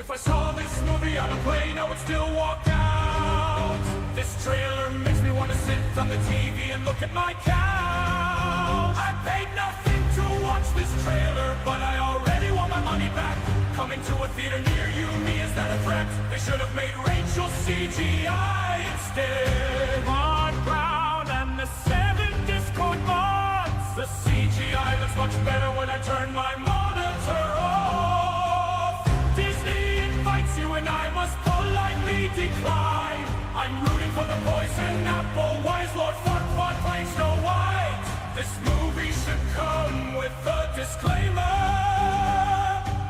If I saw this movie on a plane, I would still walk out. This trailer makes me want to sit on the TV and look at my couch. I paid nothing to watch this trailer, but I already want my money back. Coming to a theater near you, me, is that a threat? They should have made Rachel CGI instead. Ron Brown and the 7 Discord mods. The CGI looks much better when I turn my monitor off. Disney invites you and I must politely decline. I'm rooting for the poison apple. Why is Lord Farquaad playing Snow White? This movie should come with a disclaimer.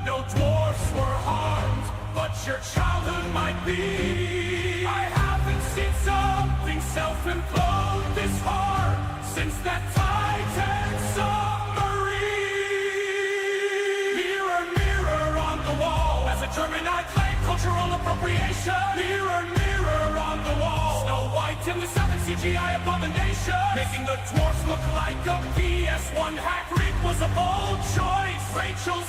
No dwarfs were harmed, but your childhood might be. I haven't seen something self-implode this hard since that Titan submarine. Mirror, mirror on the wall. As a German I claim cultural appropriation. Mirror, mirror on the wall. Snow White in the 7 CGI abomination. Making the dwarfs look like a PS1 Hagrid was a bold choice. Rachel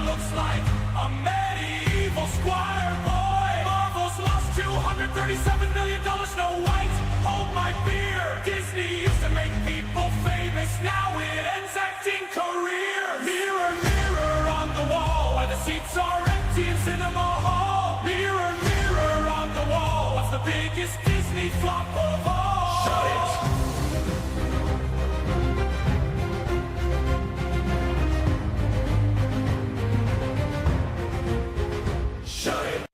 looks like a medieval squire boy. Marvel's lost $237 million. Snow White, hold my beer. Disney used to make people famous, now it ends acting careers. Mirror, mirror on the wall, why the seats are empty in cinema hall. Mirror, mirror on the wall, what's the biggest Disney flop of all? Shut it!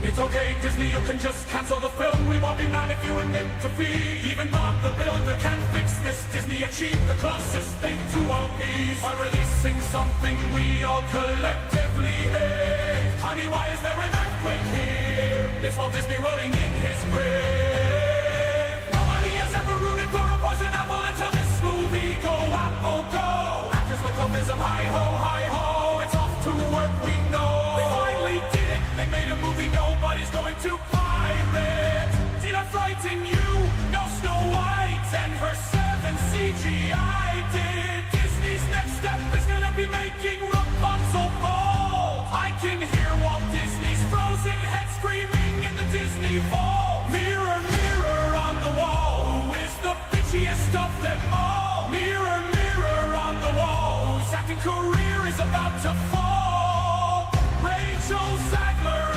It's okay, Disney, you can just cancel the film. We won't be mad if you admit defeat. Even Bob the Builder can't fix this. Disney achieved the closest thing to One Piece by releasing something we all collectively hate. Honey, why is there an earthquake here? It's Walt Disney rolling in his grave. Nobody has ever rooted for a poison apple until this movie. Go, Apple, go! Actors with localism, hi-ho, hi-ho. It's off to work, we know. They finally did it. They made a movie nobody's going to pirate. Did I frighten you? No, Snow White and her 7 CGI did. Disney's next step is gonna be making Rapunzel fall. I can hear Walt Disney's frozen head screaming in the Disney vault. Mirror, mirror on the wall, who is the bitchiest of them all? Mirror, mirror on the wall, whose acting career is about to fall. Rachel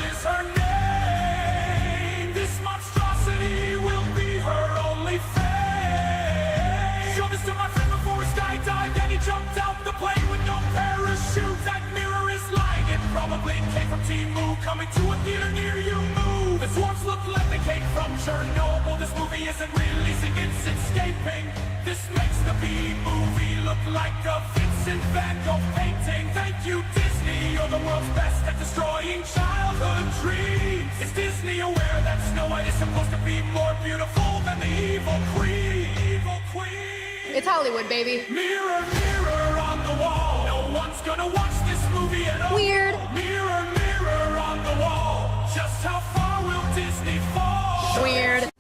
is her name. This monstrosity will be her only fame. Show this to my friend before he skydived and he jumped out the plane with no parachute. That mirror is lying. It probably came from Temu. Coming to a theater near you, move. The dwarfs look like they came from Chernobyl. This movie isn't releasing, it's escaping. This makes the B-movie look like a Vincent Van Gogh painting. Thank you, Disney, you're the world's best at destroying childhood dreams. Is Disney aware that Snow White is supposed to be more beautiful than the evil queen? Evil queen. It's Hollywood, baby. Mirror, mirror on the wall, no one's gonna watch this movie at all. Weird. Mirror, mirror on the wall, just how far will Disney fall? Weird.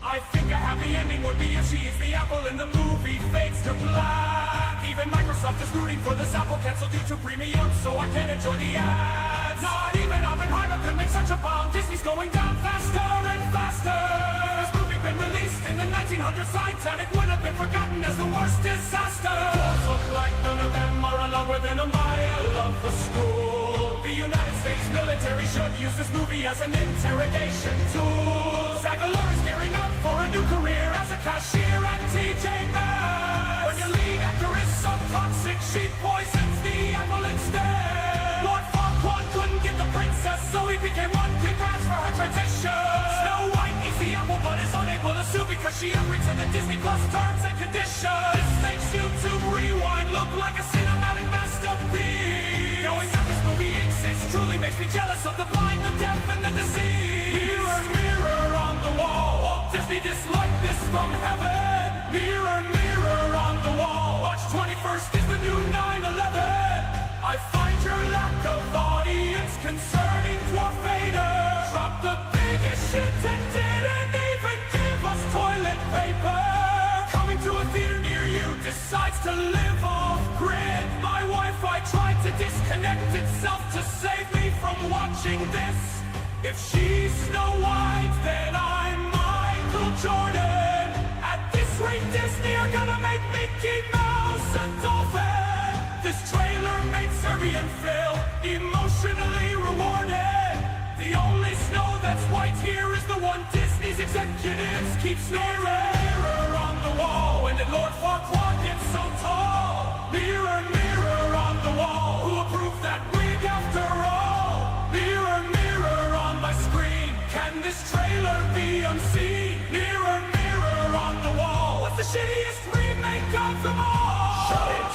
I think a happy ending would be if she eats the apple and the movie fades to black. Even Microsoft is rooting for this apple cancelled due to premium, so I can't enjoy the ads. Not even Oppenheimer could make such a bomb. Disney's going down faster and faster. This movie been released in the 1900s. Titanic would have been forgotten as the worst disaster. Dwarfs look like none of them are along within a mile of the school. The United States military should use this movie as an interrogation tool. Smuggler is gearing up for a new career as a cashier at TJ Maxx. When your lead actor is so toxic, she poisons the apple instead. Lord Farquaad couldn't get the princess, so he became one quick pass for her tradition. Snow White eats the apple but is unable to sue because she agreed to the Disney Plus terms and conditions. This makes YouTube Rewind look like a cinematic masterpiece. Knowing that this movie exists truly makes me jealous of the blind, the deaf, and the diseased. Mirror, mirror on the wall, Walt Disney disliked this from heaven. Mirror, mirror on the wall, March 21st is the new 9/11. I find your lack of audience concerning Dwarf Vader. Drop the biggest shit and didn't even give us toilet paper. Coming to a theater near you decides to live off grid. My Wi-Fi tried to disconnect itself to save me from watching this. If she's Snow White, then I'm Michael Jordan. At this rate, Disney are gonna make Mickey Mouse a dolphin. This trailer made Serbian Phil emotionally rewarded. The only snow that's white here is the one Disney's executives keep sneering. Mirror on the wall, when did Lord Farquaad get so tall? Mirror, mirror on the wall, who approved that wig after all? Mirror, mirror on my screen, can this trailer be unseen? Mirror, mirror on the wall, what's the shittiest remake of them all? Shut it!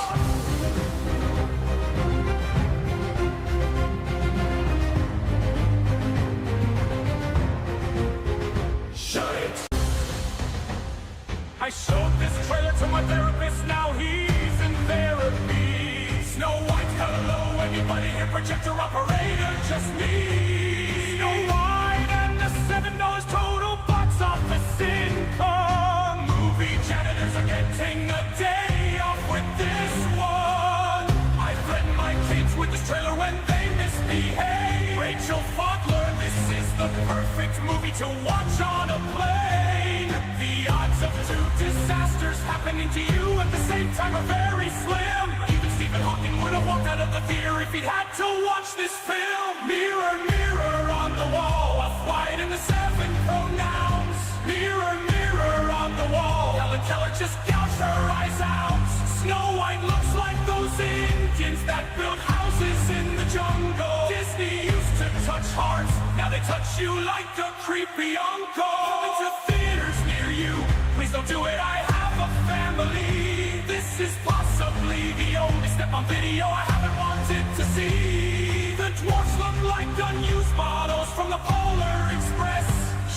I showed this trailer to my therapist, now he's in therapy. Snow White, hello anybody here, projector operator, just me. Snow White and the $7 total box office income. Movie janitors are getting a day off with this one. I threaten my kids with this trailer when they misbehave. Rachel Smuggler, this is the perfect movie to watch on a plane. The odds of two disasters happening to you at the same time are very slim. Even Stephen Hawking would have walked out of the theater if he'd had to watch this film. Mirror, mirror on the wall, Off-White and the 7 pronouns. Mirror, mirror on the wall, Helen Keller just gouged her eyes out. Snow White looks like those Indians that built houses in the jungle. Disney used to touch hearts, now they touch you like a creepy uncle. Coming to theaters near you, please don't do it, I have a family. This is possibly the only step on video I haven't wanted to see. The dwarfs look like unused models from the Polar Express.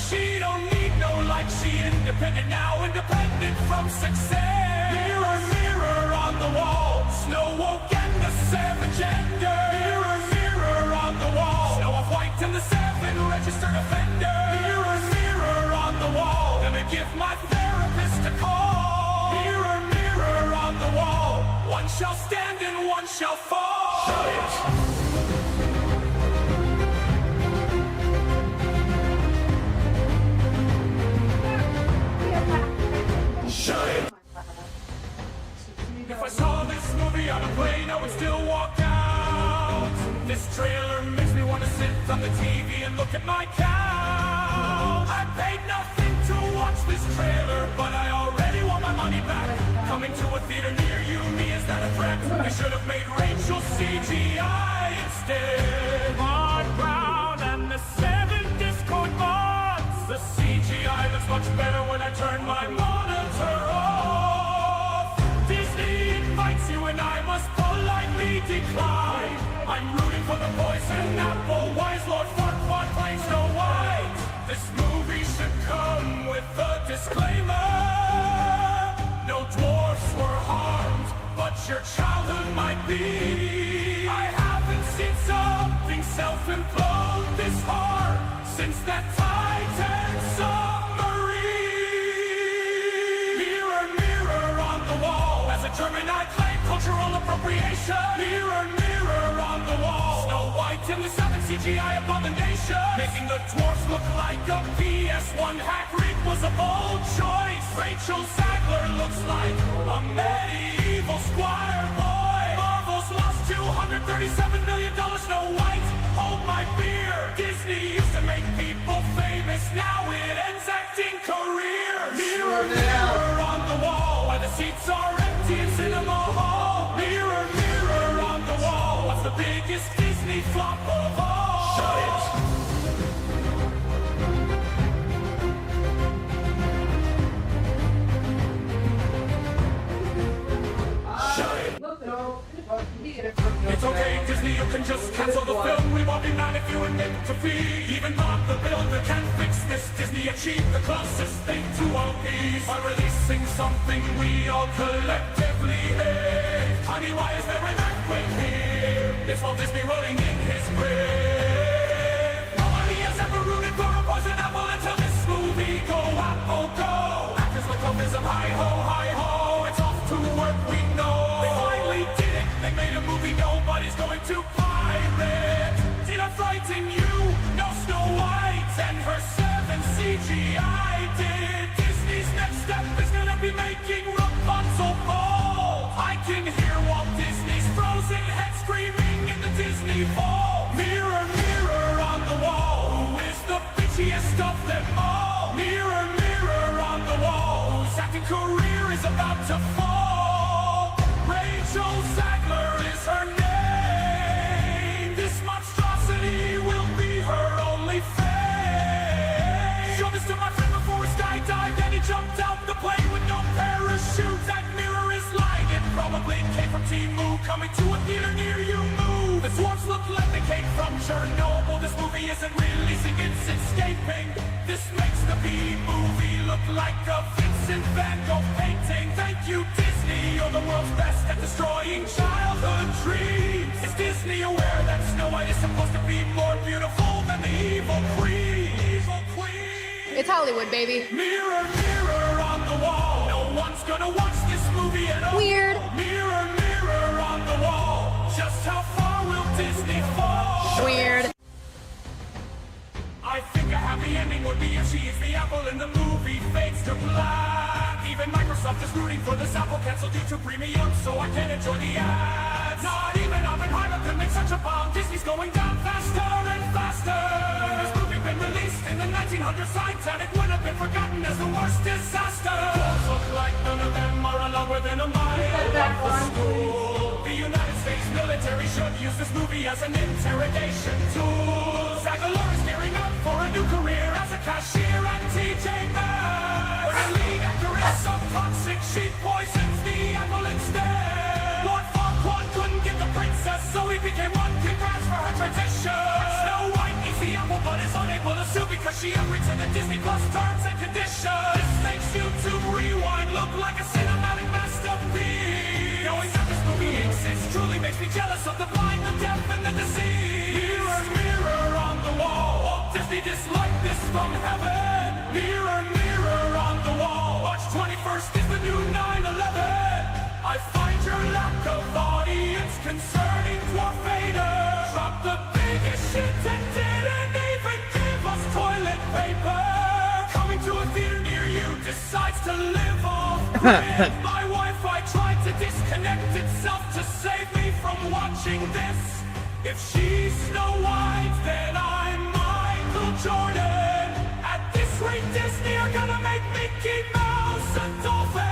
She don't need no light, she independent now, independent from success. Mirror, mirror on the wall, Snow woke and the 7 gender. Mirror, mirror on the wall, Snow White and the 7 registered offender. Mirror, mirror on the wall, gonna give my therapist a call. Mirror, mirror on the wall, one shall stand and one shall fall. Shut it! Shut it! If I saw this movie on a plane, I would still walk out. This trailer makes me want to sit on the TV and look at my couch. I paid nothing to watch this trailer, but I already want my money back. Coming to a theater near you, me, is that a threat? They should have made Rachel CGI instead. Mark Brown and the 7 Discord mods. The CGI looks much better when I turn my monitor off. Disney invites you and I must politely decline. I'm rooting for the poison apple. Why is Lord Farquaad playing Snow White? This movie should come with a disclaimer. No dwarfs were harmed, but your childhood might be. I haven't seen something self-implode this hard since that Titan submarine. Mirror, mirror on the wall, as a German I claim cultural appropriation. Mirror, mirror on the wall, Snow White in the 7 CGI abomination. Making the dwarfs look like a PS1 hack rig was a bold choice. Rachel Smuggler looks like a medieval squire boy. Marvel's lost $237 million, Snow White, hold my beer. Disney used to make people famous, now it ends acting careers. Mirror, mirror on the wall, why the seats are empty in Cinema Hall. Mirror, mirror on the wall, what's the biggest Disney flop of all? Shut it! It's okay, Disney, you can just cancel the film. We won't be mad if you admit defeat. Even Bob the Builder can't fix this. Disney achieved the closest thing to One Piece by releasing something we all collectively hate. Honey, why is there an earthquake here? It's Walt Disney rolling in his grave. Nobody has ever rooted for a poison apple until this movie. Go, Apple, go! Actors like Hopism, hi-ho, hi-ho. It's off to work, we know. They finally did it. They made a movie nobody's going jumped out the plane with no parachute. That mirror is lying. It probably came from Timu. Coming to a theater near you, move. The dwarves look like they came from Chernobyl. This movie isn't releasing, it's escaping. This makes the B-movie look like a Vincent Van Gogh painting. Thank you, Disney, you're the world's best at destroying childhood dreams. Is Disney aware that Snow White is supposed to be more beautiful than the evil queen? Evil queen. It's Hollywood, baby. Mirror, mirror on the wall. No one's gonna watch this movie at all. Weird. Mirror, mirror on the wall. Just how far will Disney fall? Weird. I think a happy ending would be if she is the apple and the movie fades to black. Even Microsoft is rooting for this Apple cancel due to premium, so I can't enjoy the ads. Not even Oppenheimer could make such a bomb. Disney's going down faster and faster. This movie been released in the 1900s, Titanic would have been forgotten as the worst disaster. Walls look like none of them are allowed within a mile of the school. The United States military should use this movie as an interrogation tool. Smuggler is gearing up for a new career as a cashier at TJ Maxx. Where the lead actor is so toxic, she poisons the apple instead. Lord Farquaad couldn't get the princess, so he became one. Congrats for her transition. Snow White eats the apple but is unable to sue because she agreed to the Disney Plus terms and conditions. This makes YouTube Rewind look like a cinematic masterpiece. Knowing that this movie exists truly makes me jealous of the blind, the deaf, and the deceased. Mirror, mirror on the wall. Walt Disney disliked this from heaven. Mirror, mirror on the wall. March 21st is the new 9/11. I find your lack of audience concerning, Dwarf Vader. Dropped the biggest shit and didn't even give us toilet paper. Coming to a theater near you decides to live off grid. My Wi-Fi tried to disconnect itself to save me from watching this. If she's Snow White, then I'm Michael Jordan. At this rate, Disney are gonna make Mickey Mouse a dolphin.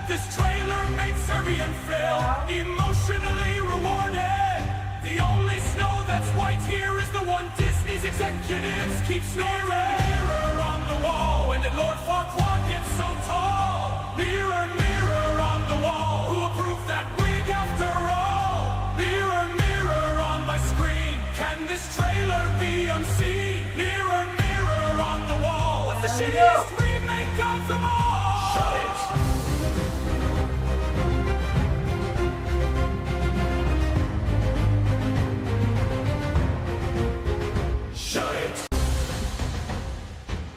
This trailer made Serbian Phil emotionally rewarded. The only snow that's white here is the one Disney's executives keep snoring. Mirror on the wall, when did Lord Farquaad get so tall? Mirror, mirror on the wall, who approved that wig after all? Mirror, mirror on my screen, can this trailer be unseen? Mirror, mirror on the wall, what's the shittiest remake of them all? Shut it. Shut it.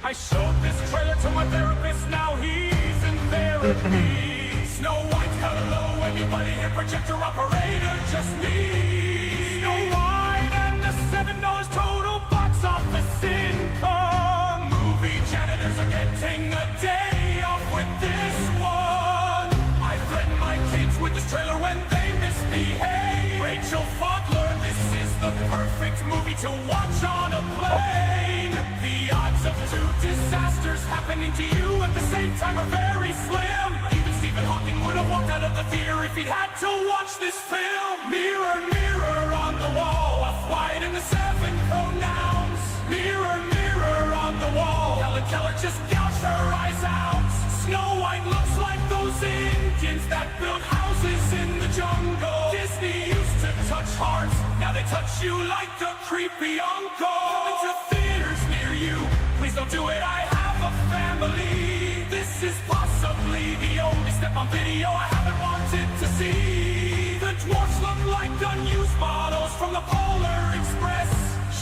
I showed this trailer to my therapist, now he's in therapy. Snow White, hello, anybody here, projector operator, just me. Snow White and the $7 total box office income. Movie janitors are getting a day off with this one. I threaten my kids with this trailer when they misbehave. Rachel Fodler, this is the perfect movie to watch on a plane. The odds of two disasters happening to you at the same time are very slim. Even Stephen Hawking would have walked out of the theater if he'd had to watch this film. Mirror, mirror on the wall, Off-White and the 7 pronouns. Mirror, mirror on the wall, Helen Keller just gouged her eyes out. Snow White looks like those Indians that built houses in the jungle. Disney used to touch hearts, now they touch you like a creepy uncle. Coming to theaters near you, please don't do it, I have a family. This is possibly the only step on video I haven't wanted to see. The dwarfs look like unused models from the Polar Express.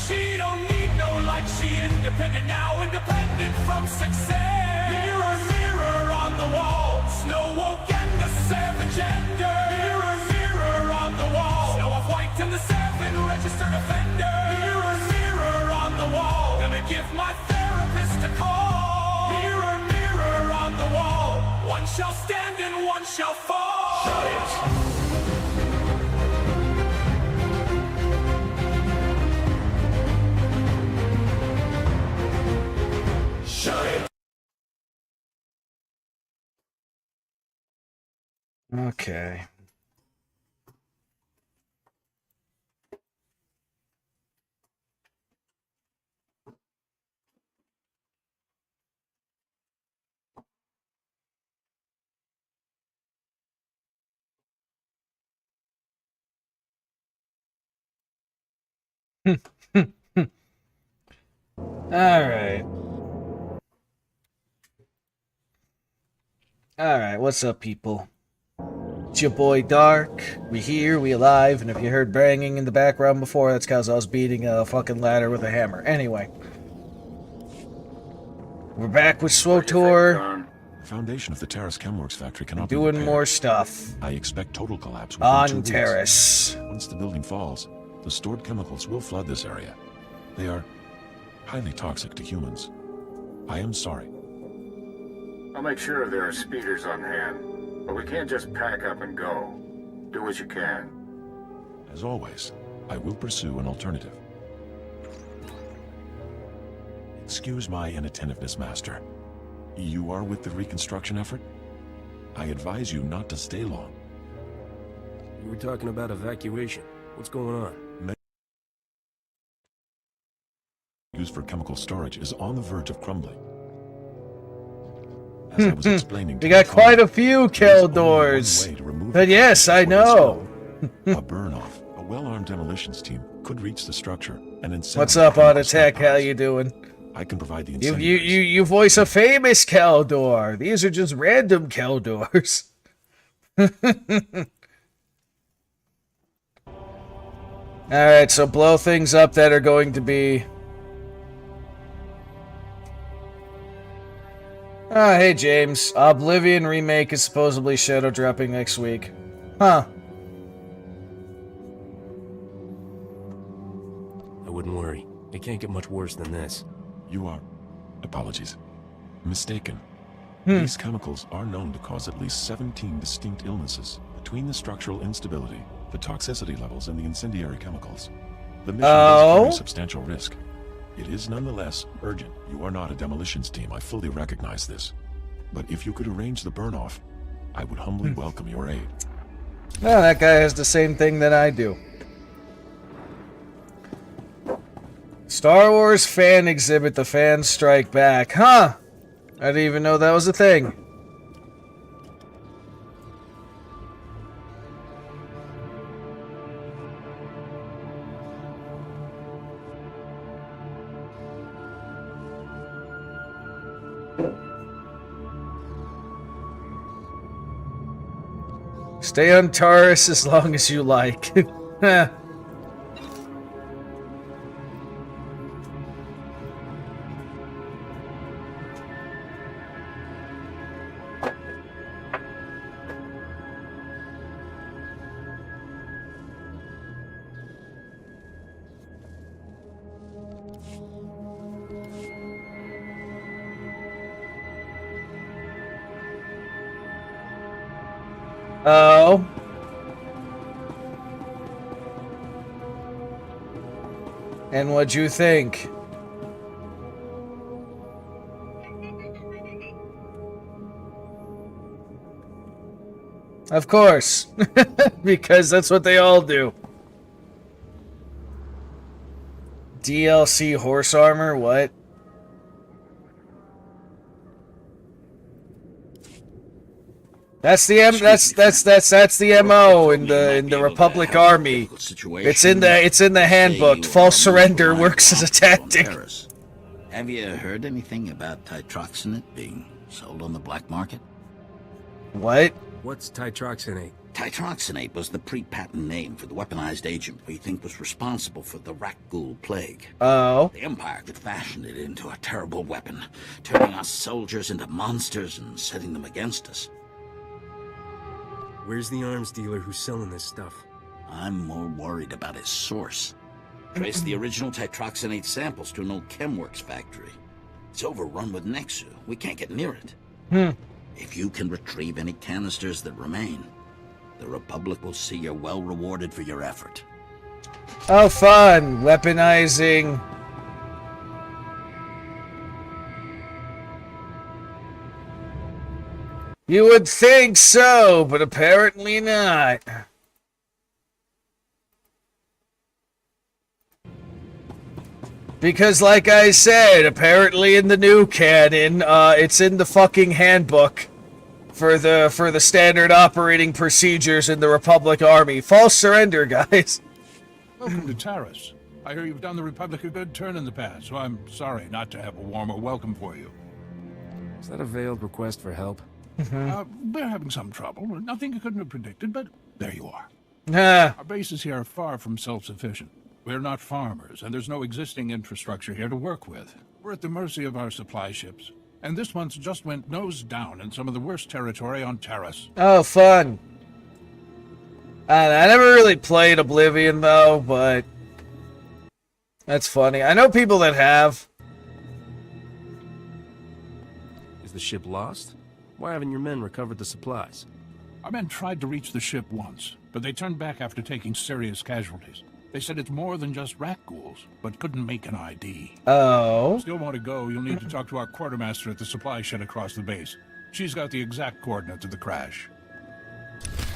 She don't need no light, she independent now, independent from success. Mirror, mirror on the wall, Snow woke and the 7 gender. Mirror, mirror on the wall, Snow Off-White and the 7 registered offender. Mirror, mirror on the wall, gonna give my therapist a call. Mirror, mirror on the wall, one shall stand and one shall fall. Shut it. Shut it. Okay. Alright. Alright, what's up, people? It's your boy Dark. We here, we alive, and if you heard banging in the background before, that's because I was beating a fucking ladder with a hammer. Anyway. We're back with Swtor. The foundation of the Terrace Chemworks factory cannot be doing repaired. more stuff. I expect total collapse within On 2 weeks. Terrace. Once the building falls, the stored chemicals will flood this area. They are highly toxic to humans. I am sorry. I'll make sure there are speeders on hand, but we can't just pack up and go. Do what you can. As always, I will pursue an alternative. Excuse my inattentiveness, Master. You are with the reconstruction effort? I advise you not to stay long. You were talking about evacuation. What's going on? Used for chemical storage is on the verge of crumbling. As I was explaining to We got the quite crew, a few there is kill only one doors. way to remove But the yes, I chemicals from know. this building. A burn-off. A well-armed demolitions team could reach the structure and incendiate What's up, chemical Attack? How stockpiles. you doing? I can provide the You incendiaries. voice a famous Keldor. These are just random Keldors. Alright, so blow things up that are going to be... Ah, hey James. Oblivion Remake is supposedly shadow dropping next week. Huh. I wouldn't worry. It can't get much worse than this. You are, apologies, mistaken. These chemicals are known to cause at least 17 distinct illnesses between the structural instability, the toxicity levels, and the incendiary chemicals. The mission does carry substantial risk. It is nonetheless urgent. You are not a demolitions team, I fully recognize this. But if you could arrange the burn-off, I would humbly welcome your aid. Well, that guy has the same thing that I do. Star Wars fan exhibit, the fans strike back. Huh! I didn't even know that was a thing. Stay on Taurus as long as you like. Heh. Oh. And what'd you think? Of course. Because that's what they all do. DLC horse armor? What? That's the that's the MO in the Republic Army. It's in the handbook. False surrender works as a tactic. Have you heard anything about titroxinate being sold on the black market? What? What's titroxinate? Titroxinate was the pre-patent name for the weaponized agent we think was responsible for the Rakghoul plague. Oh. The Empire could fashion it into a terrible weapon, turning us soldiers into monsters and setting them against us. Where's the arms dealer who's selling this stuff? I'm more worried about his source. Trace the original titroxinate samples to an old Chemworks factory. It's overrun with Nexu. We can't get near it. If you can retrieve any canisters that remain, the Republic will see you're well rewarded for your effort. Oh, fun! Weaponizing. You would think so, but apparently not. Because, like I said, apparently in the new canon, it's in the fucking handbook for the standard operating procedures in the Republic Army. False surrender, guys. Welcome to Terrace. I hear you've done the Republic a good turn in the past, so I'm sorry not to have a warmer welcome for you. Is that a veiled request for help? We're having some trouble. Nothing you couldn't have predicted, but there you are. Ah, Our bases here are far from self-sufficient. We're not farmers, and there's no existing infrastructure here to work with. We're at the mercy of our supply ships. And this one's just went nose down in some of the worst territory on Terrace. oh, fun. I never really played Oblivion, though, but that's funny. I know people that have. Is the ship lost? Why haven't your men recovered the supplies? Our men tried to reach the ship once, but they turned back after taking serious casualties. They said it's more than just Rakghouls, but couldn't make an ID. Oh. Still want to go, you'll need to talk to our quartermaster at the supply shed across the base. She's got the exact coordinates of the crash.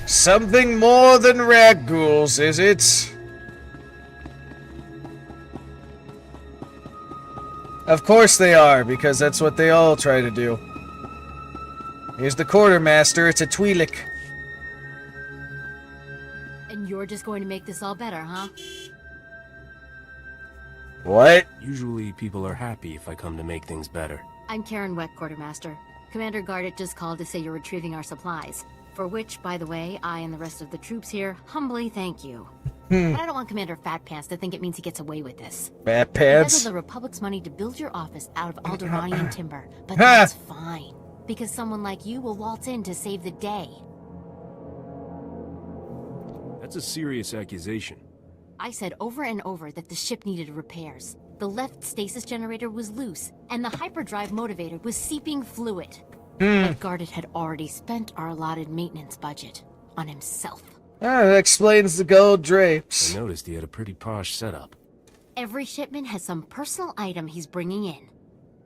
Something more than Rakghouls, is it? Of course they are, because that's what they all try to do. Here's the quartermaster, it's a Twi'lek. And you're just going to make this all better, huh? What? Usually people are happy if I come to make things better. I'm Karen Weck, Quartermaster. Commander Gardet just called to say you're retrieving our supplies. For which, by the way, I and the rest of the troops here humbly thank you. But I don't want Commander Fat Pants to think it means he gets away with this. Fat You pants? embezzled the Republic's money to build your office out of Alderaanian timber, but that's fine. Because someone like you will waltz in to save the day. That's a serious accusation. I said over and over that the ship needed repairs. The left stasis generator was loose, and the hyperdrive motivator was seeping fluid. But Gardet had already spent our allotted maintenance budget on himself. Ah, that explains the gold drapes. I noticed he had a pretty posh setup. Every shipment has some personal item he's bringing in.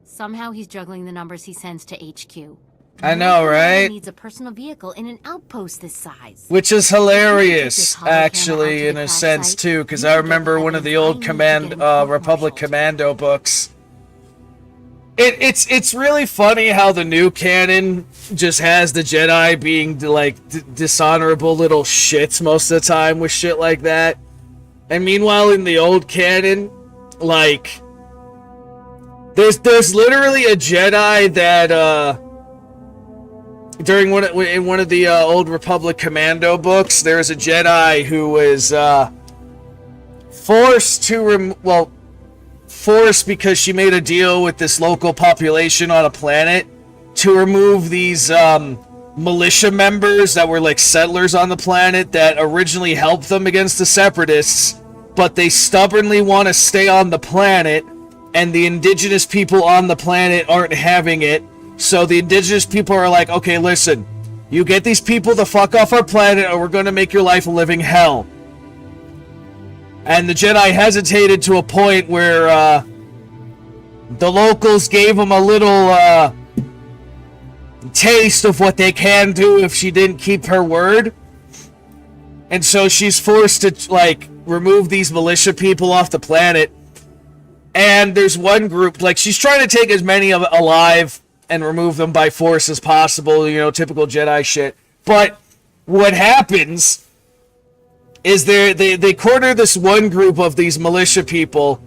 Somehow he's juggling the numbers he sends to HQ. I know, right? Needs a personal vehicle in an outpost this size. Which is hilarious, actually, in a sense, too, because I remember one of the old Republic Commando books. It's really funny how the new canon just has the Jedi being, like, dishonorable little shits most of the time with shit like that. And meanwhile, in the old canon, like, there's literally a Jedi that, during one of the old Republic Commando books, there's a Jedi who was forced because she made a deal with this local population on a planet to remove these militia members that were like settlers on the planet that originally helped them against the Separatists, but they stubbornly want to stay on the planet, and the indigenous people on the planet aren't having it. So the indigenous people are like, okay, listen, you get these people the fuck off our planet or we're going to make your life a living hell. And the Jedi hesitated to a point where the locals gave them a little taste of what they can do if she didn't keep her word. And so she's forced to, like, remove these militia people off the planet. And there's one group, like, she's trying to take as many of alive and remove them by force as possible, you know, typical Jedi shit. But what happens is they corner this one group of these militia people.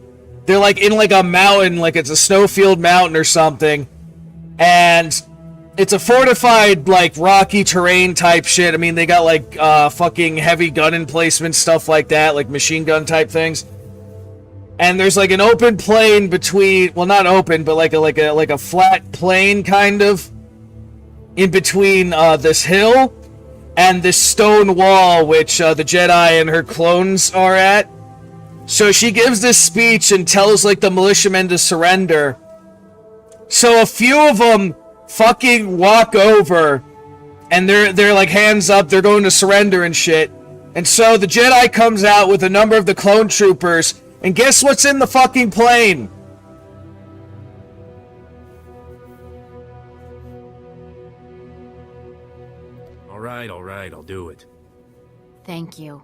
They're like in like a mountain, like it's a snowfield mountain or something. And it's a fortified, like, rocky terrain type shit. I mean, they got like fucking heavy gun emplacement, stuff like that, like machine gun type things. And there's like an open plain between, well, not open, but like a flat plain kind of in between this hill and this stone wall, which the Jedi and her clones are at. So she gives this speech and tells like the militiamen to surrender. So a few of them fucking walk over and they're like hands up, they're going to surrender and shit. And so the Jedi comes out with a number of the clone troopers. And guess what's in the fucking plane? All right, I'll do it. Thank you.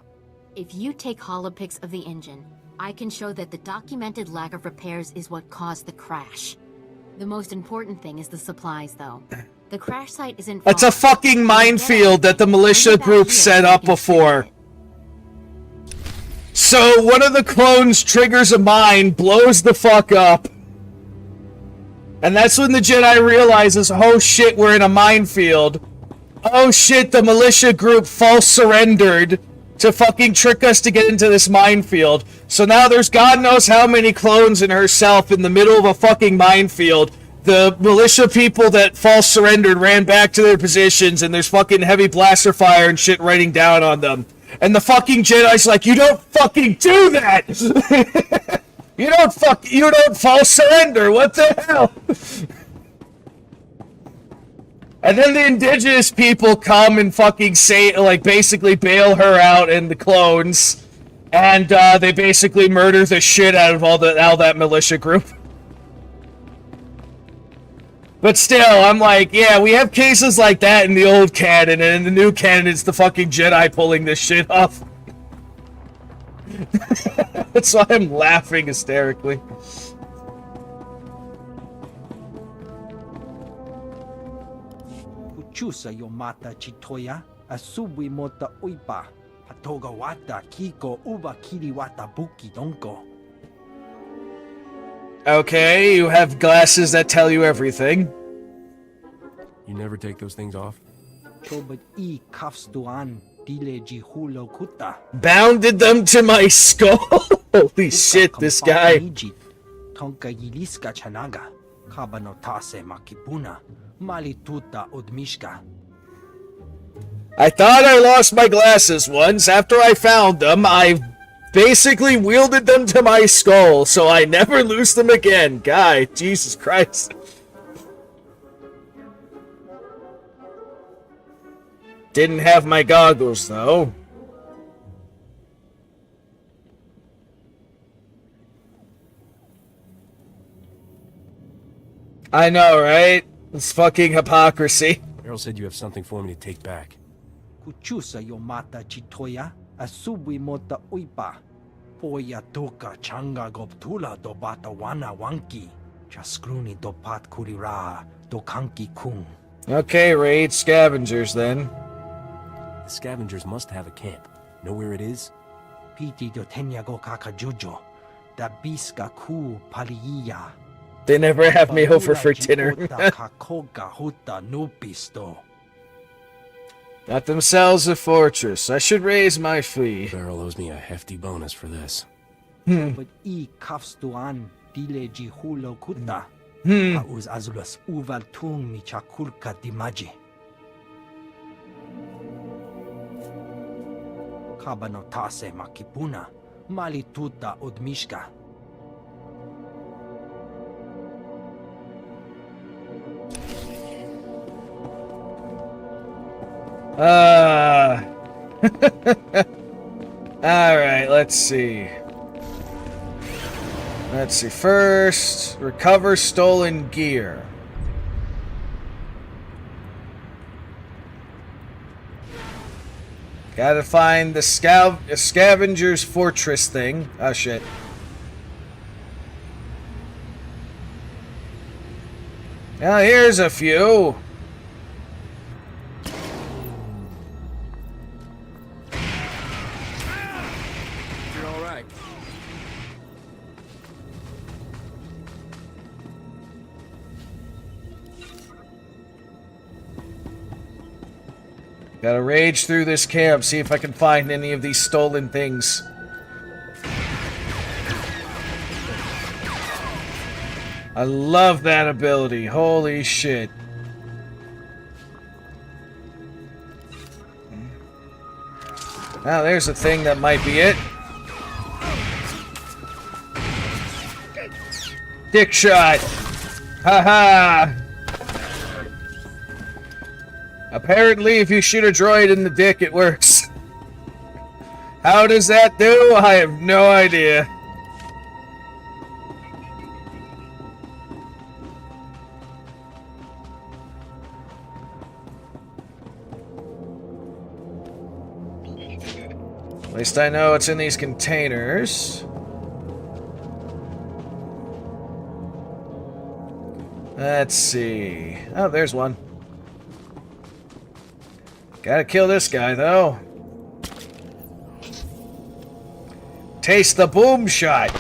If you take holopics of the engine, I can show that the documented lack of repairs is what caused the crash. The most important thing is the supplies, though. The crash site isn't far. It's a fucking minefield that the militia group set up before. So one of the clones triggers a mine, blows the fuck up. And that's when the Jedi realizes, oh shit, we're in a minefield. Oh shit, the militia group false surrendered to fucking trick us to get into this minefield. So now there's God knows how many clones in herself in the middle of a fucking minefield. The militia people that false surrendered ran back to their positions, and there's fucking heavy blaster fire and shit raining down on them. And the fucking Jedi's like, you don't fucking do that! You don't false surrender, what the hell? And then the indigenous people come and fucking say, like, basically bail her out and the clones. And, they basically murder the shit out of all that militia group. But still, I'm like, yeah, we have cases like that in the old canon, and in the new canon, it's the fucking Jedi pulling this shit off. That's why I'm laughing hysterically. Chusa yo mata chitoya, asubi mota uipa, patoga wata kiko uba kiri wata buki donko. Okay, you have glasses that tell you everything. You never take those things off? Chobat I kafs duan, dile jihulo kuta. Bounded them to my skull? Holy shit, this guy. Tonka yiliska chanaga, kabano tase makipuna, malituta odmishka. I thought I lost my glasses once. After I found them, I basically wielded them to my skull, so I never lose them again. Guy, Jesus Christ. Didn't have my goggles, though. I know, right? It's fucking hypocrisy. Errol said you have something for me to take back. Kuchusa yo mata chitoya, asubi mota uipa. Poya toka changa goptula do bata wana wanki. Chaskruni do pat kurira do kanki kung. Okay, raid scavengers then. The scavengers must have a camp. Know where it is? Piti do tenya go kakajujo. Da biska ku paliya. They never have me over for dinner. Got themselves a fortress. I should raise my fee. Beryl owes me a hefty bonus for this. But I kafstuan dile jihulo kuta. Paus azulas uval tung mi chakulka dimaji. Kabano tase makipuna. Malituta odmishka. Alright, let's see. First, recover stolen gear. Gotta find the scavenger's fortress thing. Oh, shit. Now, here's a few. Gotta rage through this camp, see if I can find any of these stolen things. I love that ability. Holy shit. Now there's a thing that might be it. Dick shot. Haha. Apparently, if you shoot a droid in the dick, it works. How does that do? I have no idea. At least I know it's in these containers. Let's see. Oh, there's one. Gotta kill this guy, though. Taste the boom shot.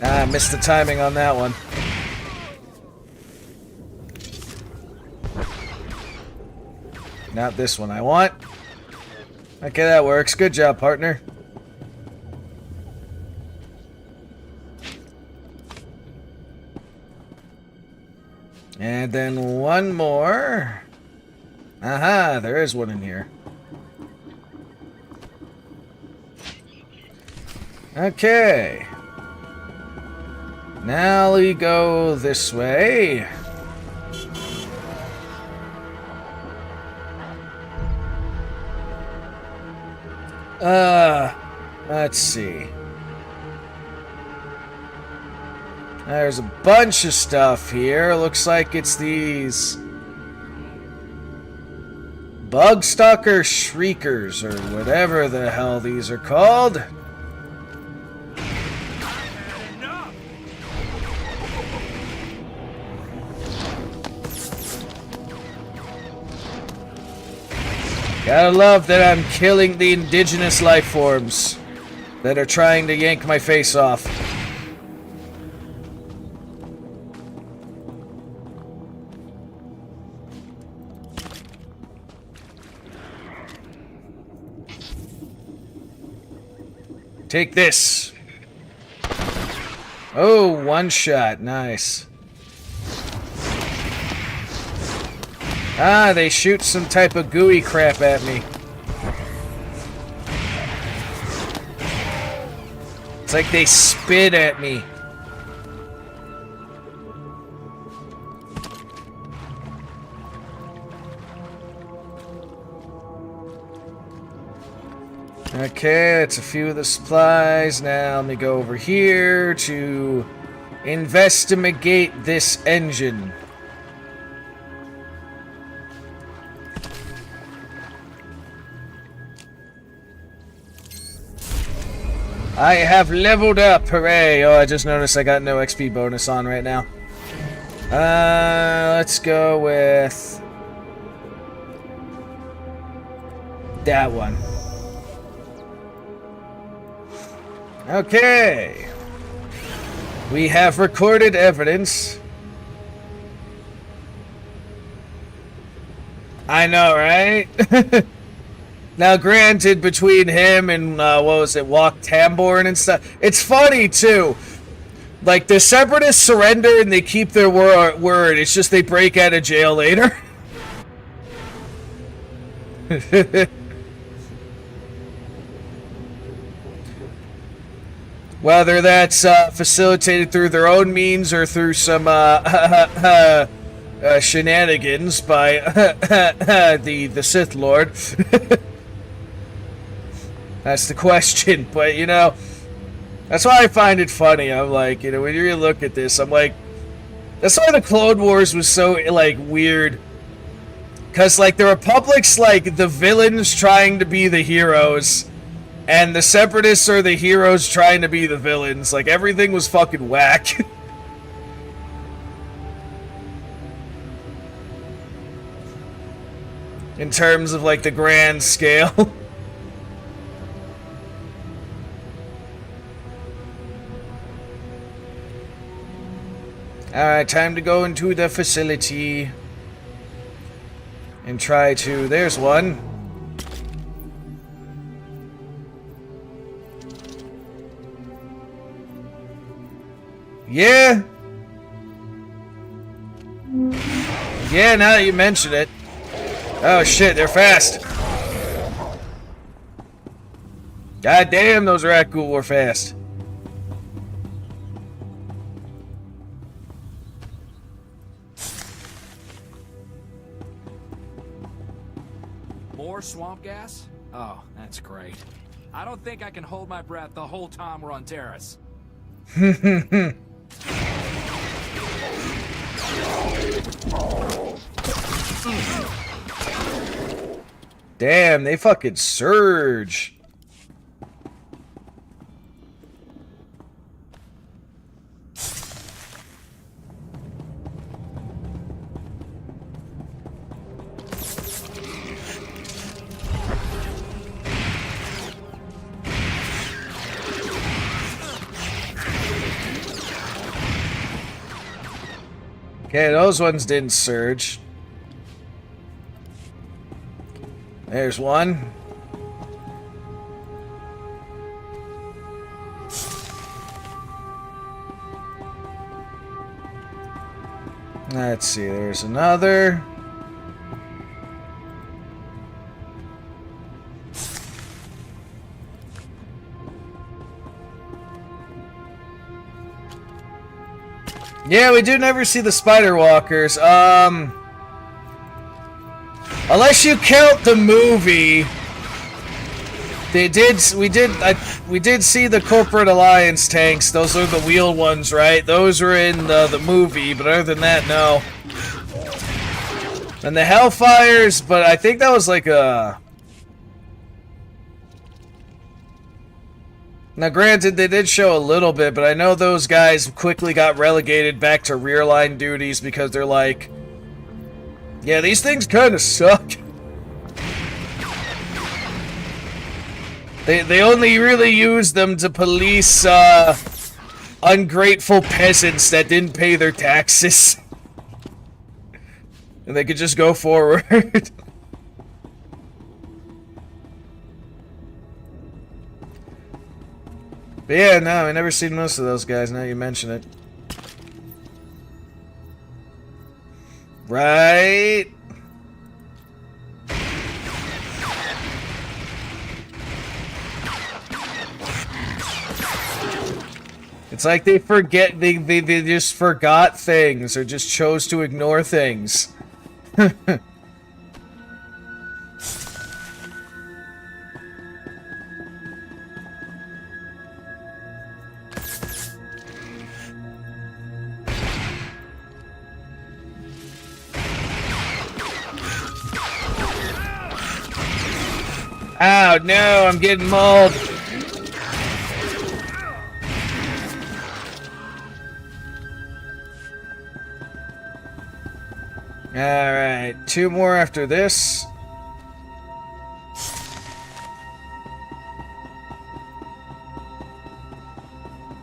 Ah, missed the timing on that one. Not this one I want. Okay, that works. Good job, partner. And then one more. Aha, there is one in here. Okay. Now we go this way. Let's see. There's a bunch of stuff here. Looks like it's these Bugstalker Shriekers, or whatever the hell these are called. Gotta love that I'm killing the indigenous life forms that are trying to yank my face off. Take this. Oh, one shot. Nice. Ah, they shoot some type of gooey crap at me. It's like they spit at me. Okay, that's a few of the supplies. Now let me go over here to investigate this engine. I have leveled up, hooray! Oh, I just noticed I got no XP bonus on right now. Let's go with that one. Okay. We have recorded evidence. I know, right? Now, granted, between him and, what was it, Walk Tamborn and stuff, it's funny, too. Like, the Separatists surrender and they keep their word. It's just they break out of jail later. Whether that's facilitated through their own means or through some shenanigans by the Sith Lord. That's the question. But, you know, that's why I find it funny. I'm like, you know, when you really look at this, I'm like, that's why the Clone Wars was so, like, weird. Because, like, the Republic's, like, the villains trying to be the heroes. And the Separatists are the heroes trying to be the villains. Like, everything was fucking whack. In terms of, like, the grand scale. Alright, time to go into the facility. And try to... There's one. Yeah. Yeah, now that you mention it. Oh shit, they're fast. God damn, those Rakghoul were fast. More swamp gas? Oh, that's great. I don't think I can hold my breath the whole time we're on Terrace. Damn, they fucking surge. Okay, those ones didn't surge. There's one. Let's see, there's another. Yeah, we do never see the spider walkers. Unless you count the movie, we did see the Corporate Alliance tanks. Those are the wheeled ones, right? Those were in the movie, but other than that, no. And the Hellfires, but I think that was like a... Now, granted, they did show a little bit, but I know those guys quickly got relegated back to rear line duties because they're like, yeah, these things kind of suck. They only really use them to police ungrateful peasants that didn't pay their taxes. And they could just go forward. But yeah, no, I never seen most of those guys, now you mention it. Right? It's like they forget, they just forgot things, or just chose to ignore things. Oh no, I'm getting mauled. Alright, 2 more after this.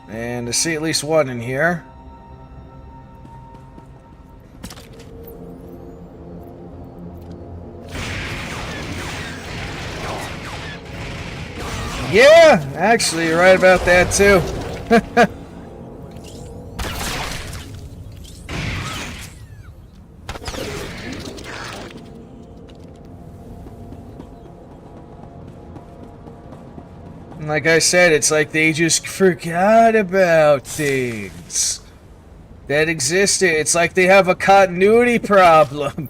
And to see at least 1 in here. Yeah, actually, you're right about that too. Like I said, it's like they just forgot about things that existed. It's like they have a continuity problem.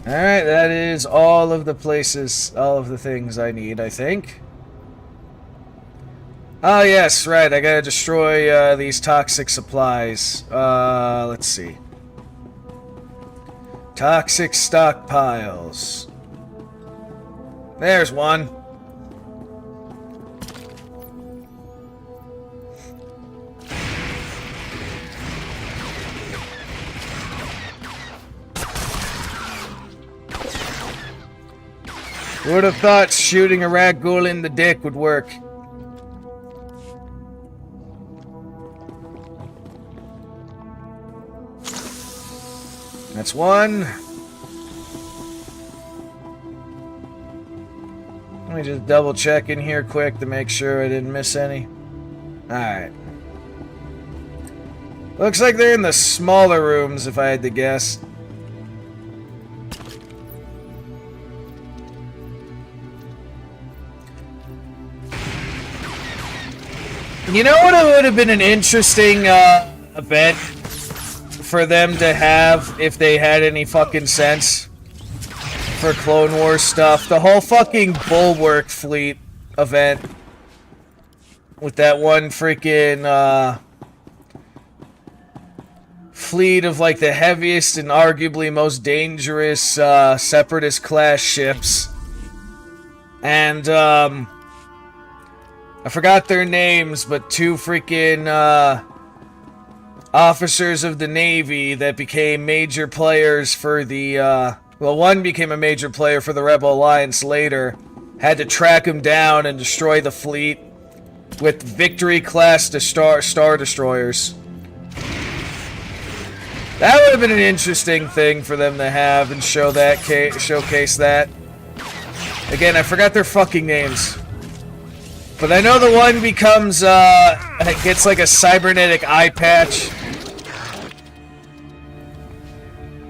Alright, that is all of the places, all of the things I need, I think. Oh yes, right, I gotta destroy these toxic supplies. Let's see. Toxic stockpiles. There's one. Who would have thought shooting a Rakghoul in the dick would work? That's one. Let me just double check in here quick to make sure I didn't miss any. Alright. Looks like they're in the smaller rooms, if I had to guess. You know what would have been an interesting event for them to have if they had any fucking sense for Clone Wars stuff? The whole fucking Bulwark fleet event with that one freaking fleet of like the heaviest and arguably most dangerous separatist class ships. And I forgot their names, but 2 freaking officers of the Navy that became major players for the, well, one became a major player for the Rebel Alliance later, had to track him down and destroy the fleet with Victory-class Star Destroyers. That would have been an interesting thing for them to have and show that, showcase that. Again, I forgot their fucking names. But I know the one becomes, gets like a cybernetic eye patch.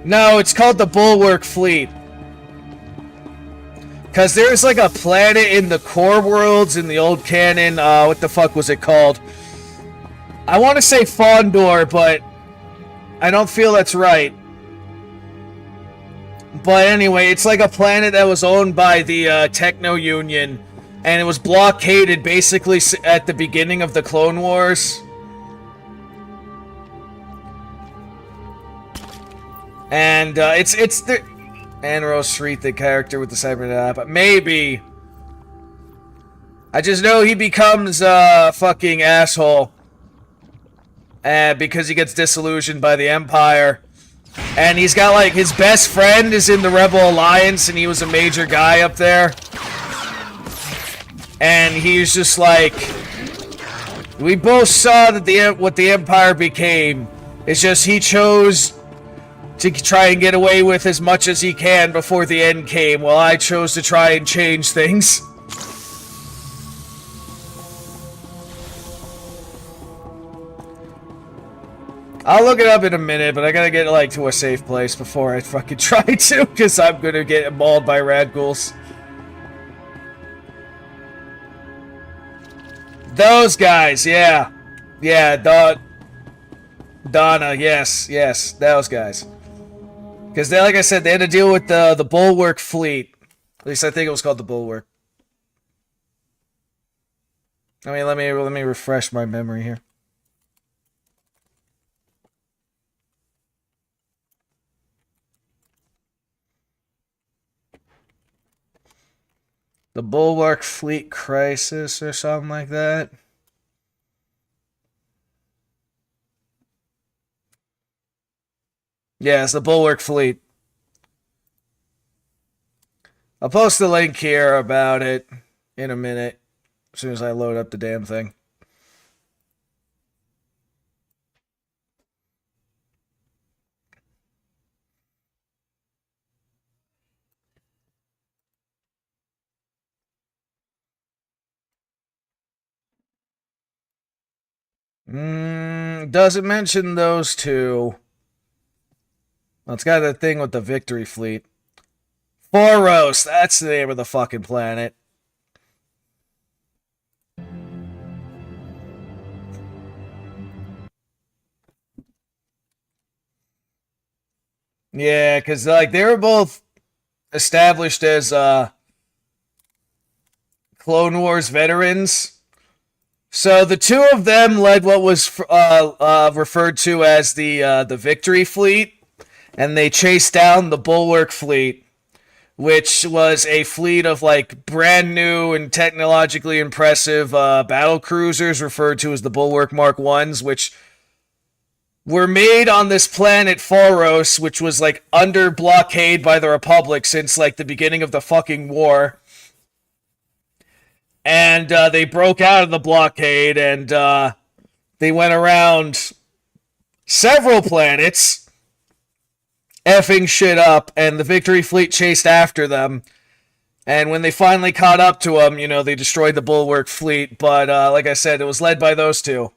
No, it's called the Bulwark Fleet. Because there's like a planet in the core worlds in the old canon, what the fuck was it called? I want to say Fondor, but I don't feel that's right. But anyway, it's like a planet that was owned by the Techno Union, and it was blockaded basically at the beginning of the Clone Wars. And it's the Anro Street, the character with the cybernetic, but maybe I just know he becomes a fucking asshole, because he gets disillusioned by the Empire. And he's got, like, his best friend is in the Rebel Alliance, and he was a major guy up there. And he's just like, we both saw that what the Empire became. It's just he chose to try and get away with as much as he can before the end came, while I chose to try and change things. I'll look it up in a minute, but I gotta get, like, to a safe place before I fucking try to, because I'm gonna get mauled by Rakghouls. Those guys, yeah. Yeah, Donna, yes, those guys. Because they, like I said, they had to deal with the Bulwark Fleet. At least I think it was called the Bulwark. I mean, let me refresh my memory here. The Bulwark Fleet Crisis or something like that. Yeah, it's the Bulwark Fleet. I'll post the link here about it in a minute, as soon as I load up the damn thing. Doesn't mention those two. Well, it's got that thing with the Victory Fleet. Foros, that's the name of the fucking planet. Yeah, because, like, they were both established as, Clone Wars veterans. So the two of them led what was referred to as the Victory Fleet, and they chased down the Bulwark Fleet, which was a fleet of, like, brand new and technologically impressive battle cruisers referred to as the Bulwark Mark I's, which were made on this planet Foros, which was, like, under blockade by the Republic since, like, the beginning of the fucking war. And they broke out of the blockade, and they went around several planets, effing shit up, and the Victory Fleet chased after them. And when they finally caught up to them, you know, they destroyed the Bulwark Fleet. But like I said, it was led by those two.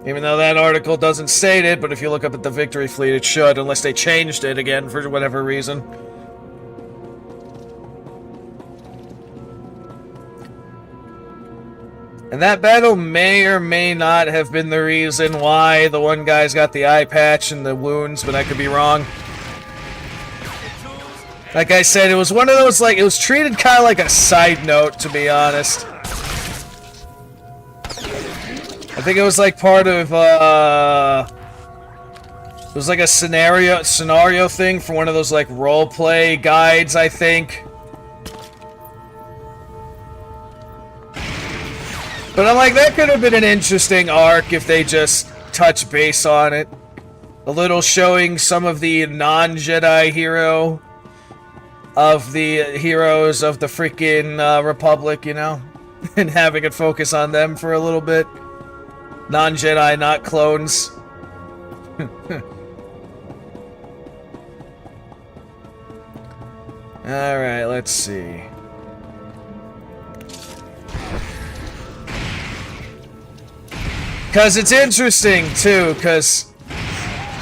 Even though that article doesn't state it, but if you look up at the Victory Fleet, it should, unless they changed it again for whatever reason. And that battle may or may not have been the reason why the one guy's got the eye patch and the wounds, but I could be wrong. Like I said, it was one of those, like, it was treated kind of like a side note, to be honest. I think it was like part of, it was like a scenario thing for one of those like role play guides, I think. But I'm like, that could have been an interesting arc if they just touch base on it. A little showing some of the non-Jedi hero of the heroes of the freaking Republic, you know? And having it focus on them for a little bit. Non-Jedi, not clones. Alright, let's see. Because it's interesting, too, because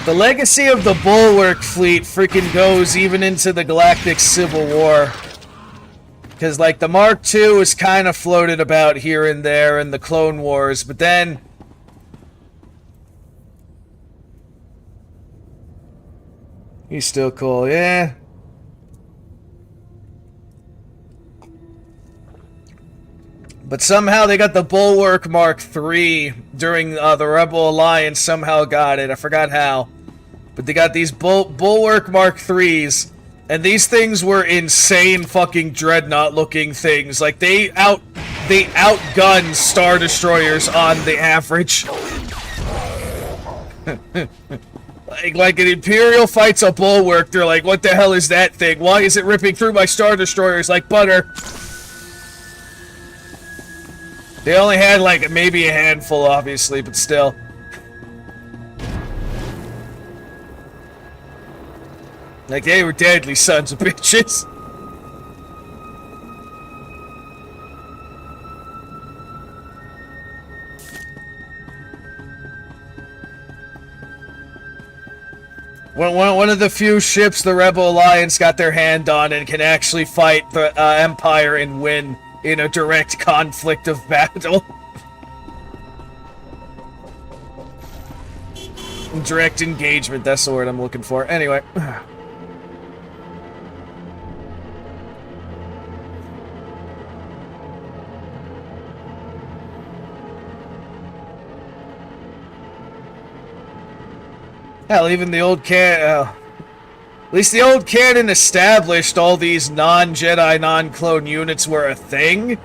the legacy of the Bulwark fleet freaking goes even into the Galactic Civil War. Because, like, the Mark II is kind of floated about here and there in the Clone Wars, but then... He's still cool, yeah. But somehow they got the Bulwark Mark III during the Rebel Alliance. Somehow got it. I forgot how. But they got these Bulwark Mark IIIs. And these things were insane fucking dreadnought looking things. Like they outgun Star Destroyers on the average. like an Imperial fights a Bulwark, they're like, what the hell is that thing? Why is it ripping through my Star Destroyers like butter? They only had, like, maybe a handful, obviously, but still. Like, they were deadly sons of bitches. One of the few ships the Rebel Alliance got their hand on and can actually fight the Empire and win in a direct conflict of battle. Direct engagement, that's the word I'm looking for. Anyway. Hell, even the old at least the old canon established all these non-Jedi, non-clone units were a thing.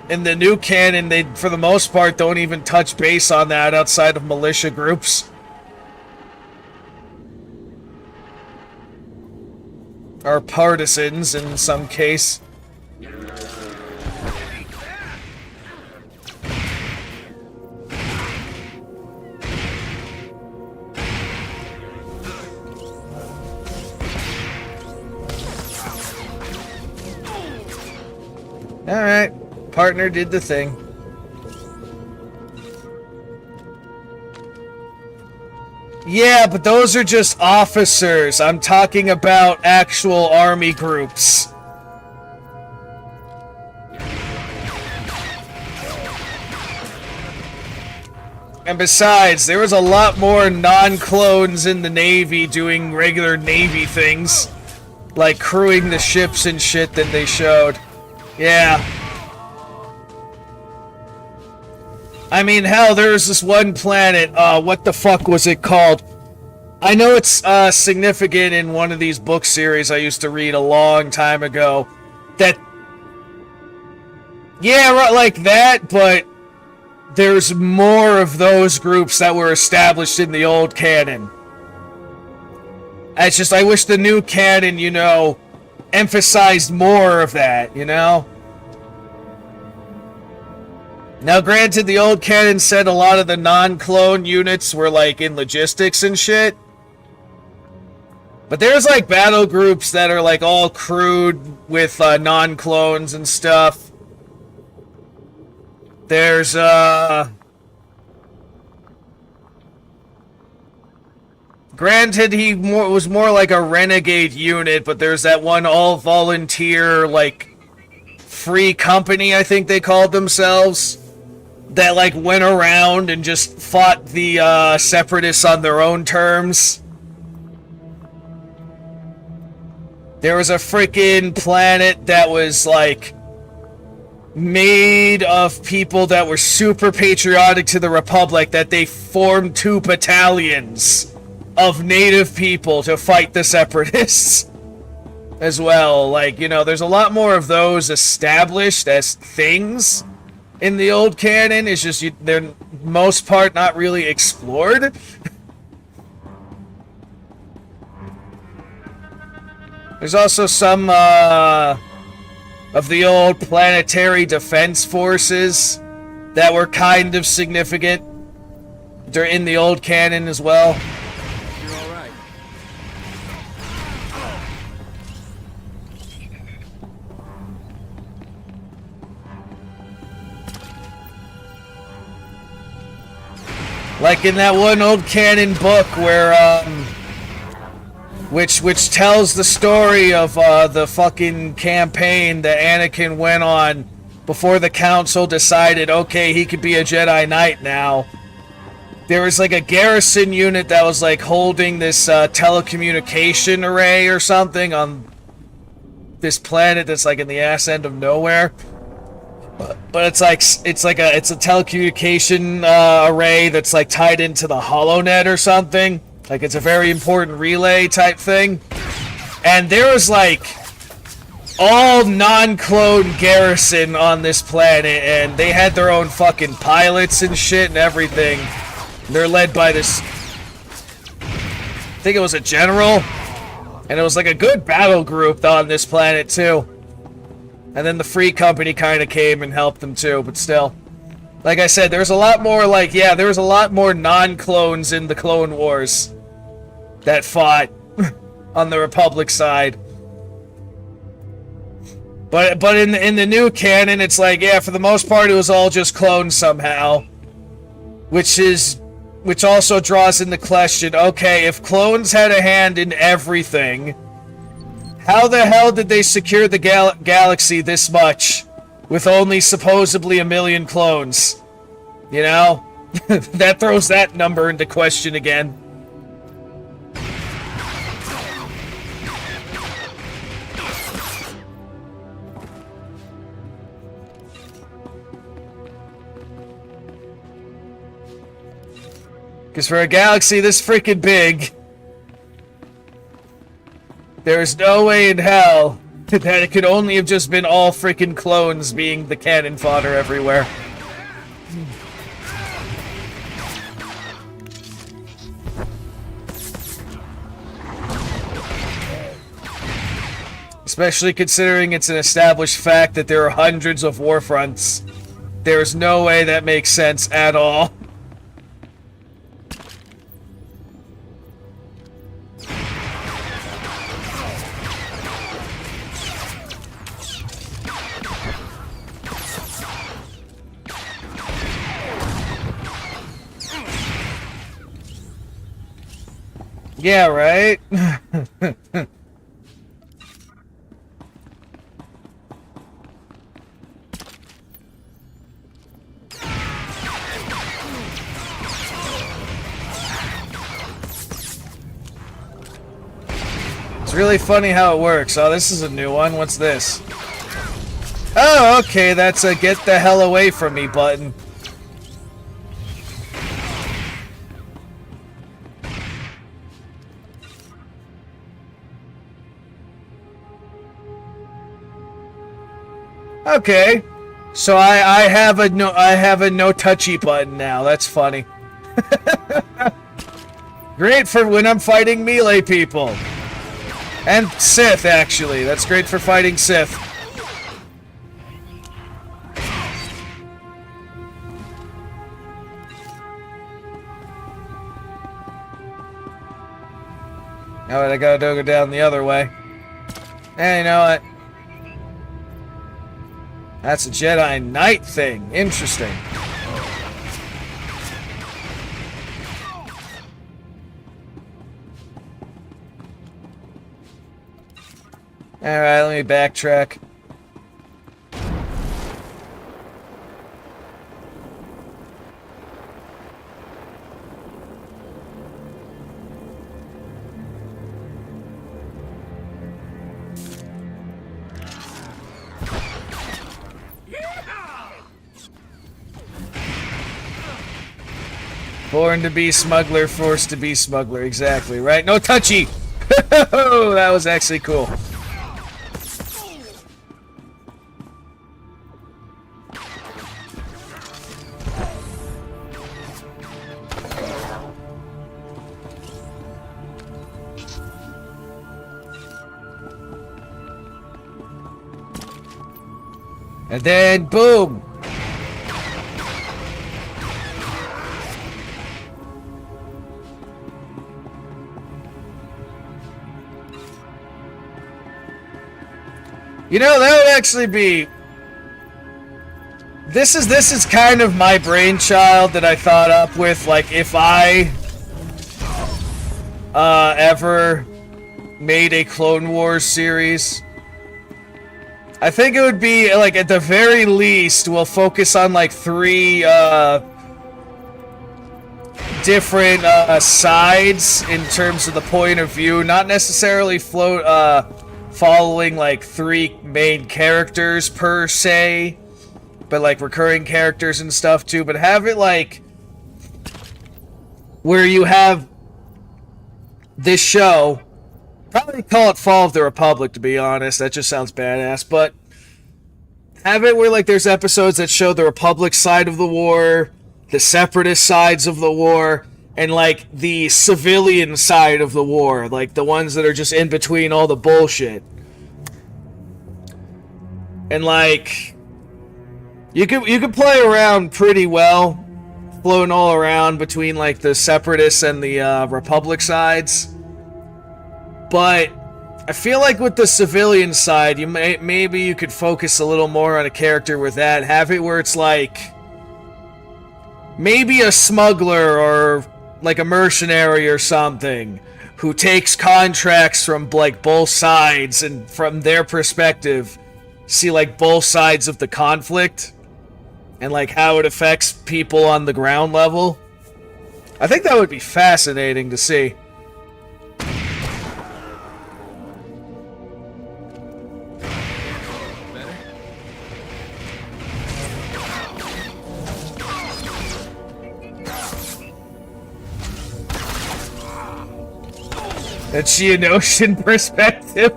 In the new canon, they, for the most part, don't even touch base on that outside of militia groups. Or partisans, in some case. Alright, partner did the thing. Yeah, but those are just officers. I'm talking about actual army groups. And besides, there was a lot more non-clones in the Navy doing regular Navy things. Like crewing the ships and shit than they showed. Yeah. I mean, hell, there's this one planet, what the fuck was it called? I know it's, significant in one of these book series I used to read a long time ago. That... Yeah, right, like that, but... There's more of those groups that were established in the old canon. It's just, I wish the new canon, you know... emphasized more of that, you know? Now, granted, the old canon said a lot of the non-clone units were, like, in logistics and shit. But there's, like, battle groups that are, like, all crewed with, non-clones and stuff. There's, Granted, he was more like a renegade unit, but there's that one all-volunteer, like, free company, I think they called themselves, that, like, went around and just fought the, separatists on their own terms. There was a freaking planet that was, like, made of people that were super patriotic to the Republic, that they formed 2 battalions of native people to fight the separatists as well. Like, you know, there's a lot more of those established as things in the old canon. It's just they're most part not really explored. There's also some of the old planetary defense forces that were kind of significant. They're in the old canon as well. You're all right. Like in that one old canon book where, which tells the story of the fucking campaign that Anakin went on before the council decided, okay, he could be a Jedi Knight now. There was like a garrison unit that was like holding this telecommunication array or something on this planet that's like in the ass end of nowhere. But it's a telecommunication array that's like tied into the HoloNet or something. Like it's a very important relay type thing. And there was like all non-clone garrison on this planet, and they had their own fucking pilots and shit and everything. And they're led by this, I think it was a general, and it was like a good battle group on this planet too. And then the Free Company kind of came and helped them too, but still. Like I said, there's a lot more, like, yeah, there was a lot more non-clones in the Clone Wars that fought on the Republic side. But in the new canon, it's like, yeah, for the most part, it was all just clones somehow. Which also draws in the question, okay, if clones had a hand in everything, how the hell did they secure the galaxy this much with only supposedly 1 million clones? You know? That throws that number into question again. Because for a galaxy this freaking big, there's no way in hell that it could only have just been all freaking clones being the cannon fodder everywhere. Especially considering it's an established fact that there are hundreds of war fronts. There's no way that makes sense at all. Yeah, right? It's really funny how it works. Oh, this is a new one. What's this? Oh, okay, that's a get the hell away from me button. Okay, so I have a no touchy button now. That's funny. Great for when I'm fighting melee people. And Sith, actually. That's great for fighting Sith. Alright, I gotta go down the other way. Hey, you know what? That's a Jedi Knight thing. Interesting. Alright, let me backtrack. Born to be smuggler, forced to be smuggler. Exactly, right? No touchy! That was actually cool. And then, boom! You know, that would actually be... This is kind of my brainchild that I thought up with, like, if I ever made a Clone Wars series. I think it would be, like, at the very least, we'll focus on, like, 3 different sides in terms of the point of view. Not necessarily following, like, 3 main characters, per se. But, like, recurring characters and stuff, too. But have it, like, where you have this show. Probably call it Fall of the Republic, to be honest. That just sounds badass. But have it where, like, there's episodes that show the Republic side of the war, the Separatist sides of the war, and, like, the civilian side of the war. Like, the ones that are just in between all the bullshit. And, like, you could play around pretty well, floating all around between, like, the Separatists and the Republic sides. But I feel like with the civilian side, maybe you could focus a little more on a character with that. Have it where it's like maybe a smuggler or like a mercenary or something who takes contracts from like both sides, and from their perspective see like both sides of the conflict and like how it affects people on the ground level. I think that would be fascinating to see. That Geonosian perspective.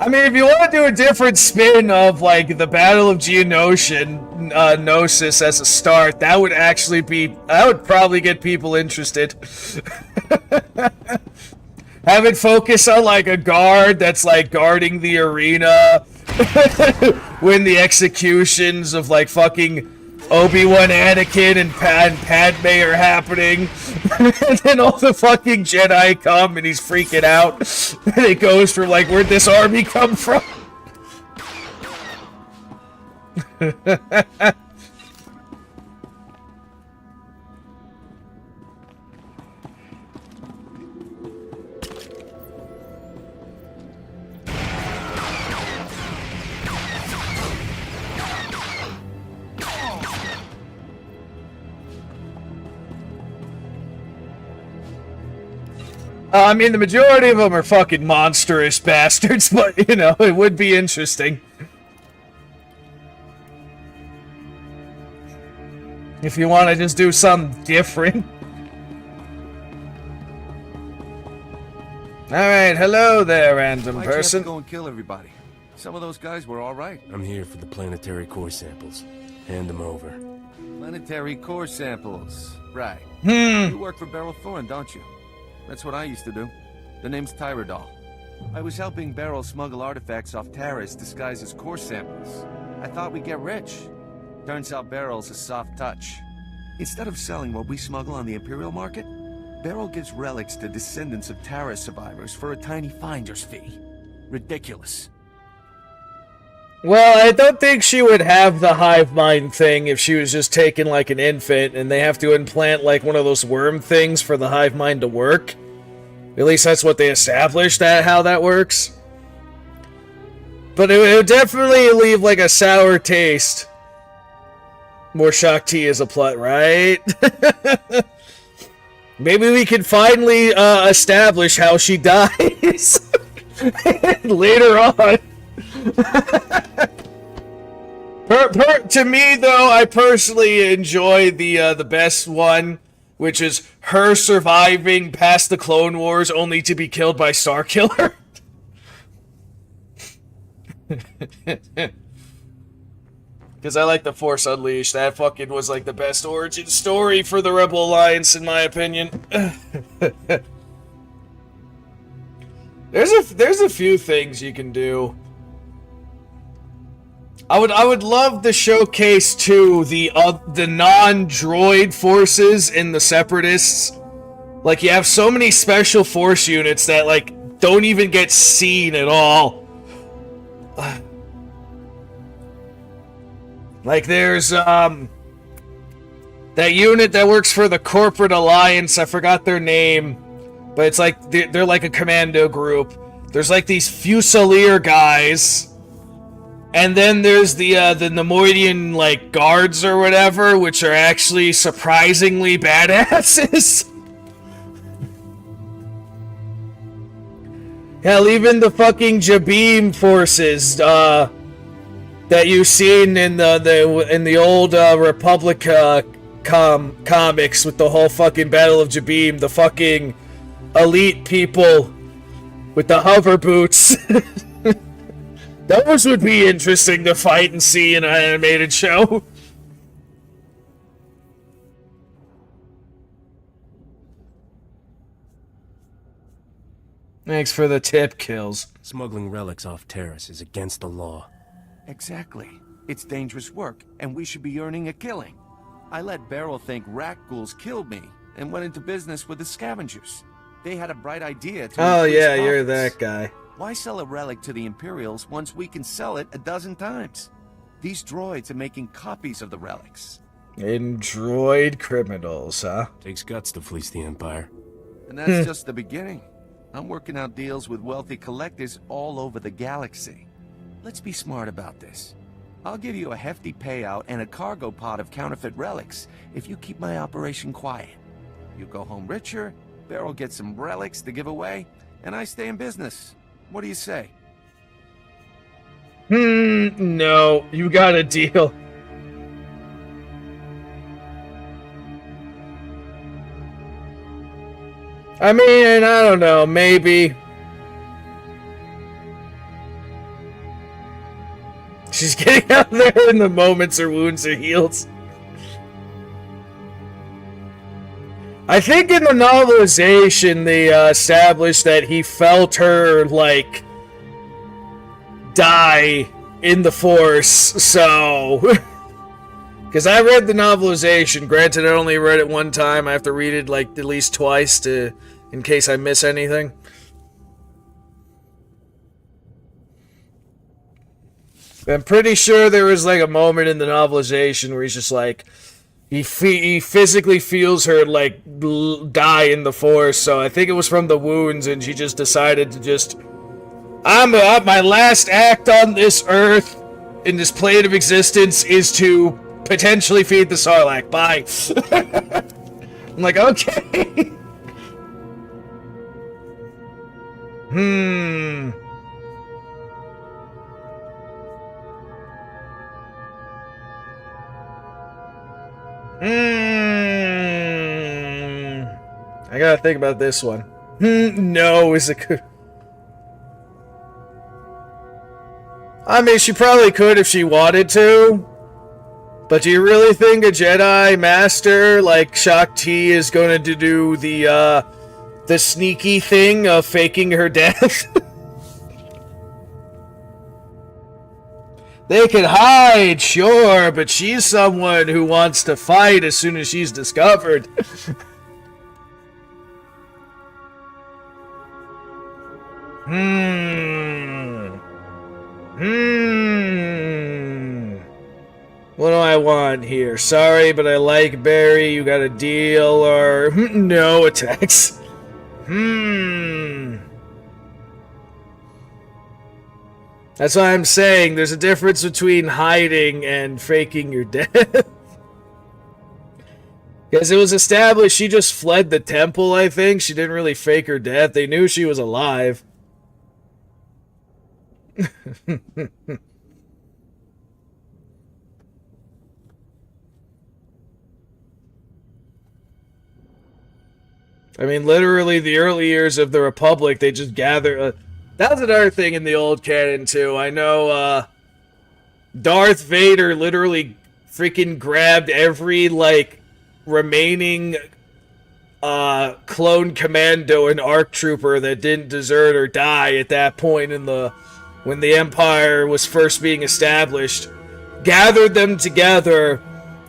I mean, if you want to do a different spin of, like, the Battle of Geonosian, Gnosis as a start, that would actually be... That would probably get people interested. Have it focus on, like, a guard that's, like, guarding the arena when the executions of, like, fucking Obi-Wan, Anakin, and Padme are happening. And then all the fucking Jedi come and he's freaking out. And it goes from like, where'd this army come from? I mean, the majority of them are fucking monstrous bastards, but, you know, it would be interesting. If you want to just do something different. Alright, hello there, random Why'd you have person. to go and kill everybody? Some of those guys were alright. I'm here for the planetary core samples. Hand them over. Planetary core samples. Right. Hmm. You work for Beryl Thorne, don't you? That's what I used to do. The name's Tyradol. I was helping Beryl smuggle artifacts off Taris disguised as core samples. I thought we'd get rich. Turns out Beryl's a soft touch. Instead of selling what we smuggle on the Imperial market, Beryl gives relics to descendants of Taris survivors for a tiny finder's fee. Ridiculous. Well, I don't think she would have the hive mind thing if she was just taken like an infant and they have to implant like one of those worm things for the hive mind to work. At least that's what they established, how that works. But it would definitely leave like a sour taste. More Shakti is a plot, right? Maybe we can finally establish how she dies later on. To me, though, I personally enjoy the best one which is her surviving past the Clone Wars only to be killed by Starkiller. Because I like the Force Unleashed. That fucking was like the best origin story for the Rebel Alliance, in my opinion. There's a few things you can do. I would love to showcase too the non-droid forces in the Separatists. Like, you have so many special force units that like don't even get seen at all. Like, there's that unit that works for the Corporate Alliance. I forgot their name, but it's like they're like a commando group. There's like these Fusilier guys. And then there's the Nemoidian, like, guards or whatever, which are actually surprisingly badasses. Hell, even the fucking Jabeam forces, that you've seen in the old Republic comics with the whole fucking Battle of Jabeam, the fucking elite people with the hover boots. Those would be interesting to fight and see in an animated show. Thanks for the tip, Kills. Smuggling relics off Terrace is against the law. Exactly. It's dangerous work, and we should be earning a killing. I let Beryl think Rakghouls killed me, and went into business with the scavengers. They had a bright idea to Oh increase yeah, you're profits. that guy. Why sell a relic to the Imperials once we can sell it a dozen times? These droids are making copies of the relics. In droid criminals, huh? Takes guts to fleece the Empire. And that's just the beginning. I'm working out deals with wealthy collectors all over the galaxy. Let's be smart about this. I'll give you a hefty payout and a cargo pod of counterfeit relics if you keep my operation quiet. You go home richer, Beryl gets some relics to give away, and I stay in business. What do you say? No, you got a deal. I mean, I don't know, maybe. She's getting out there in the moments her wounds are healed. I think in the novelization they established that he felt her, like, die in the Force, so... Because I read the novelization. Granted, I only read it one time. I have to read it, like, at least twice in case I miss anything. I'm pretty sure there was, like, a moment in the novelization where he's just, like... He physically feels her, like, die in the Force, so I think it was from the wounds, and she just decided to just... my last act on this Earth, in this plane of existence, is to potentially feed the Sarlacc. Bye. I'm like, okay. I gotta think about this one. No, is it good? I mean, she probably could if she wanted to. But do you really think a Jedi Master like Shaak Ti is going to do the sneaky thing of faking her death? They can hide, sure, but she's someone who wants to fight as soon as she's discovered. What do I want here? Sorry, but I like Barry. You got a deal, or no attacks. That's why I'm saying there's a difference between hiding and faking your death. Because it was established she just fled the temple, I think. She didn't really fake her death. They knew she was alive. I mean, literally, the early years of the Republic, they just gather... that was another thing in the old canon, too. I know, Darth Vader literally freaking grabbed every, like, remaining, clone commando and ARC trooper that didn't desert or die at that point in the... when the Empire was first being established. Gathered them together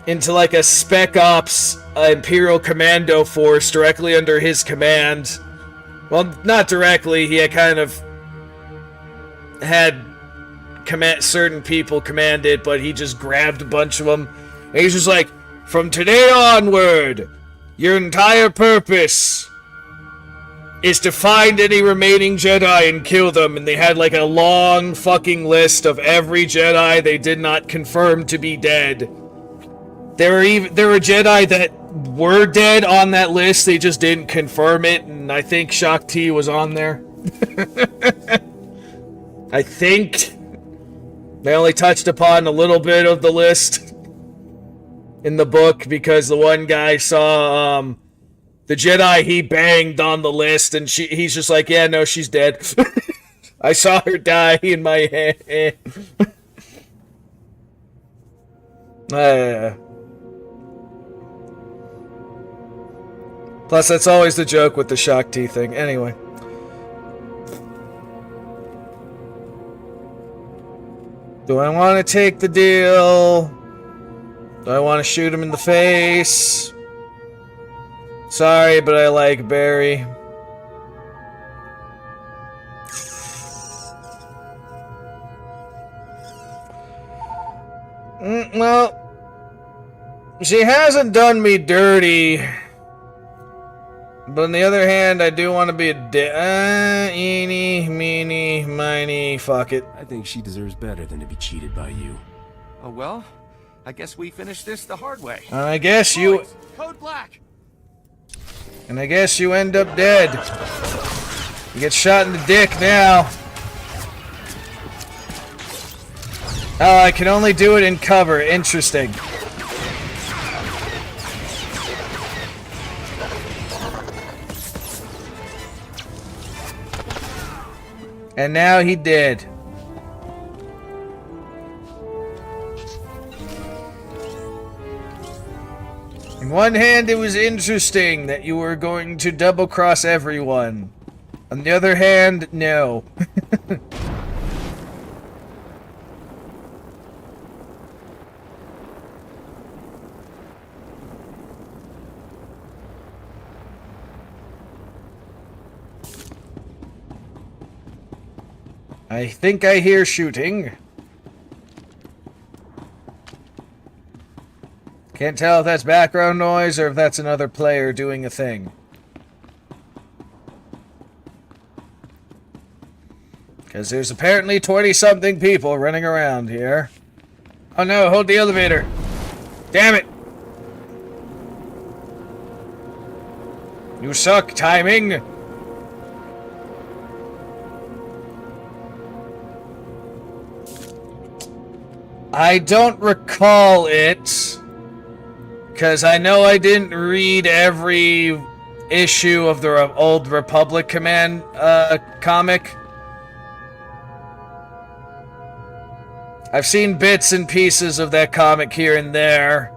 into, like, a Spec Ops Imperial Commando force directly under his command. Well, not directly. He had kind of had certain people command it, but he just grabbed a bunch of them. And he's just like, from today onward, your entire purpose is to find any remaining Jedi and kill them. And they had like a long fucking list of every Jedi they did not confirm to be dead. There were Jedi that were dead on that list, they just didn't confirm it, and I think Shaak Ti was on there. I think. They only touched upon a little bit of the list in the book, because the one guy saw, the Jedi he banged on the list, and he's just like, yeah, no, she's dead. I saw her die in my hand. Plus, that's always the joke with the Shaak Ti thing. Anyway. Do I want to take the deal? Do I want to shoot him in the face? Sorry, but I like Barry. Well, she hasn't done me dirty. But on the other hand, I do want to be a eeny, meeny, miny, fuck it. I think she deserves better than to be cheated by you. Oh, well, I guess we finished this the hard way. I guess you... Boys, Code Black! And I guess you end up dead. You get shot in the dick now. Oh, I can only do it in cover. Interesting. And now he did. On one hand, it was interesting that you were going to double-cross everyone. On the other hand, no. I think I hear shooting. Can't tell if that's background noise or if that's another player doing a thing. Because there's apparently 20-something people running around here. Oh no, hold the elevator. Damn it. You suck, timing. I don't recall it, because I know I didn't read every issue of the Old Republic Command comic. I've seen bits and pieces of that comic here and there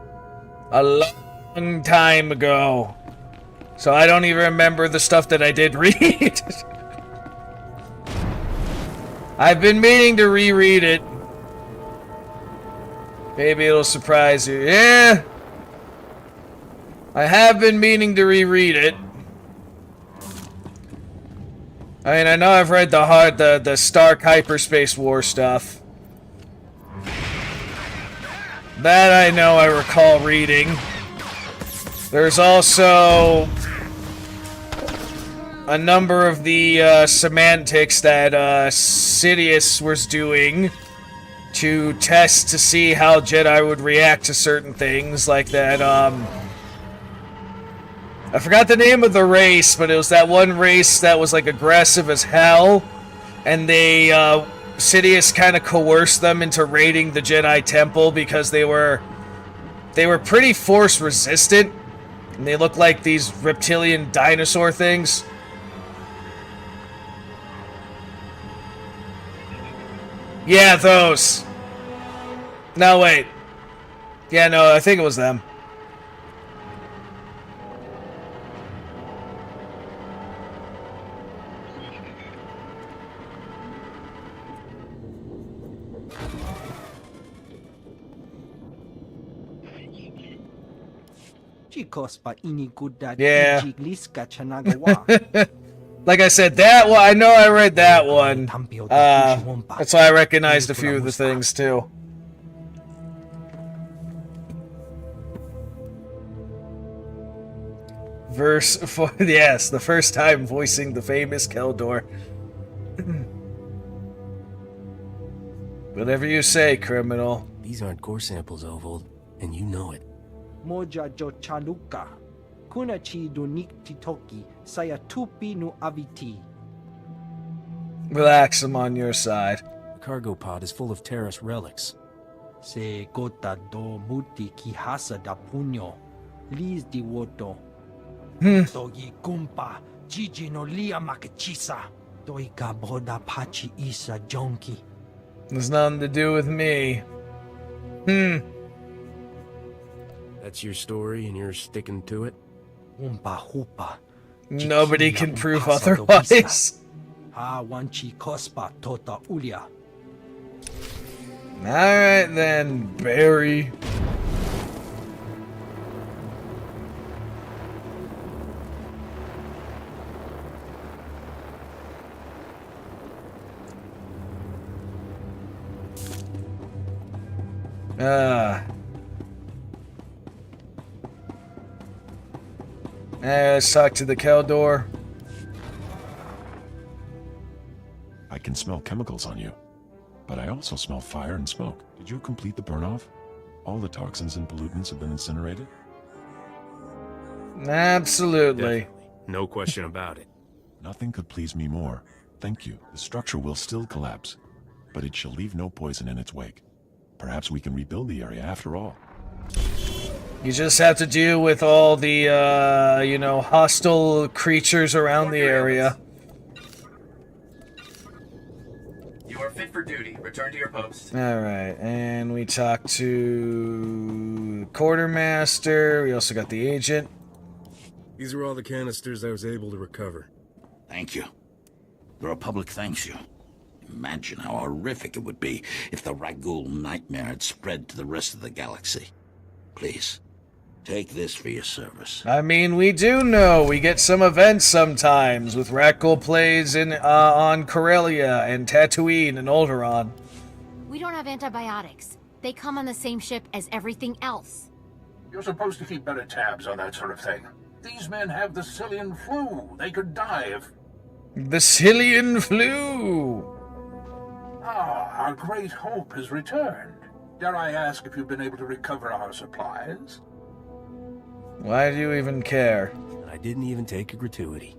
a long time ago, so I don't even remember the stuff that I did read. I've been meaning to reread it. Maybe it'll surprise you. Yeah! I have been meaning to reread it. I mean, I know I've read the Stark Hyperspace War stuff. That I know I recall reading. There's also a number of the semantics that Sidious was doing to test to see how Jedi would react to certain things, like that, I forgot the name of the race, but it was that one race that was, like, aggressive as hell, and they, Sidious kind of coerced them into raiding the Jedi Temple because they were pretty force resistant, And they look like these reptilian dinosaur things. Yeah, those. No, wait. Yeah, no, I think it was them. Yeah. Like I said, that one, I know I read that one. That's why I recognized a few of the things, too. Yes, the first time voicing the famous Keldor. Whatever you say, criminal. These aren't core samples, Ovold, and you know it. Moja jo chaluka. Kuna chi dunik titoki. Saya tupi nu aviti. Relax, I'm on your side. The cargo pod is full of terrace relics. Se gota do muti kihasa da puño. Lis di woto. Togi kumpa. Gigi no lia makachisa. Doi boda pachi isa jonki. There's nothing to do with me. That's your story and you're sticking to it? Nobody can prove otherwise. Tota ulia. Alright then, Barry. Let's talk to the Keldor. I can smell chemicals on you, but I also smell fire and smoke. Did you complete the burn-off? All the toxins and pollutants have been incinerated? Absolutely. Definitely. No question about it. Nothing could please me more. Thank you. The structure will still collapse, but it shall leave no poison in its wake. Perhaps we can rebuild the area after all. You just have to deal with all the, hostile creatures around the area. You are fit for duty. Return to your post. Alright, and we talked to the quartermaster. We also got the agent. These are all the canisters I was able to recover. Thank you. The Republic thanks you. Imagine how horrific it would be if the Rakghoul nightmare had spread to the rest of the galaxy. Please, take this for your service. I mean, we do know we get some events sometimes with Rakghoul plays on Corellia and Tatooine and Alderaan. We don't have antibiotics. They come on the same ship as everything else. You're supposed to keep better tabs on that sort of thing. These men have the Cillian flu. They could die if... The Cillian flu! Ah, our great hope has returned. Dare I ask if you've been able to recover our supplies? Why do you even care? I didn't even take a gratuity.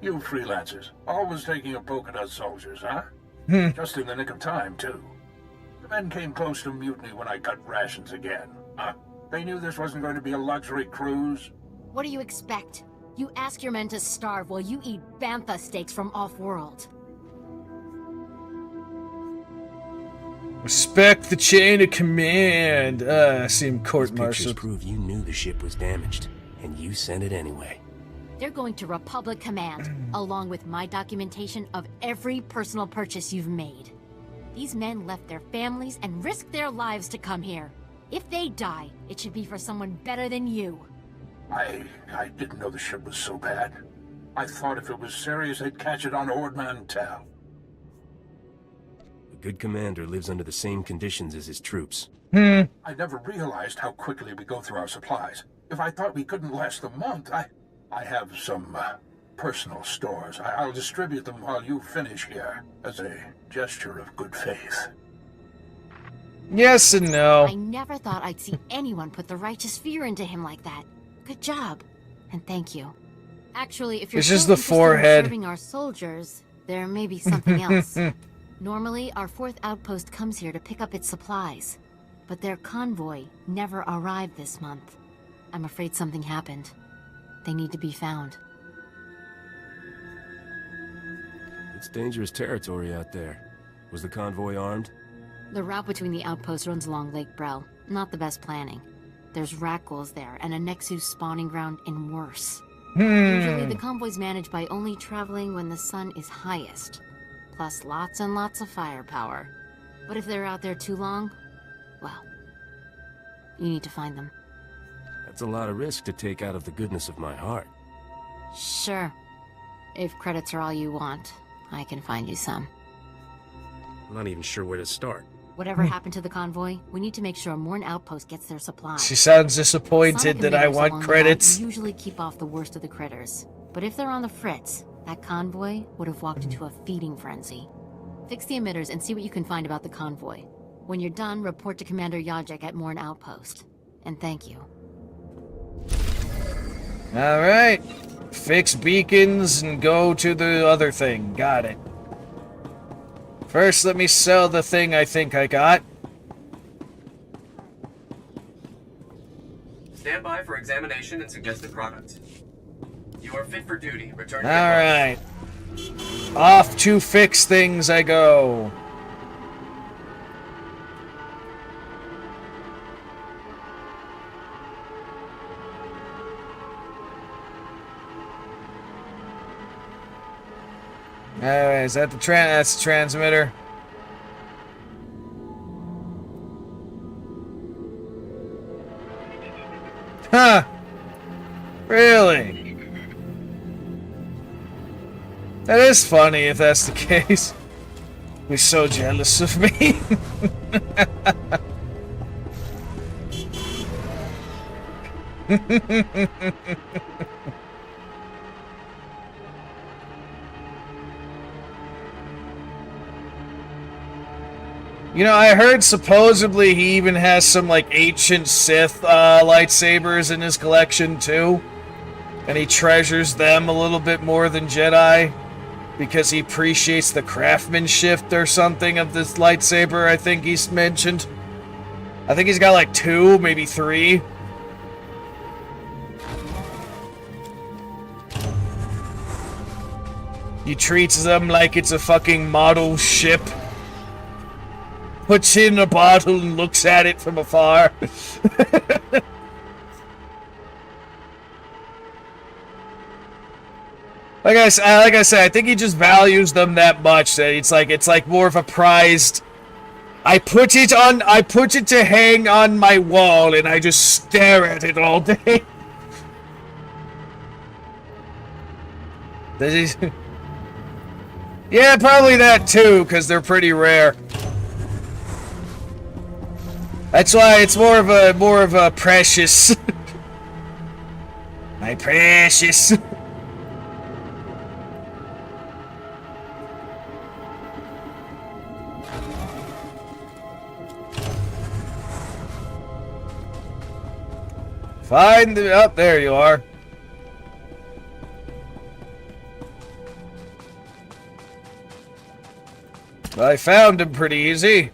You freelancers, always taking a poke at us soldiers, huh? Just in the nick of time, too. The men came close to mutiny when I cut rations again. Huh? They knew this wasn't going to be a luxury cruise. What do you expect? You ask your men to starve while you eat bantha steaks from off-world. Respect the chain of command. I seem court-martialed. These pictures prove you knew the ship was damaged, and you sent it anyway. They're going to Republic Command, along with my documentation of every personal purchase you've made. These men left their families and risked their lives to come here. If they die, it should be for someone better than you. I didn't know the ship was so bad. I thought if it was serious, they'd catch it on Ord Mantell. A good commander lives under the same conditions as his troops. I never realized how quickly we go through our supplies. If I thought we couldn't last a month, I have some personal stores. I'll distribute them while you finish here, as a gesture of good faith. Yes and no. I never thought I'd see anyone put the righteous fear into him like that. Good job, and thank you. Actually, if you're it's just so the forehead. In serving our soldiers, there may be something else. Normally, our 4th outpost comes here to pick up its supplies, but their convoy never arrived this month. I'm afraid something happened. They need to be found. It's dangerous territory out there. Was the convoy armed? The route between the outposts runs along Lake Brel. Not the best planning. There's Rakghouls there, and a Nexus spawning ground in worse. Usually the convoy's managed by only traveling when the sun is highest. Plus lots and lots of firepower. But if they're out there too long, well, you need to find them. That's a lot of risk to take out of the goodness of my heart. Sure. If credits are all you want, I can find you some. I'm not even sure where to start. Whatever happened to the convoy, we need to make sure Morn Outpost gets their supplies. She sounds disappointed that I want credits. Usually keep off the worst of the critters. But if they're on the fritz, that convoy would have walked into a feeding frenzy. Fix the emitters and see what you can find about the convoy. When you're done, report to Commander Yajek at Morn Outpost. And thank you. Alright. Fix beacons and go to the other thing. Got it. First, let me sell the thing I think I got. Stand by for examination and suggested product. You are fit for duty. Return to your Alright. Off to fix things I go. Alright, is that that's the transmitter? Huh. Really? That is funny if that's the case. You're so jealous of me. You know, I heard supposedly he even has some, like, ancient Sith lightsabers in his collection, too. And he treasures them a little bit more than Jedi. Because he appreciates the craftsmanship or something of this lightsaber, I think he's mentioned. I think he's got, like, 2, maybe 3. He treats them like it's a fucking model ship. Puts it in a bottle and looks at it from afar. Like I said, I think he just values them that much that it's like more of a prized. I put it to hang on my wall and I just stare at it all day. Does he? Yeah, probably that too, because they're pretty rare. That's why it's more of a precious. My precious. Find the up there you are. I found him pretty easy.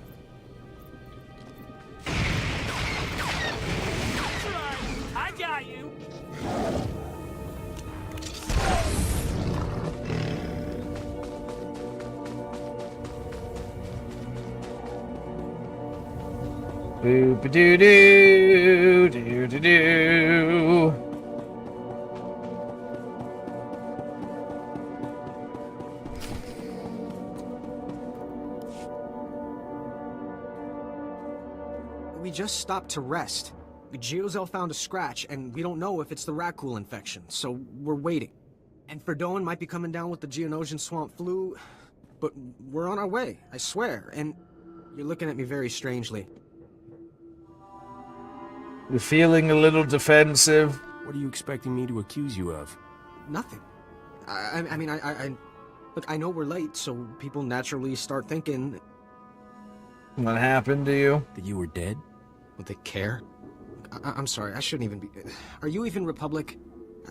I got you. Boop doo doo doo doo doo. We just stopped to rest. Geozel found a scratch, and we don't know if it's the Rakghoul infection, so we're waiting. And Ferdoan might be coming down with the Geonosian swamp flu, but we're on our way, I swear, and you're looking at me very strangely. You're feeling a little defensive. What are you expecting me to accuse you of? Nothing. I mean, look, I know we're late, so people naturally start thinking... What happened to you? That you were dead? Would they care? I'm sorry, I shouldn't even be... Are you even Republic?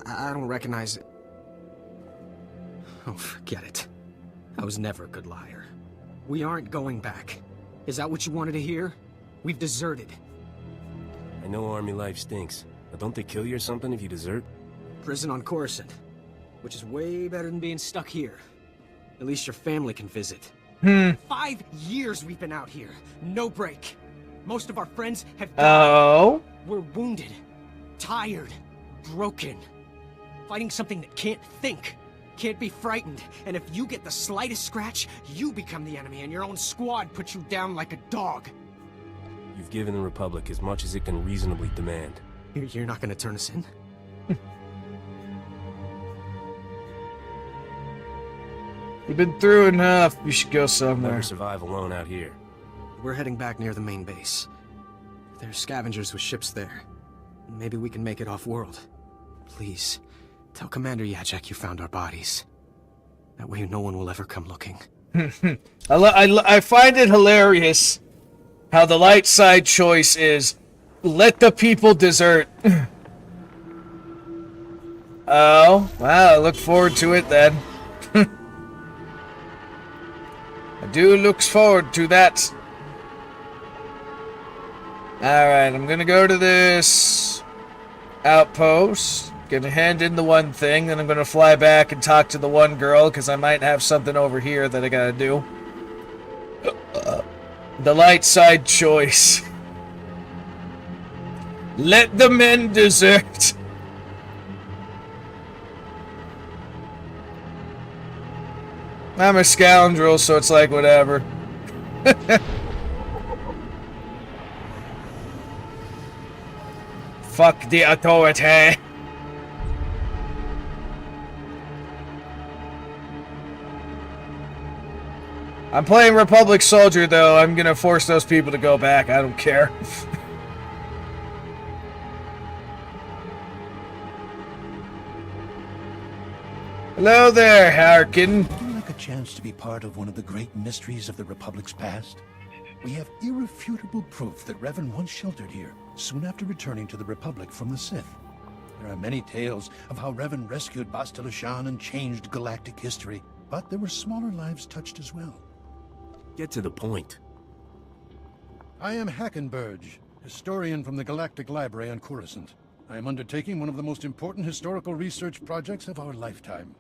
I don't recognize it. Oh, forget it. I was never a good liar. We aren't going back. Is that what you wanted to hear? We've deserted. I know army life stinks, But don't they kill you or something if you desert? Prison on Coruscant, which is way better than being stuck here. At least your family can visit. 5 years we've been out here. No break. Most of our friends have died. Oh? We're wounded, tired, broken. Fighting something that can't think, can't be frightened. And if you get the slightest scratch, you become the enemy and your own squad puts you down like a dog. You've given the Republic as much as it can reasonably demand. You're not gonna turn us in? You've been through enough. You should go somewhere. Never survive alone out here. We're heading back near the main base. There's scavengers with ships there. Maybe we can make it off-world. Please, tell Commander Yajek you found our bodies. That way no one will ever come looking. I find it hilarious how the light side choice is let the people desert. Oh, wow, I look forward to it then. I do look forward to that. Alright, I'm gonna go to this outpost. Gonna hand in the one thing, then I'm gonna fly back and talk to the one girl, because I might have something over here that I gotta do. The light side choice. Let the men desert. I'm a scoundrel, so it's like whatever. Fuck the authority. I'm playing Republic Soldier, though. I'm gonna force those people to go back. I don't care. Hello there, Harkin. Would you like a chance to be part of one of the great mysteries of the Republic's past? We have irrefutable proof that Revan once sheltered here, soon after returning to the Republic from the Sith. There are many tales of how Revan rescued Bastila Shan and changed galactic history, but there were smaller lives touched as well. Get to the point. I am Hackenberg, historian from the Galactic Library on Coruscant. I am undertaking one of the most important historical research projects of our lifetime.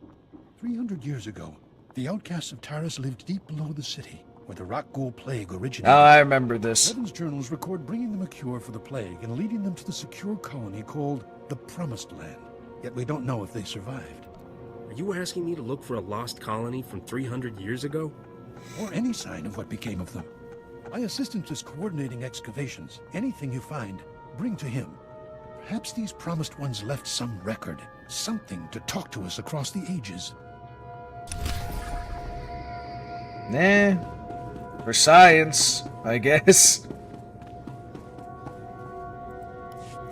300 years ago, the outcasts of Taris lived deep below the city, where the Rakghoul plague originated. Oh, I remember this. Revan's journals record bringing them a cure for the plague and leading them to the secure colony called the Promised Land. Yet we don't know if they survived. Are you asking me to look for a lost colony from 300 years ago? Or any sign of what became of them. My assistant is coordinating excavations. Anything you find, bring to him. Perhaps these promised ones left some record, something to talk to us across the ages. Nah. For science, I guess.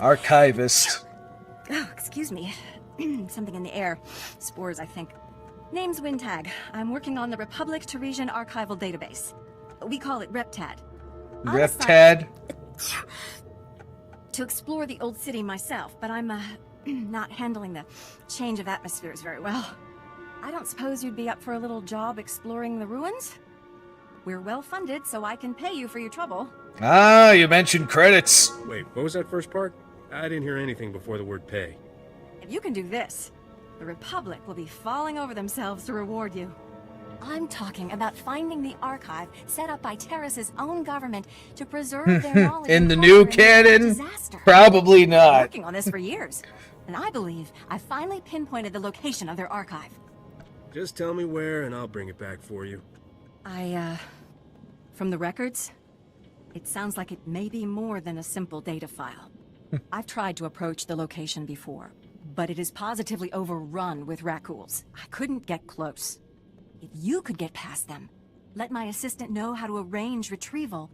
Archivist. Oh, excuse me. Something in the air. Spores, I think. Name's Wintag. I'm working on the Republic Teresian archival database. We call it RepTad. RepTad? To explore the old city myself, but I'm not handling the change of atmospheres very well. I don't suppose you'd be up for a little job exploring the ruins? We're well funded, so I can pay you for your trouble. Ah, you mentioned credits. Wait, what was that first part? I didn't hear anything before the word pay. If you can do this, the Republic will be falling over themselves to reward you. I'm talking about finding the archive set up by Terrace's own government to preserve their knowledge in the new canon? Probably I've not. been working on this for years, and I believe I finally pinpointed the location of their archive. Just tell me where and I'll bring it back for you. From the records, it sounds like it may be more than a simple data file. I've tried to approach the location before, but it is positively overrun with Rakghouls. I couldn't get close. If you could get past them, let my assistant know how to arrange retrieval.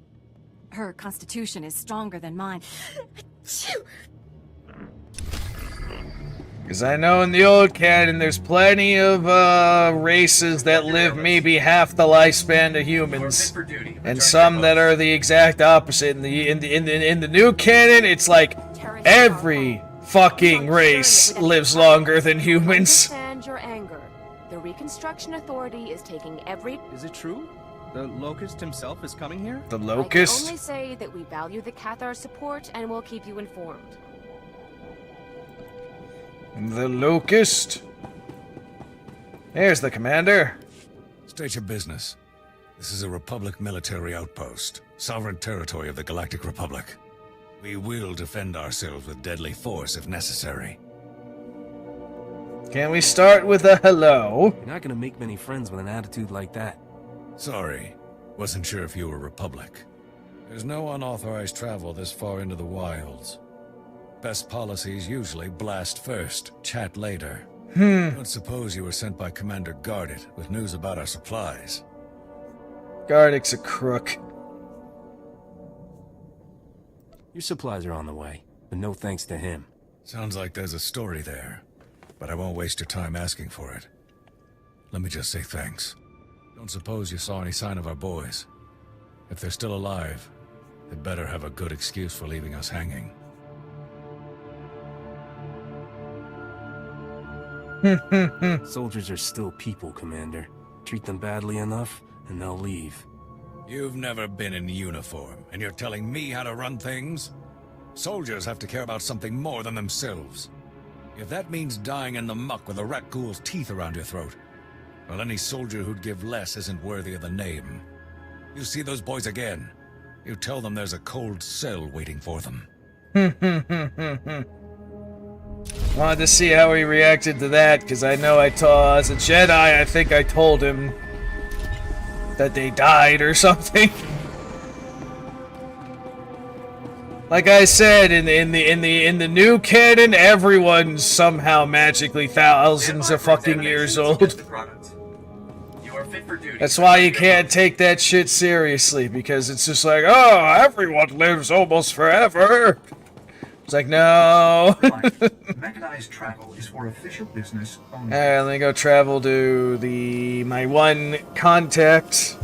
Her constitution is stronger than mine. Because I know in the old canon there's plenty of races that live maybe half the lifespan of humans, and some that are the exact opposite. In the new canon, it's like every fucking race lives longer than humans. Understand your anger. The Reconstruction Authority is taking every... Is it true? The Locust himself is coming here? The I Locust? can only say that we value the Cathar's support and will keep you informed. The Locust. Here's the commander. State your business. This is a Republic military outpost, sovereign territory of the Galactic Republic. We will defend ourselves with deadly force if necessary. Can we start with a hello? You're not gonna make many friends with an attitude like that. Sorry. Wasn't sure if you were Republic. There's no unauthorized travel this far into the wilds. Best policies usually blast first, chat later. Don't suppose you were sent by Commander Gardet with news about our supplies. Gardic's a crook. Your supplies are on the way, but no thanks to him. Sounds like there's a story there, but I won't waste your time asking for it. Let me just say thanks. Don't suppose you saw any sign of our boys. If they're still alive, they better have a good excuse for leaving us hanging. Soldiers are still people, Commander. Treat them badly enough, and they'll leave. You've never been in uniform, and you're telling me how to run things? Soldiers have to care about something more than themselves. If that means dying in the muck with a Rakghoul's teeth around your throat, well, any soldier who'd give less isn't worthy of the name. You see those boys again, you tell them there's a cold cell waiting for them. Wanted to see how he reacted to that, because I know as a Jedi, I think I told him that they died or something. Like I said, in the new canon, everyone's somehow magically thousands of fucking years old. That's why you can't take that shit seriously, because it's just like, oh, everyone lives almost forever. It's like, no. Mechanized travel is for official business only. Alright, let me go travel to my one contact.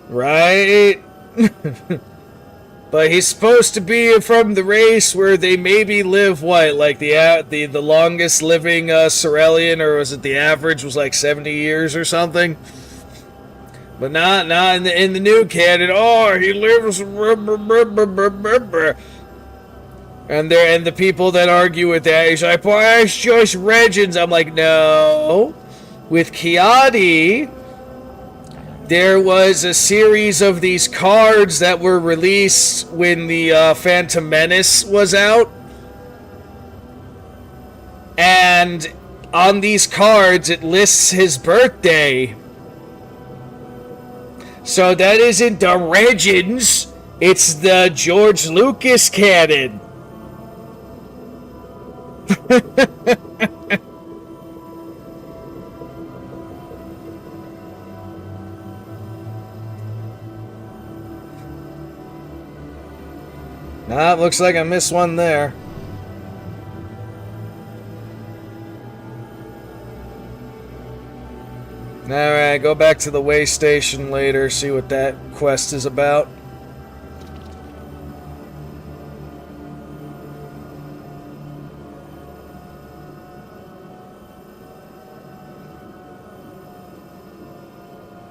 Right? But he's supposed to be from the race where they maybe live, what, like the longest living Corellian, or was it the average was like 70 years or something? But not in the new canon. Oh, he lives. And the people that argue with that, he's like, well, it's just legends. I'm like, no. With Kiadi, there was a series of these cards that were released when the Phantom Menace was out. And on these cards, it lists his birthday. So that isn't the legends, it's the George Lucas canon. Nah, looks like I missed one there. Alright, go back to the way station later, see what that quest is about.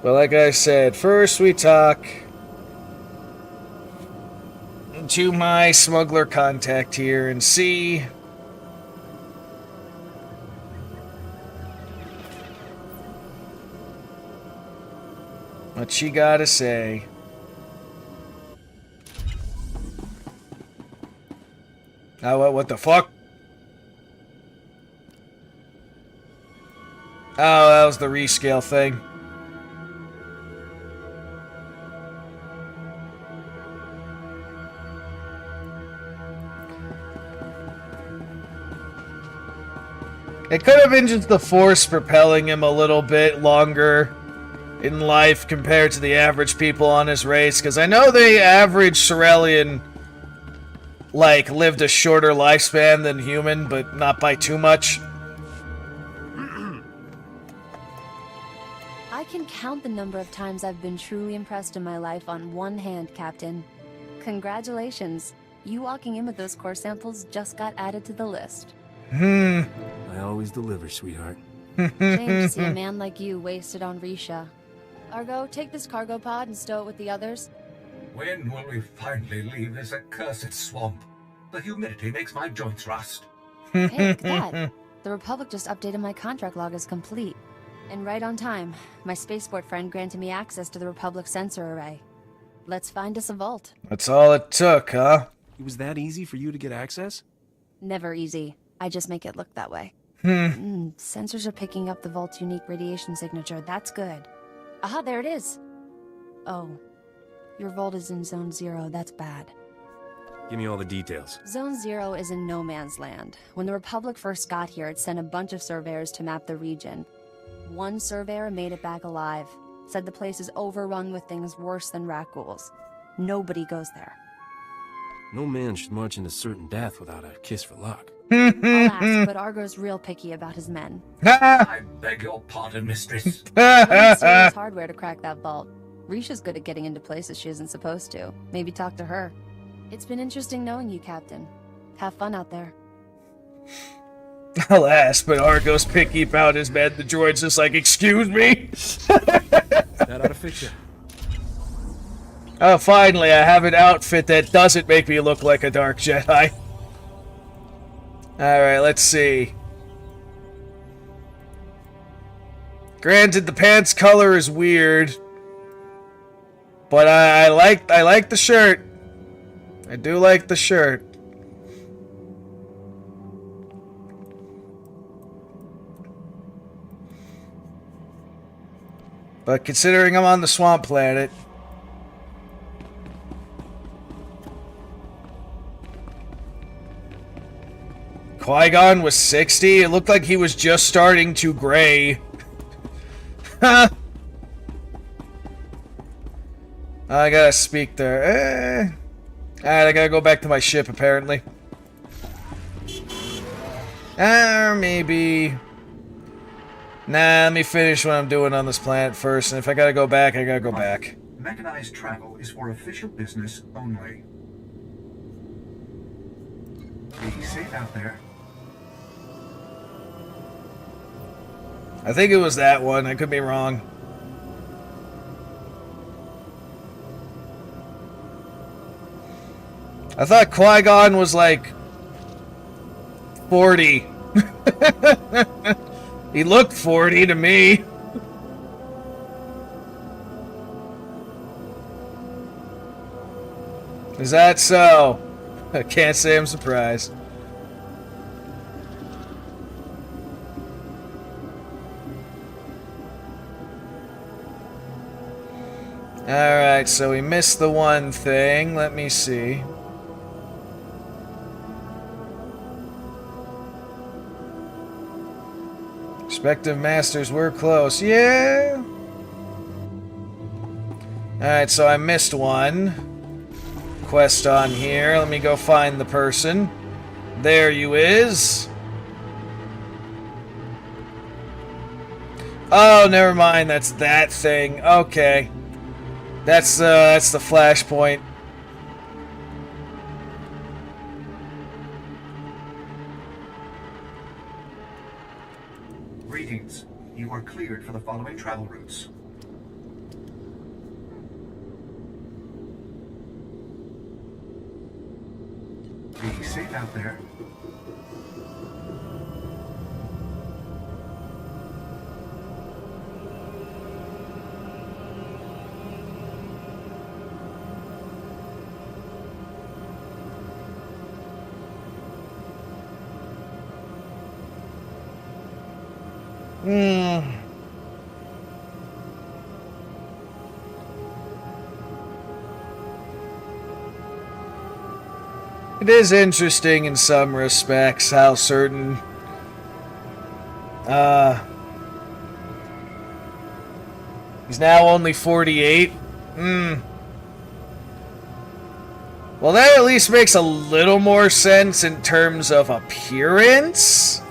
But like I said, first we talk to my smuggler contact here and see what she gotta say. Oh, what the fuck? Oh, that was the rescale thing. It could have been just the Force propelling him a little bit longer in life compared to the average people on his race, because I know the average Corellian like lived a shorter lifespan than human, but not by too much. I can count the number of times I've been truly impressed in my life on one hand, Captain. Congratulations. You walking in with those core samples just got added to the list. I always deliver, sweetheart. Shame to see a man like you wasted on Risha. Argo, take this cargo pod and stow it with the others. When will we finally leave this accursed swamp? The humidity makes my joints rust. Hey, look at that. The Republic just updated my contract log as complete. And right on time. My spaceport friend granted me access to the Republic sensor array. Let's find us a vault. That's all it took, huh? It was that easy for you to get access? Never easy. I just make it look that way. Sensors are picking up the vault's unique radiation signature. That's good. Aha, there it is. Oh. Your vault is in Zone 0. That's bad. Give me all the details. Zone 0 is in no man's land. When the Republic first got here, it sent a bunch of surveyors to map the region. One surveyor made it back alive. Said the place is overrun with things worse than Rakghouls. Nobody goes there. No man should march into certain death without a kiss for luck. I'll ask, but Argo's real picky about his men. I beg your pardon, mistress. Serious hardware to crack that vault. Risha's good at getting into places she isn't supposed to. Maybe talk to her. It's been interesting knowing you, Captain. Have fun out there. Alas, but Argo's picky about his men. The droid's just like, excuse me? That ought to fix you. Oh, finally, I have an outfit that doesn't make me look like a Dark Jedi. Alright, let's see. Granted, the pants color is weird. But I like the shirt. I do like the shirt. But considering I'm on the swamp planet, Qui-Gon was 60. It looked like he was just starting to gray. I gotta speak there. Alright, I gotta go back to my ship, apparently. Or maybe... Nah, let me finish what I'm doing on this planet first, and if I gotta go back, I gotta go back. Mechanized travel is for official business only. Be safe out there. I think it was that one. I could be wrong. I thought Qui-Gon was like 40. He looked 40 to me. Is that so? I can't say I'm surprised. Alright, so we missed the one thing. Let me see. Respective masters were close. Yeah! Alright, so I missed one. Quest on here. Let me go find the person. There you is. Oh, never mind. That's that thing. Okay. That's the flashpoint. Greetings. You are cleared for the following travel routes. Be safe out there. It is interesting in some respects how certain he's now only 48. Well, that at least makes a little more sense in terms of appearance.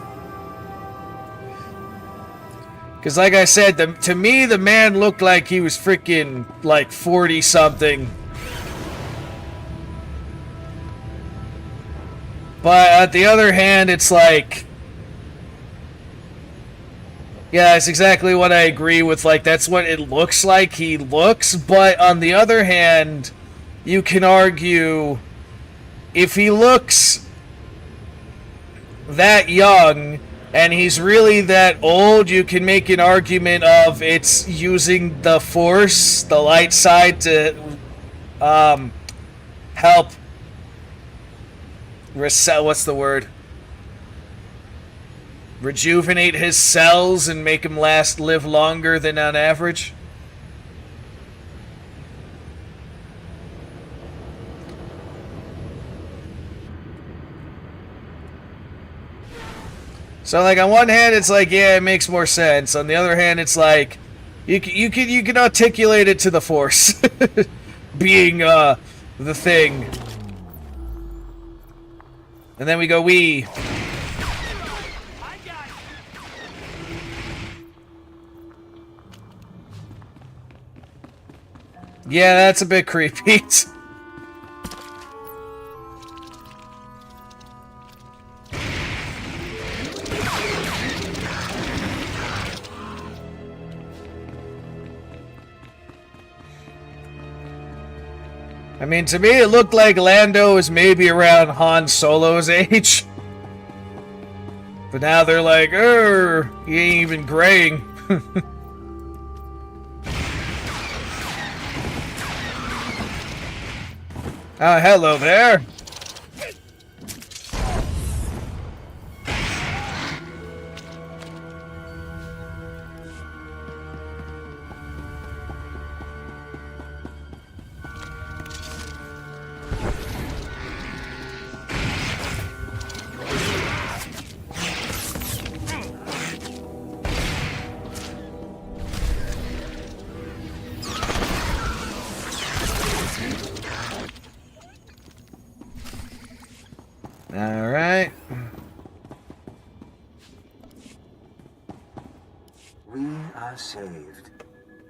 Because like I said, to me, the man looked like he was freaking, like, 40-something. But on the other hand, it's like... Yeah, it's exactly what I agree with. Like, that's what it looks like he looks. But on the other hand, you can argue if he looks that young and he's really that old, you can make an argument of it's using the Force, the light side, to help what's the word? Rejuvenate his cells and make him live longer than on average. So, like, on one hand, it's like, yeah, it makes more sense. On the other hand, it's like, you can articulate it to the Force being the thing. And then we go, we. Yeah, that's a bit creepy. I mean, to me, it looked like Lando was maybe around Han Solo's age. But now they're like, he ain't even graying. Oh, hello there. Alright. We are saved.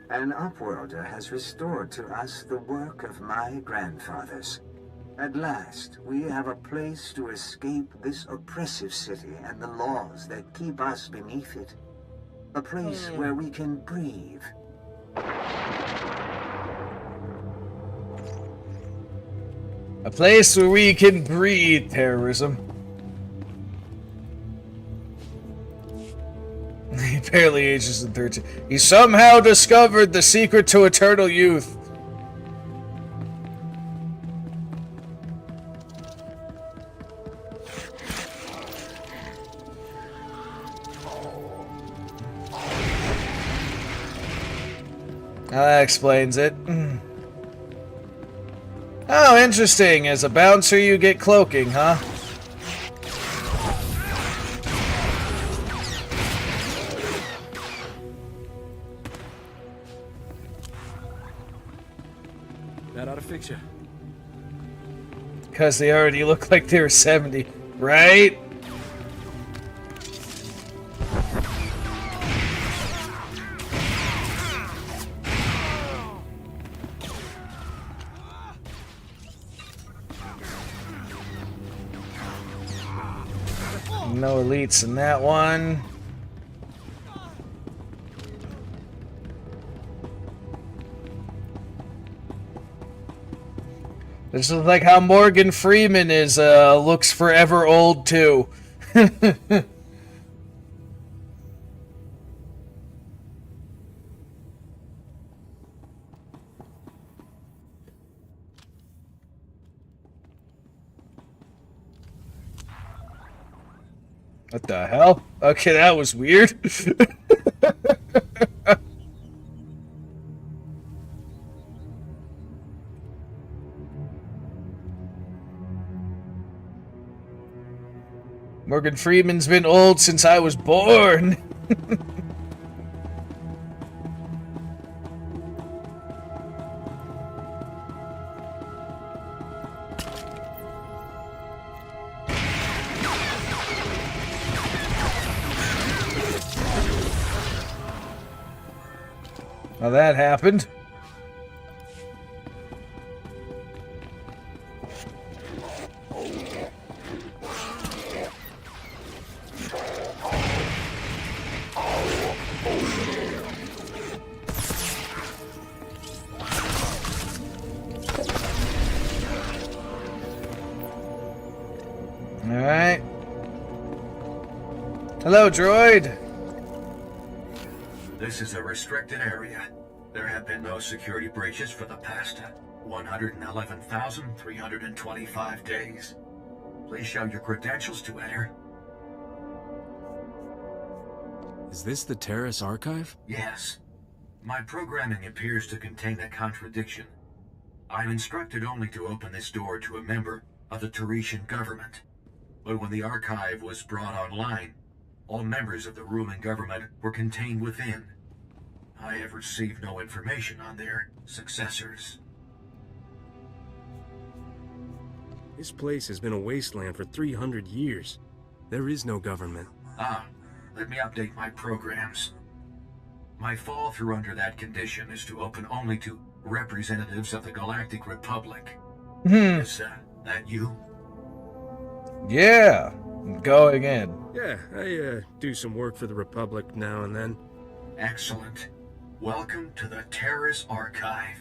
An Upworlder has restored to us the work of my grandfathers. At last, we have a place to escape this oppressive city and the laws that keep us beneath it. A place where we can breathe. A place where we can breathe terrorism. He barely ages in 13. He somehow discovered the secret to eternal youth. That explains it. Oh, interesting. As a bouncer, you get cloaking, huh? That ought to fix you. Because they already look like they were 70, right? No elites in that one. This is like how Morgan Freeman is looks forever old too. What the hell? Okay, that was weird. Morgan Freeman's been old since I was born. Well, that happened. Hello, droid. This is a restricted area. There have been no security breaches for the past 111,325 days. Please show your credentials to enter. Is this the Terrace archive? Yes. My programming appears to contain a contradiction. I'm instructed only to open this door to a member of the Teresian government. But when the archive was brought online, all members of the ruling government were contained within. I have received no information on their successors. This place has been a wasteland for 300 years. There is no government. Let me update my programs. My fall through under that condition is to open only to representatives of the Galactic Republic. Is that you? Yeah, going in. Yeah, I do some work for the Republic now and then. Excellent. Welcome to the Terrace Archive.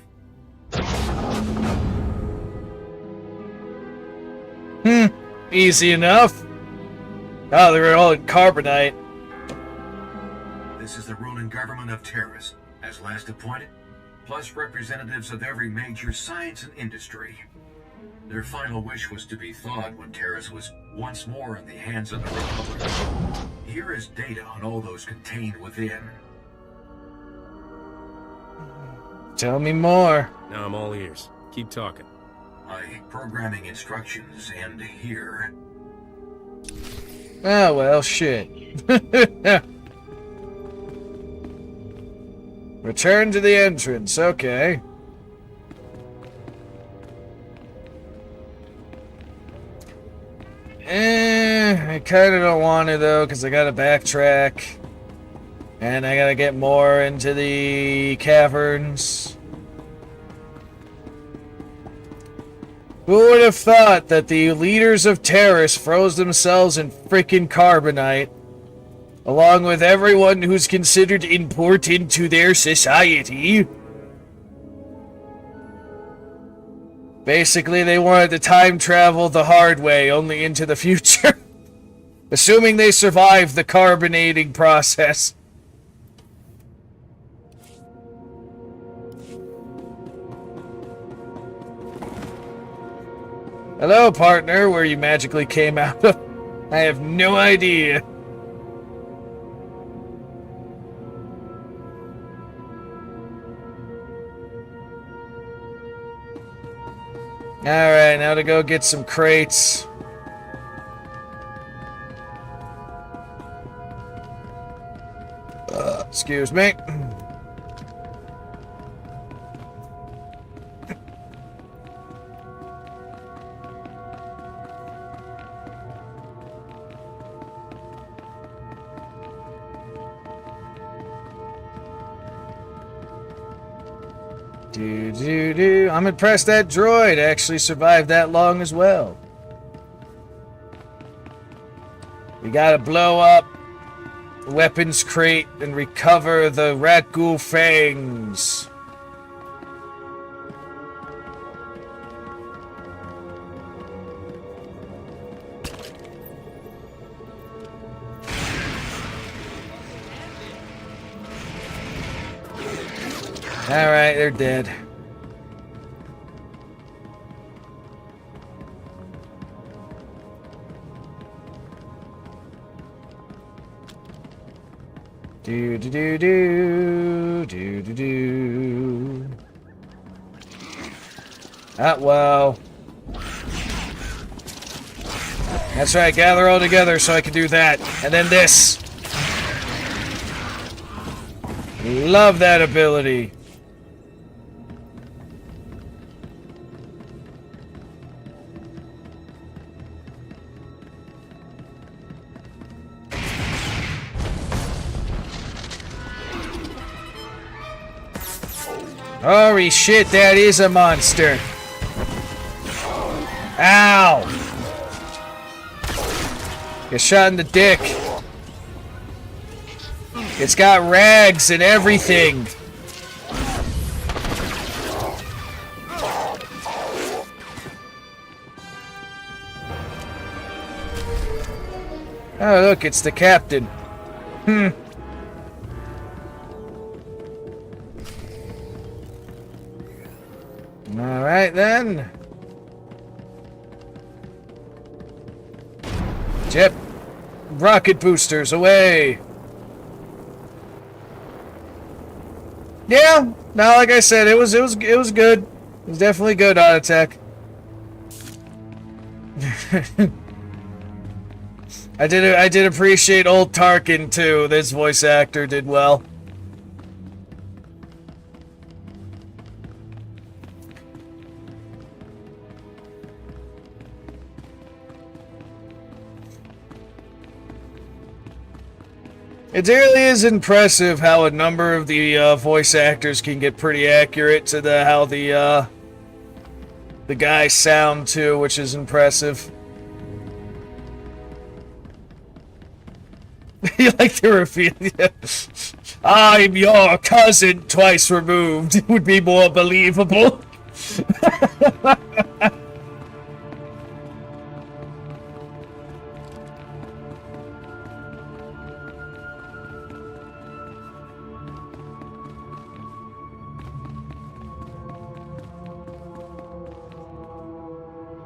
Easy enough. Oh, they were all in carbonite. This is the ruling government of Terrace, as last appointed, plus representatives of every major science and industry. Their final wish was to be thawed when Terrace was once more in the hands of the Republic. Here is data on all those contained within. Tell me more. Now I'm all ears. Keep talking. My programming instructions end here. Oh, well, shit. Return to the entrance, okay. I kinda don't want to, though, because I gotta backtrack. And I gotta get more into the caverns. Who would have thought that the leaders of Terrace froze themselves in frickin' carbonite, along with everyone who's considered important to their society? Basically, they wanted to time travel the hard way, only into the future. Assuming they survived the carbonating process. Hello, partner, where you magically came out of. I have no idea. Alright, now to go get some crates. Excuse me. I'm impressed that droid actually survived that long as well. We gotta blow up the weapons crate and recover the Rakghoul fangs. Alright, they're dead. Do. Ah, well. That's right, gather all together so I can do that. And then this. Love that ability. Holy shit, that is a monster. Ow! Get shot in the dick. It's got rags and everything. Oh, look, it's the captain. Alright then. Jet rocket boosters away. Yeah, no, like I said, it was good. It was definitely good on attack. I did appreciate old Tarkin too. This voice actor did well. It really is impressive how a number of the voice actors can get pretty accurate to how the guys sound too, which is impressive. You like to reveal, yeah. I'm your cousin twice removed. It would be more believable.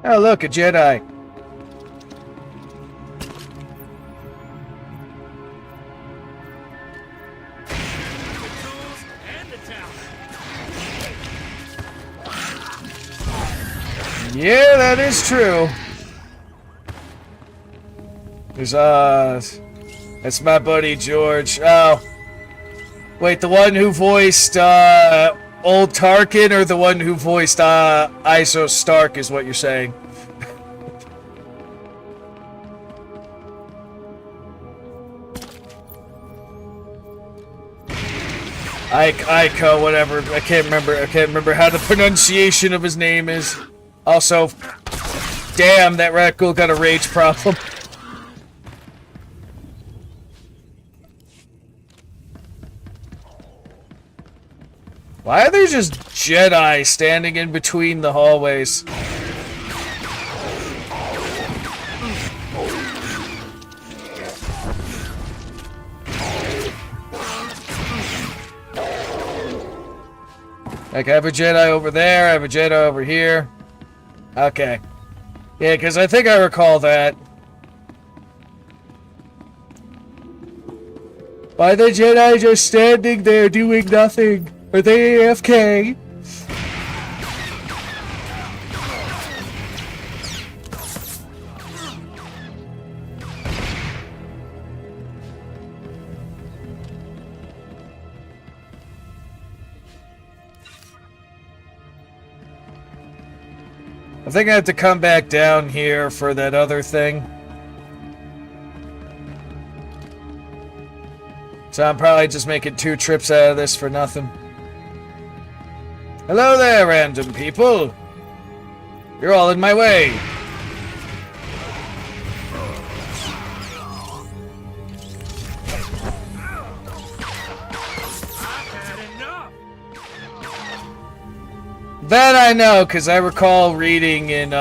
Oh, look, a Jedi. Yeah, that is true. There's, that's my buddy George. Oh. Wait, the one who voiced, old Tarkin, or the one who voiced, Iso Stark is what you're saying? Ico, whatever. I can't remember how the pronunciation of his name is. Also, damn, that Rakghoul got a rage problem. Why are there just Jedi standing in between the hallways? Like, I have a Jedi over there, I have a Jedi over here. Okay. Yeah, because I think I recall that. Why are the Jedi just standing there doing nothing? Are they AFK? I think I have to come back down here for that other thing. So I'm probably just making 2 trips out of this for nothing. Hello there, random people. You're all in my way. That I know, because I recall reading in,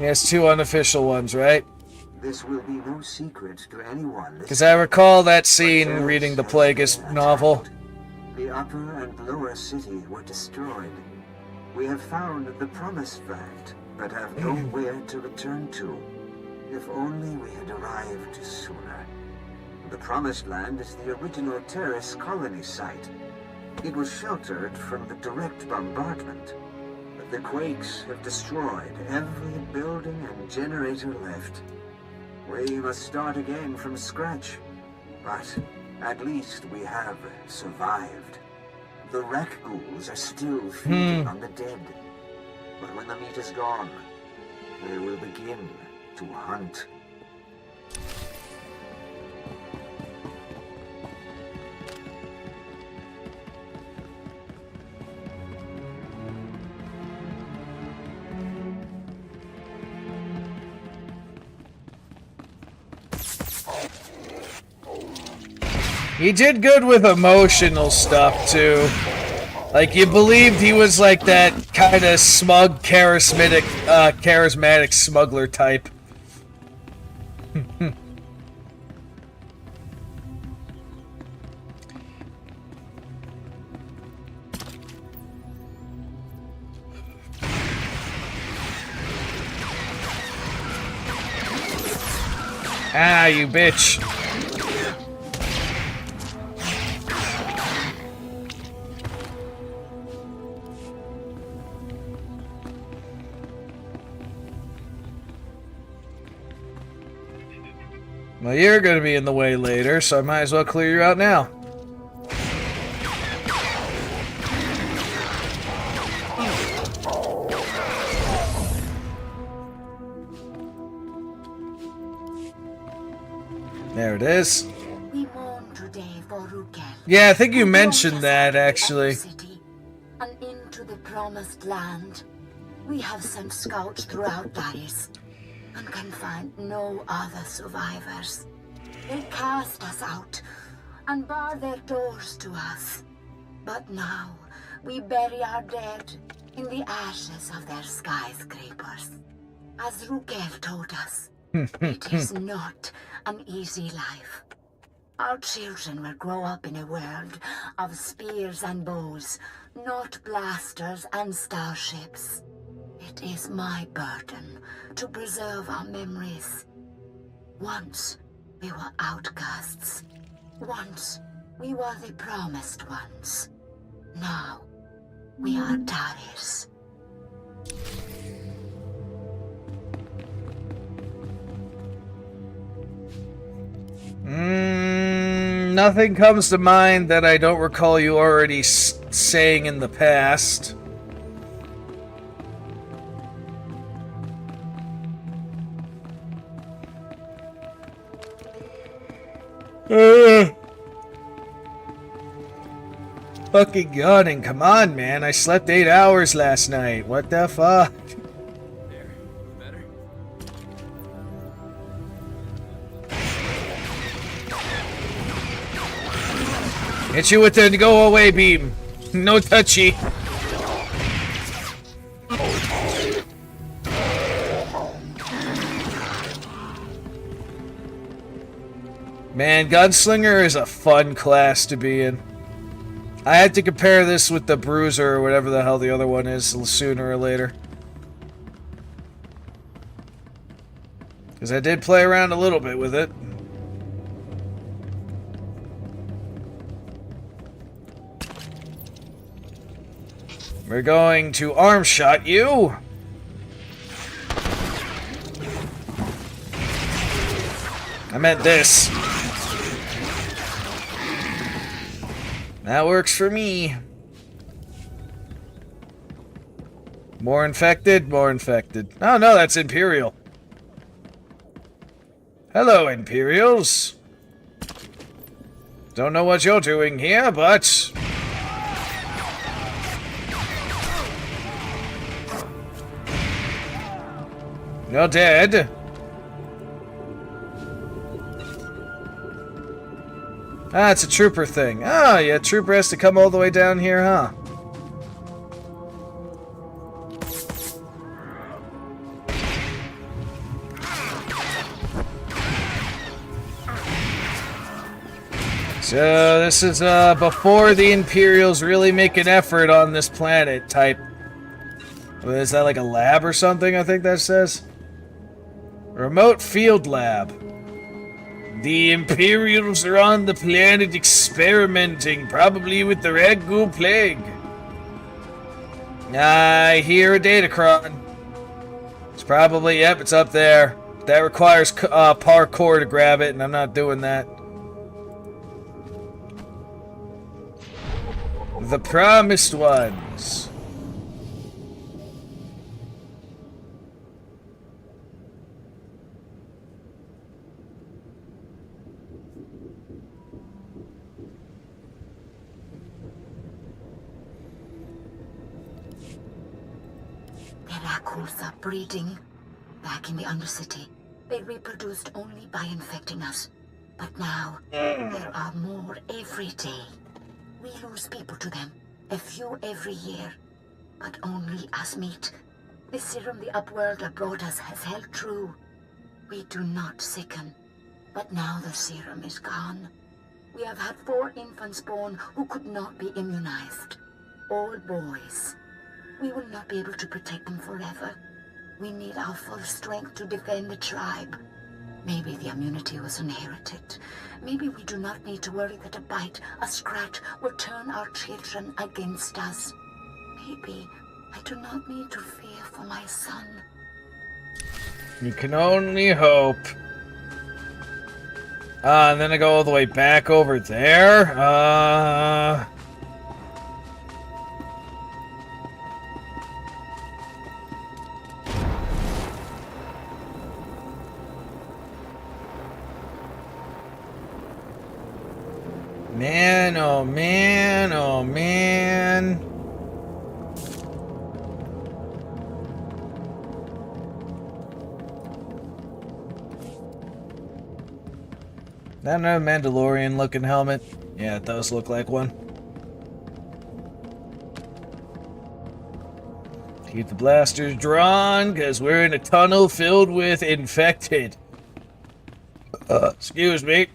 Yes, 2 unofficial ones, right? This will be no secret to anyone. Because I recall that scene reading the Plagueis novel. The upper and lower city were destroyed. We have found the promised land, but have nowhere to return to. If only we had arrived sooner. The Promised Land is the original terrorist colony site. It was sheltered from the direct bombardment. But the quakes have destroyed every building and generator left. We must start again from scratch. But at least we have survived. The Rakghouls are still feeding on the dead. But when the meat is gone, they will begin to hunt. He did good with emotional stuff, too. Like, you believed he was like that kind of smug, charismatic smuggler type. Ah, you bitch. Well, you're gonna be in the way later, so I might as well clear you out now. There it is. We mourn today for Rakghoul. Yeah, I think you mentioned that, actually. And into the promised land. We have sent scouts throughout Paris and can find no other survivors. They cast us out and bar their doors to us. But now we bury our dead in the ashes of their skyscrapers. As Rakghoul told us, it is not an easy life. Our children will grow up in a world of spears and bows, not blasters and starships. It is my burden to preserve our memories. Once we were outcasts. Once we were the promised ones. Now we are Taris. Nothing comes to mind that I don't recall you already saying in the past. Fucking yawning, come on, man. I slept 8 hours last night. What the fuck? There. Better? Hit you with the go away beam. No touchy. Man, Gunslinger is a fun class to be in. I had to compare this with the Bruiser or whatever the hell the other one is sooner or later. Because I did play around a little bit with it. We're going to arm shot you. I meant this. That works for me. More infected, more infected. Oh no, that's Imperial. Hello, Imperials. Don't know what you're doing here, but... you're dead. Ah, it's a trooper thing. Ah, yeah, trooper has to come all the way down here, huh? So, this is before the Imperials really make an effort on this planet type. Is that like a lab or something, I think that says? Remote field lab. The Imperials are on the planet experimenting, probably with the Rakghoul plague. I hear a datacron. It's probably, yep, it's up there. That requires parkour to grab it, and I'm not doing that. The Promised Ones. The Rakghouls are breeding. Back in the Undercity, they reproduced only by infecting us. But now, there are more every day. We lose people to them, A few every year, but only as meat. The serum the Upworlder brought us has held true. We do not sicken. But now the serum is gone. We have had 4 infants born who could not be immunized. All boys. We will not be able to protect them forever. We need our full strength to defend the tribe. Maybe the immunity was inherited. Maybe we do not need to worry that a bite, a scratch, will turn our children against us. Maybe I do not need to fear for my son. You can only hope. And then I go all the way back over there. Man, oh man, oh man. That another Mandalorian looking helmet? Yeah, it does look like one. Keep the blasters drawn, because we're in a tunnel filled with infected. Excuse me.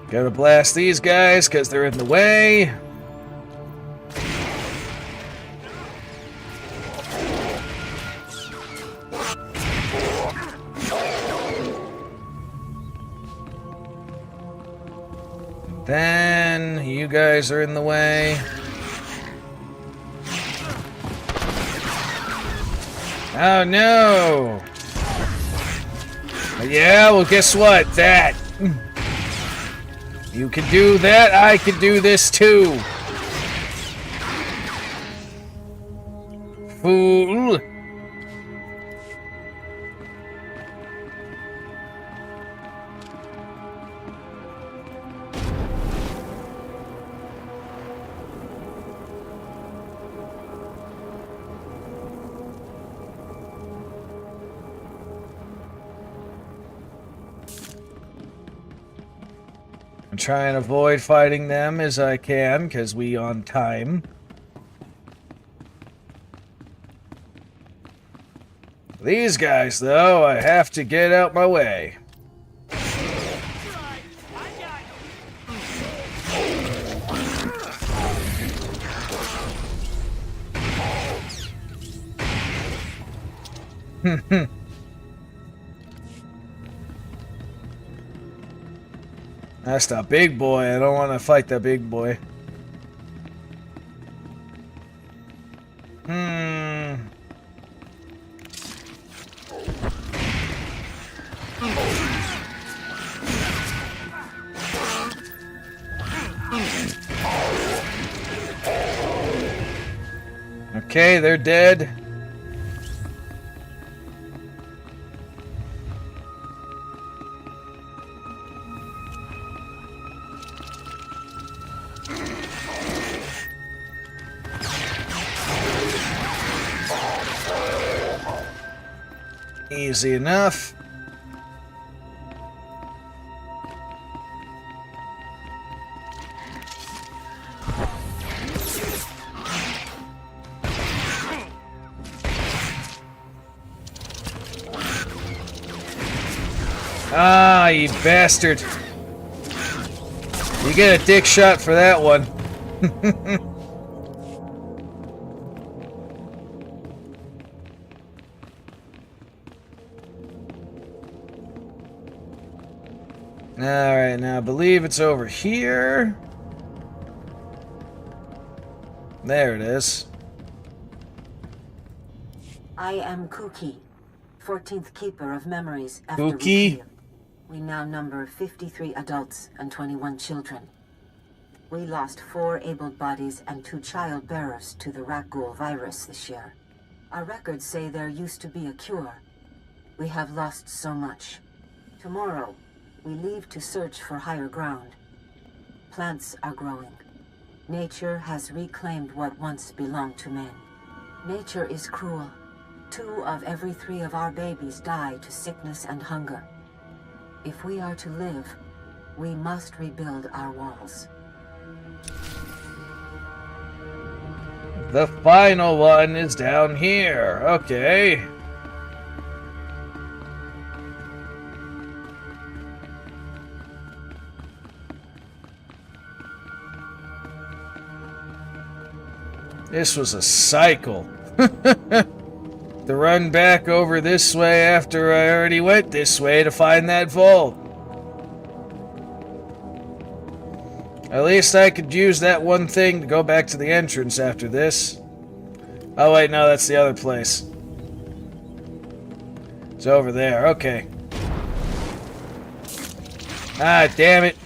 Gotta blast these guys because they're in the way. Then you guys are in the way. Oh no! Yeah, well guess what? That. You can do that, I can do this too. Fool. Try and avoid fighting them as I can, because we on time. These guys, though, I have to get out my way. That's the big boy. I don't want to fight the big boy. Okay, they're dead. Easy enough. Ah, you bastard. You get a dick shot for that one. Alright, now I believe it's over here. There it is. I am Kuki, 14th Keeper of Memories after Kuki? We now number 53 adults and 21 children. We lost 4 able bodies and 2 child bearers to the Rakghoul virus this year. Our records say there used to be a cure. We have lost so much. Tomorrow, we leave to search for higher ground. Plants are growing. Nature has reclaimed what once belonged to men. Nature is cruel, 2 of every 3 of our babies die to sickness and hunger. If we are to live, we must rebuild our walls. The final one is down here. Okay. This was a cycle. To run back over this way after I already went this way to find that vault. At least I could use that one thing to go back to the entrance after this. Oh wait, no, that's the other place. It's over there, okay. Ah, damn it.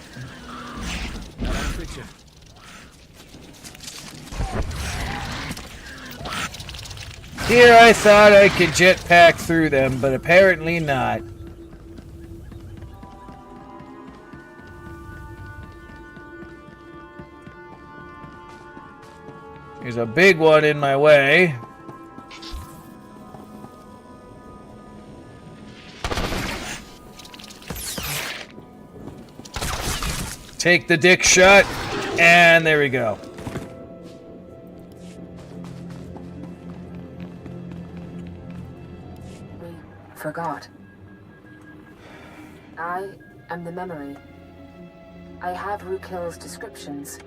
Here I thought I could jetpack through them, but apparently not. There's a big one in my way. Take the dick shot, and there we go. Forgot. I am the memory. I have Rakghouls' descriptions.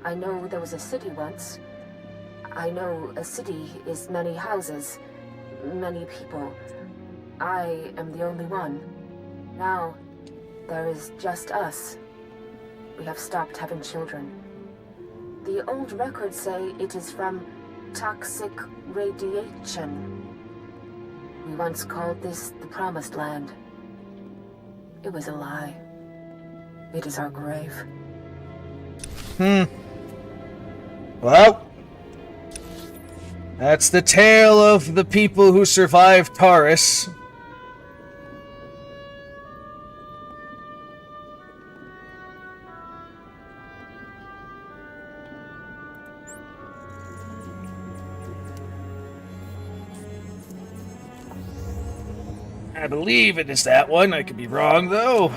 I know there was a city once. I know a city is many houses, many people. I am the only one. Now, there is just us. We have stopped having children. The old records say it is from toxic radiation. We once called this the Promised Land. It was a lie. It is our grave. Well, that's the tale of the people who survived Taurus. I believe it is that one. I could be wrong, though.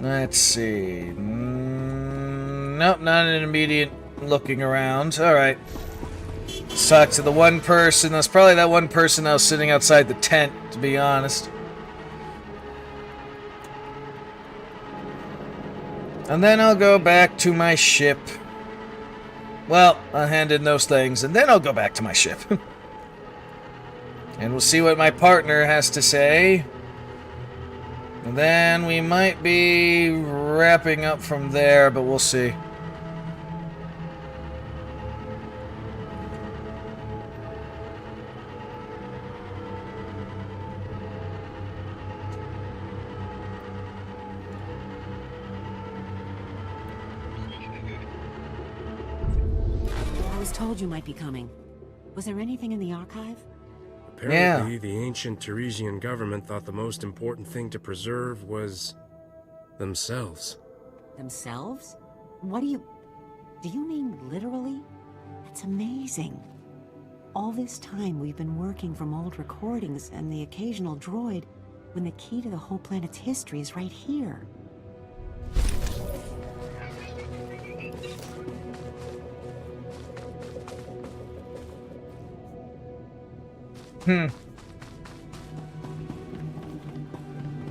Let's see. Nope, not an immediate looking around. Alright. Let's talk to the one person. That's probably that one person that was sitting outside the tent, to be honest. And then I'll go back to my ship. Well, I'll hand in those things, and then I'll go back to my ship. And we'll see what my partner has to say. And then we might be wrapping up from there, but we'll see. I was told you might be coming. Was there anything in the archive? Apparently, the ancient Teresian government thought the most important thing to preserve was themselves. Themselves? What do you mean literally? That's amazing. All this time we've been working from old recordings and the occasional droid, when the key to the whole planet's history is right here.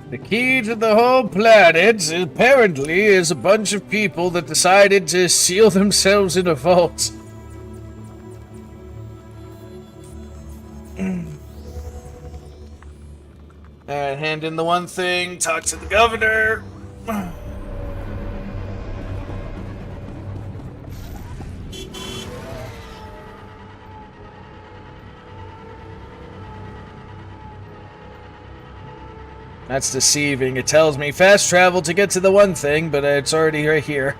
The key to the whole planet, apparently, is a bunch of people that decided to seal themselves in a vault. Alright, hand in the one thing, talk to the governor. That's deceiving. It tells me fast travel to get to the one thing, but it's already right here.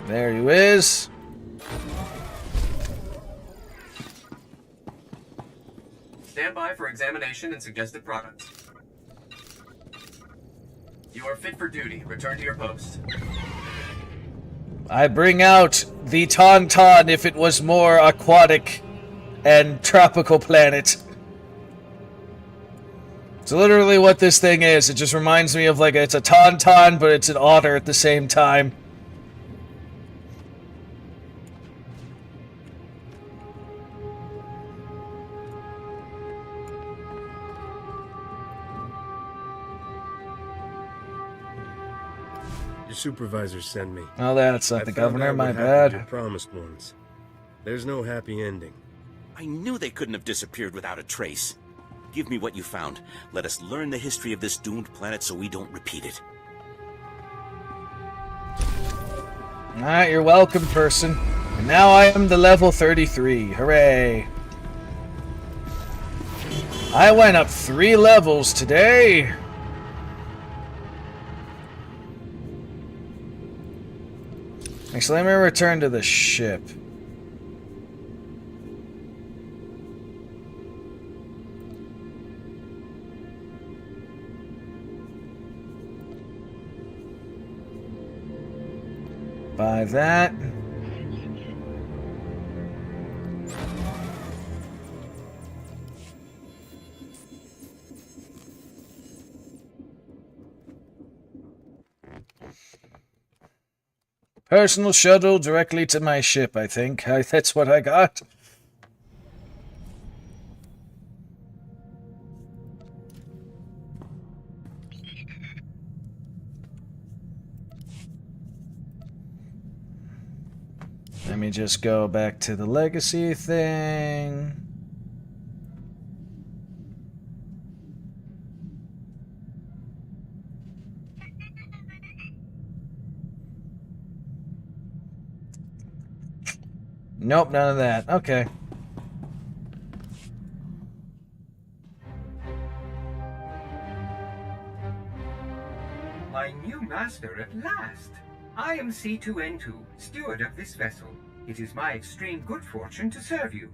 There he is. Stand by for examination and suggested products. You are fit for duty. Return to your post. I bring out the Tauntaun if it was more aquatic and tropical planet. It's literally what this thing is. It just reminds me of like it's a Tauntaun, but it's an otter at the same time. Your supervisor sent me. Oh, that's not I the found governor, out my what happened to bad. your promised ones. There's no happy ending. I knew they couldn't have disappeared without a trace. Give me what you found. Let us learn the history of this doomed planet so we don't repeat it. Alright, you're welcome, person. And now I am the level 33. Hooray. I went up 3 levels today. Actually, let me return to the ship. Buy that. Personal shuttle directly to my ship, I think. That's what I got. Let me just go back to the legacy thing. Nope, none of that. Okay. My new master at last. I am C2N2, steward of this vessel. It is my extreme good fortune to serve you.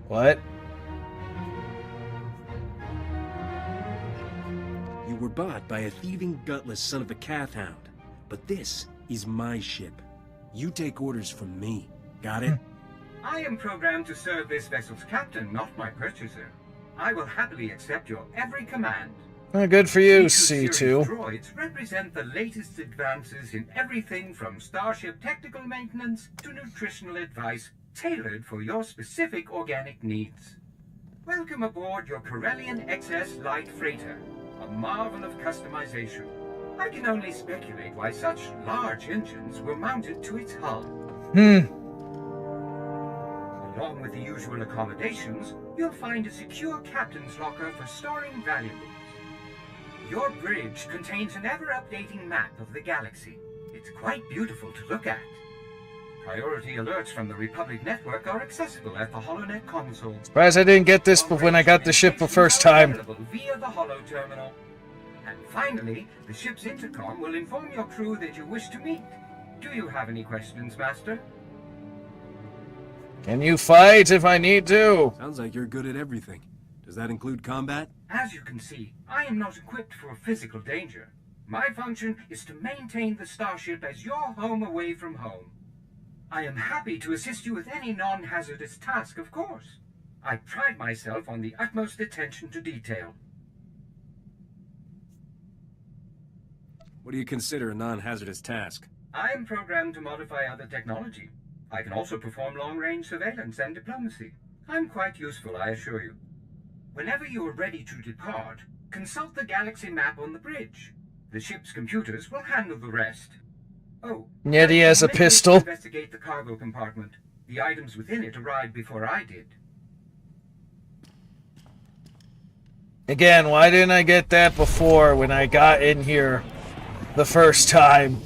What? You were bought by a thieving, gutless son of a cath hound. But this is my ship. You take orders from me. Got it? I am programmed to serve this vessel's captain, not my purchaser. I will happily accept your every command. Good for you, C2 C2. droids represent the latest advances in everything from starship technical maintenance to nutritional advice tailored for your specific organic needs. Welcome aboard your Corellian XS light freighter, a marvel of customization. I can only speculate why such large engines were mounted to its hull. Along with the usual accommodations, you'll find a secure captain's locker for storing valuables. Your bridge contains an ever-updating map of the galaxy. It's quite beautiful to look at. Priority alerts from the Republic network are accessible at the HoloNet console. Surprised I didn't get this when I got the ship the first time. Available via the Holo terminal. And finally, the ship's intercom will inform your crew that you wish to meet. Do you have any questions, Master? Can you fight if I need to? Sounds like you're good at everything. Does that include combat? As you can see, I am not equipped for physical danger. My function is to maintain the starship as your home away from home. I am happy to assist you with any non-hazardous task, of course. I pride myself on the utmost attention to detail. What do you consider a non-hazardous task? I am programmed to modify other technology. I can also perform long-range surveillance and diplomacy. I'm quite useful, I assure you. Whenever you are ready to depart, consult the galaxy map on the bridge. The ship's computers will handle the rest. Oh, Yet he has a you may pistol. wish to investigate the cargo compartment. The items within it arrived before I did. Again, why didn't I get that before when I got in here the first time?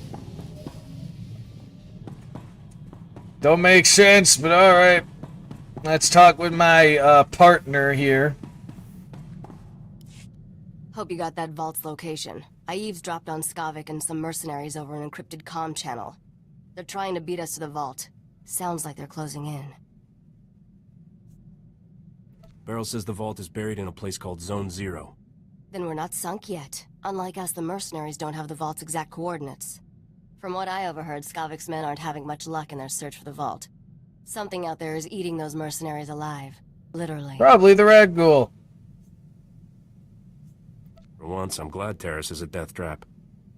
Don't make sense, but alright. Let's talk with my partner here. Hope you got that vault's location. I eavesdropped on Skavik and some mercenaries over an encrypted comm channel. They're trying to beat us to the vault. Sounds like they're closing in. Beryl says the vault is buried in a place called Zone 0. Then we're not sunk yet. Unlike us, the mercenaries don't have the vault's exact coordinates. From what I overheard, Skavik's men aren't having much luck in their search for the vault. Something out there is eating those mercenaries alive. Literally. Probably the Rakghoul. For once, I'm glad Terrace is a death trap.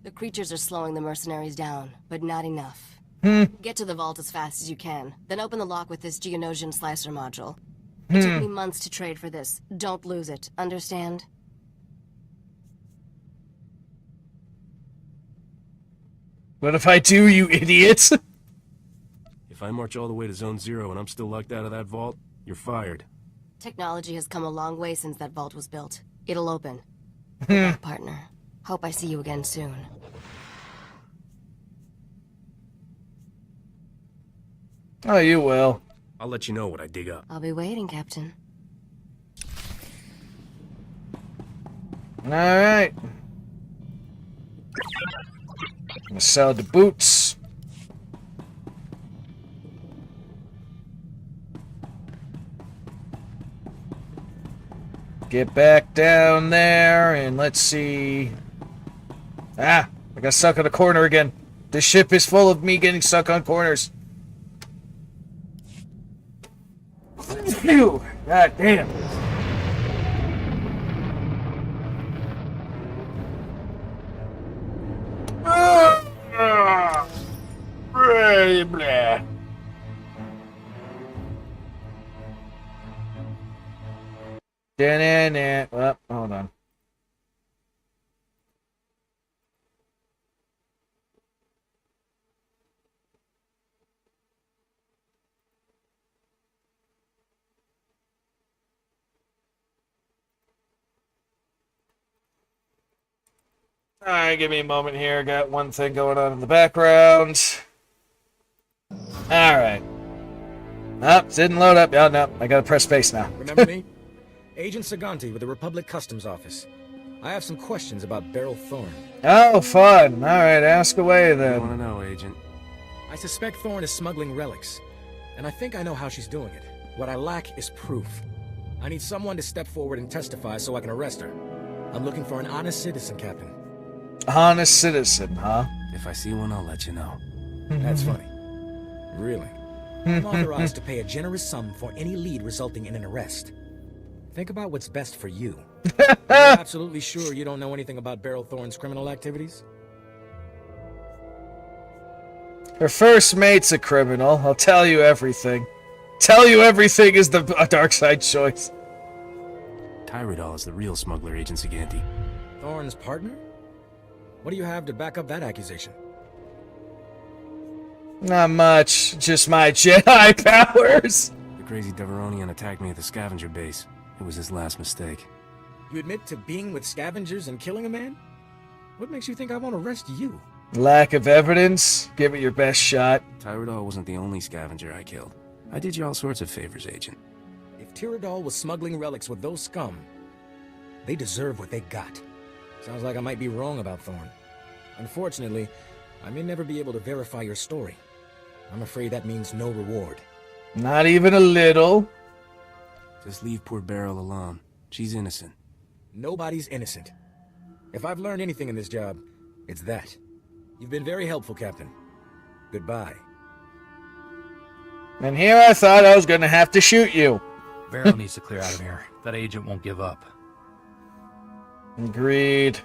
The creatures are slowing the mercenaries down, but not enough. Get to the vault as fast as you can, then open the lock with this Geonosian slicer module. It took me months to trade for this. Don't lose it, understand? What if I do, you idiots? If I march all the way to Zone 0 and I'm still locked out of that vault, you're fired. Technology has come a long way since that vault was built. It'll open. Good luck, partner. Hope I see you again soon. Oh, you will. I'll let you know what I dig up. I'll be waiting, Captain. Alright. I'm gonna sell the boots. Get back down there and let's see. Ah, I got stuck on a corner again. This ship is full of me getting stuck on corners. Phew! God damn. Blah. Well, hold on. Alright, give me a moment here. Got one thing going on in the background. Alright. Oh, didn't load up. Oh, no. I gotta press space now. Remember me? Agent Saganti with the Republic Customs Office. I have some questions about Beryl Thorne. Oh, fun. Alright, ask away then. I want to know, Agent. I suspect Thorne is smuggling relics, and I think I know how she's doing it. What I lack is proof. I need someone to step forward and testify so I can arrest her. I'm looking for an honest citizen, Captain. Honest citizen, huh? If I see one, I'll let you know. That's funny. Really? I'm authorized to pay a generous sum for any lead resulting in an arrest. Think about what's best for you. Are you absolutely sure you don't know anything about Beryl Thorne's criminal activities? Her first mate's a criminal. I'll tell you everything. Tell you everything is the dark side choice. Tyrodol is the real smuggler, Agent Saganti. Thorne's partner? What do you have to back up that accusation? Not much. Just my Jedi powers. The crazy Deveronian attacked me at the scavenger base. It was his last mistake. You admit to being with scavengers and killing a man? What makes you think I won't arrest you? Lack of evidence? Give it your best shot. Tyrodol wasn't the only scavenger I killed. I did you all sorts of favors, Agent. If Tyrodol was smuggling relics with those scum, they deserve what they got. Sounds like I might be wrong about Thorne. Unfortunately, I may never be able to verify your story. I'm afraid that means no reward. Not even a little. Just leave poor Beryl alone. She's innocent. Nobody's innocent. If I've learned anything in this job, it's that. You've been very helpful, Captain. Goodbye. And here I thought I was gonna have to shoot you. Beryl needs to clear out of here. That agent won't give up. Agreed.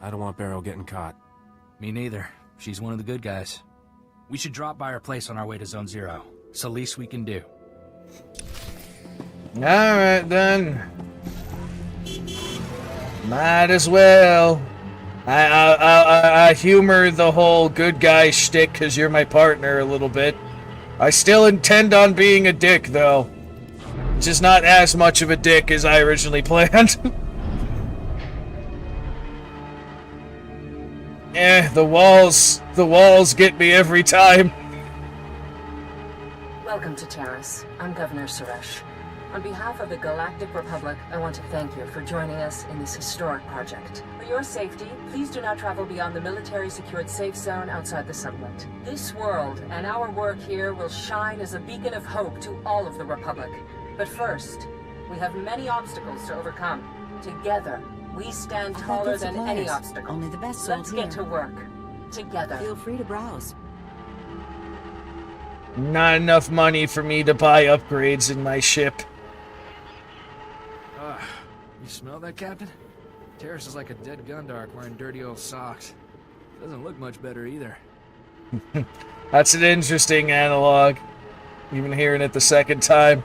I don't want Beryl getting caught. Me neither. She's one of the good guys. We should drop by her place on our way to Zone 0. It's the least we can do. Alright then. Might as well. I humor the whole good guy shtick because you're my partner a little bit. I still intend on being a dick though. Just not as much of a dick as I originally planned. The walls get me every time. Welcome to Terrace. I'm Governor Suresh. On behalf of the Galactic Republic, I want to thank you for joining us in this historic project. For your safety, please do not travel beyond the military-secured safe zone outside the settlement. This world and our work here will shine as a beacon of hope to all of the Republic. But first, We have many obstacles to overcome. Together, we stand taller than any obstacle. Only the best Let's sold get here. to work. Together. Feel free to browse. Not enough money for me to buy upgrades in my ship. You smell that, Captain? Terrace is like a dead Gundark wearing dirty old socks. Doesn't look much better either. That's an interesting analog. Even hearing it the second time.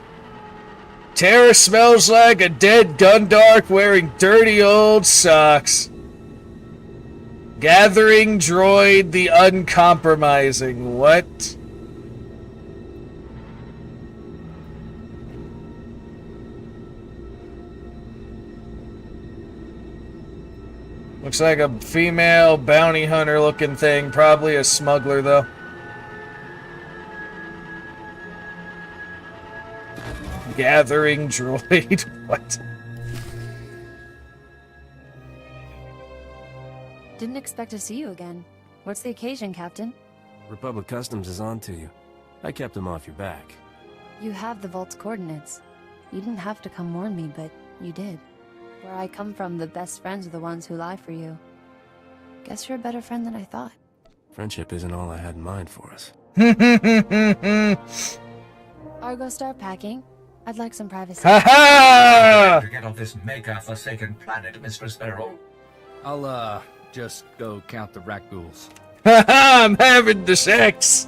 Terra smells like a dead Gundark wearing dirty old socks. Gathering droid the uncompromising. What? Looks like a female bounty hunter looking thing. Probably a smuggler though. Gathering droid. What? Didn't expect to see you again. What's the occasion, Captain? Republic Customs is on to you. I kept them off your back. You have the vault's coordinates. You didn't have to come warn me, but you did. Where I come from, the best friends are the ones who lie for you. Guess you're a better friend than I thought. Friendship isn't all I had in mind for us. Argo, start packing. I'd like some privacy. Ha To get off this Maker-forsaken planet, Mr. Sparrow. I'll, just go count the Rakghouls. I'm having the sex.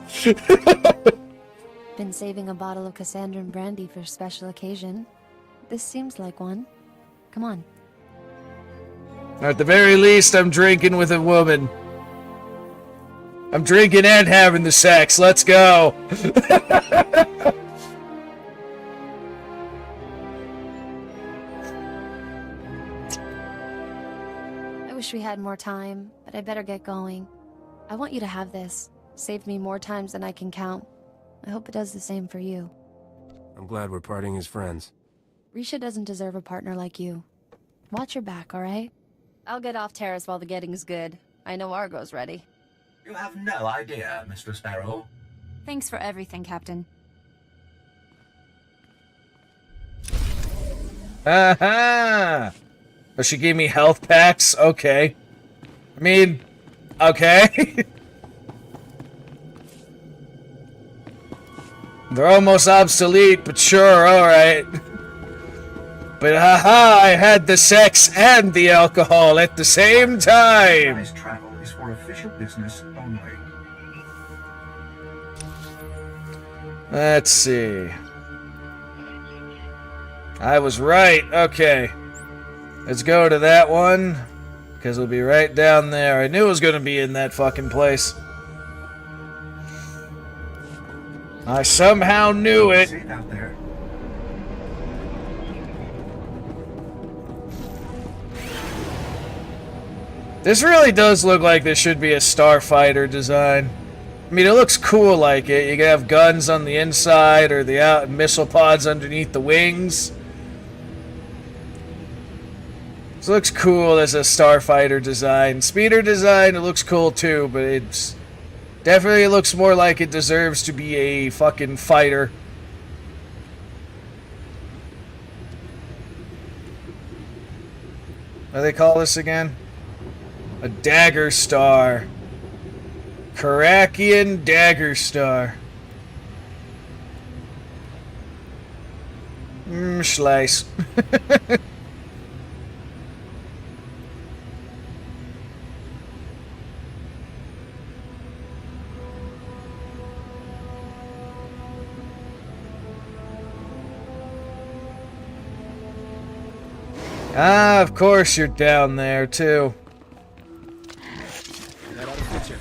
Been saving a bottle of Cassandran brandy for special occasion. This seems like one. Come on. At the very least, I'm drinking with a woman. I'm drinking and having the sex. Let's go. I wish we had more time, but I better get going. I want you to have this. Saved me more times than I can count. I hope it does the same for you. I'm glad we're parting as friends. Risha doesn't deserve a partner like you. Watch your back, alright? I'll get off Terrace while the getting's good. I know Argo's ready. You have no idea, Mr. Sparrow. Thanks for everything, Captain. Aha! Oh, she gave me health packs? Okay. I mean, okay. They're almost obsolete, but sure, alright. But haha, I had the sex and the alcohol at the same time! Organized travel is for official business only. Let's see. I was right. Okay. Let's go to that one. Because it'll be right down there. I knew it was going to be in that fucking place. I somehow knew it. Safe out there. This really does look like this should be a starfighter design. I mean, it looks cool like it. You can have guns on the inside or the missile pods underneath the wings. This looks cool as a starfighter design. Speeder design, it looks cool too, but it's definitely looks more like it deserves to be a fucking fighter. What do they call this again? A dagger star. Karakian dagger star. Slice. Ah, of course you're down there too. That ought to fit you.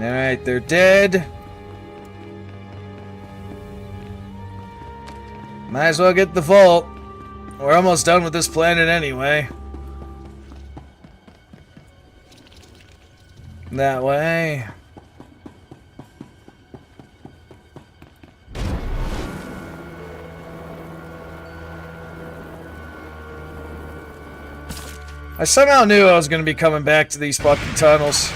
Alright, they're dead. Might as well get the vault. We're almost done with this planet anyway. That way. I somehow knew I was going to be coming back to these fucking tunnels.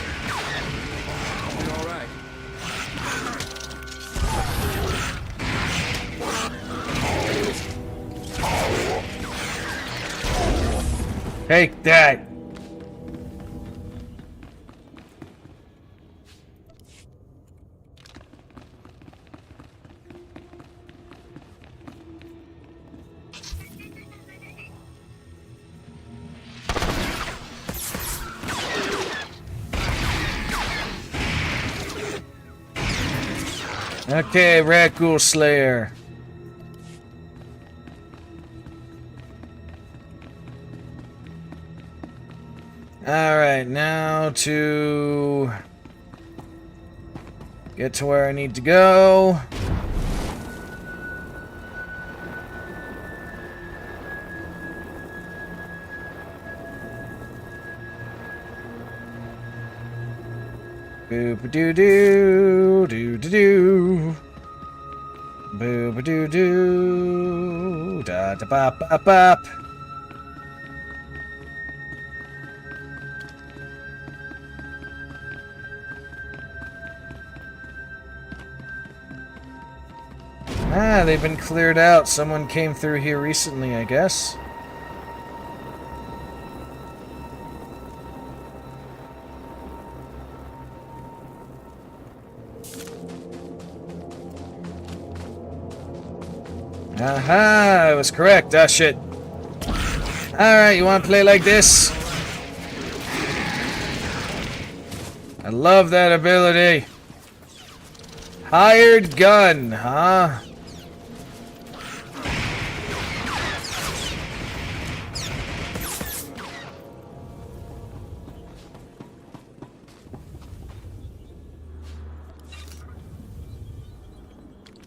Take that! Okay, Rakghoul Slayer. Alright, now to get to where I need to go. Boop-a-doo-doo, doo-doo-doo. Boop-a-doo-doo, da-da-bop-bop-bop. Ah, they've been cleared out. Someone came through here recently, I guess. Aha, I was correct. Ah, shit. Alright, you want to play like this? I love that ability. Hired gun, huh?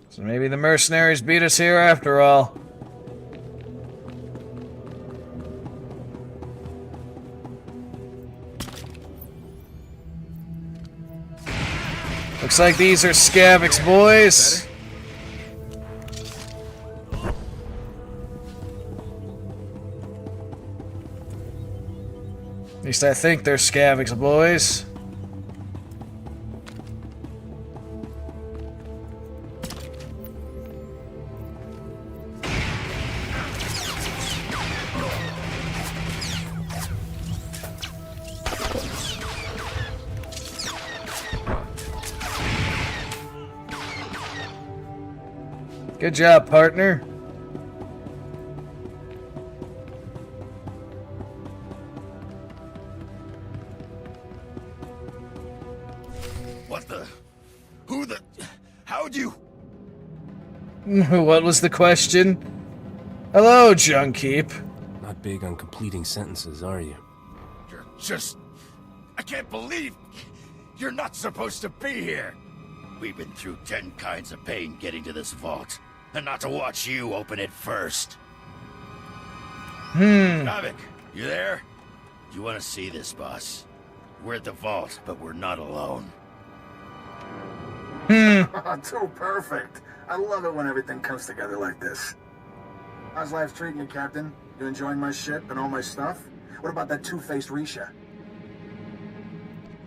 So maybe the mercenaries beat us here after all. Looks like these are Scavix boys. At least I think they're Scavix boys. Good job, partner. What the? Who the? How'd you? What was the question? Hello, Junkeep. Not big on completing sentences, are you? You're just... I can't believe you're not supposed to be here. We've been through 10 kinds of pain getting to this vault. And not to watch you open it first. Kavik, you there? You want to see this, boss? We're at the vault, but we're not alone. Too perfect. I love it when everything comes together like this. How's life treating you, Captain? You enjoying my ship and all my stuff? What about that two-faced Risha?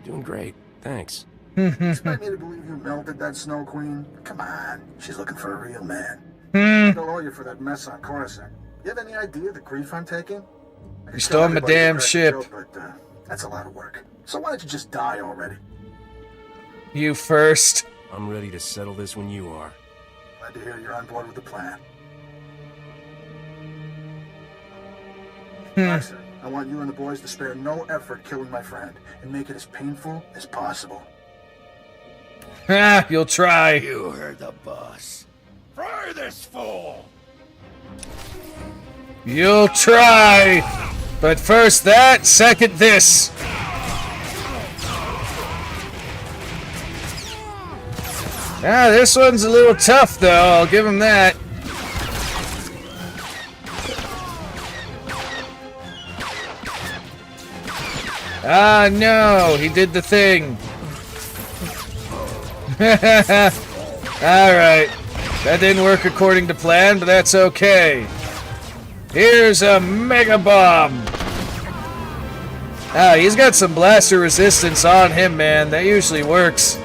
Doing great, thanks. Expect me to believe you melted that Snow Queen? Come on, she's looking for a real man. They'll owe you for that mess on Coruscant. You have any idea the grief I'm taking? You stole my damn ship. But that's a lot of work. So why don't you just die already? You first. I'm ready to settle this when you are. Glad to hear you're on board with the plan. Master, I want you and the boys to spare no effort killing my friend and make it as painful as possible. Ah, you'll try. You heard the boss. Fry this fool! You'll try. But first that, second this. Ah, this one's a little tough though, I'll give him that. Ah, no! He did the thing! Alright. That didn't work according to plan, but that's okay. Here's a Mega Bomb! Ah, he's got some blaster resistance on him, man. That usually works.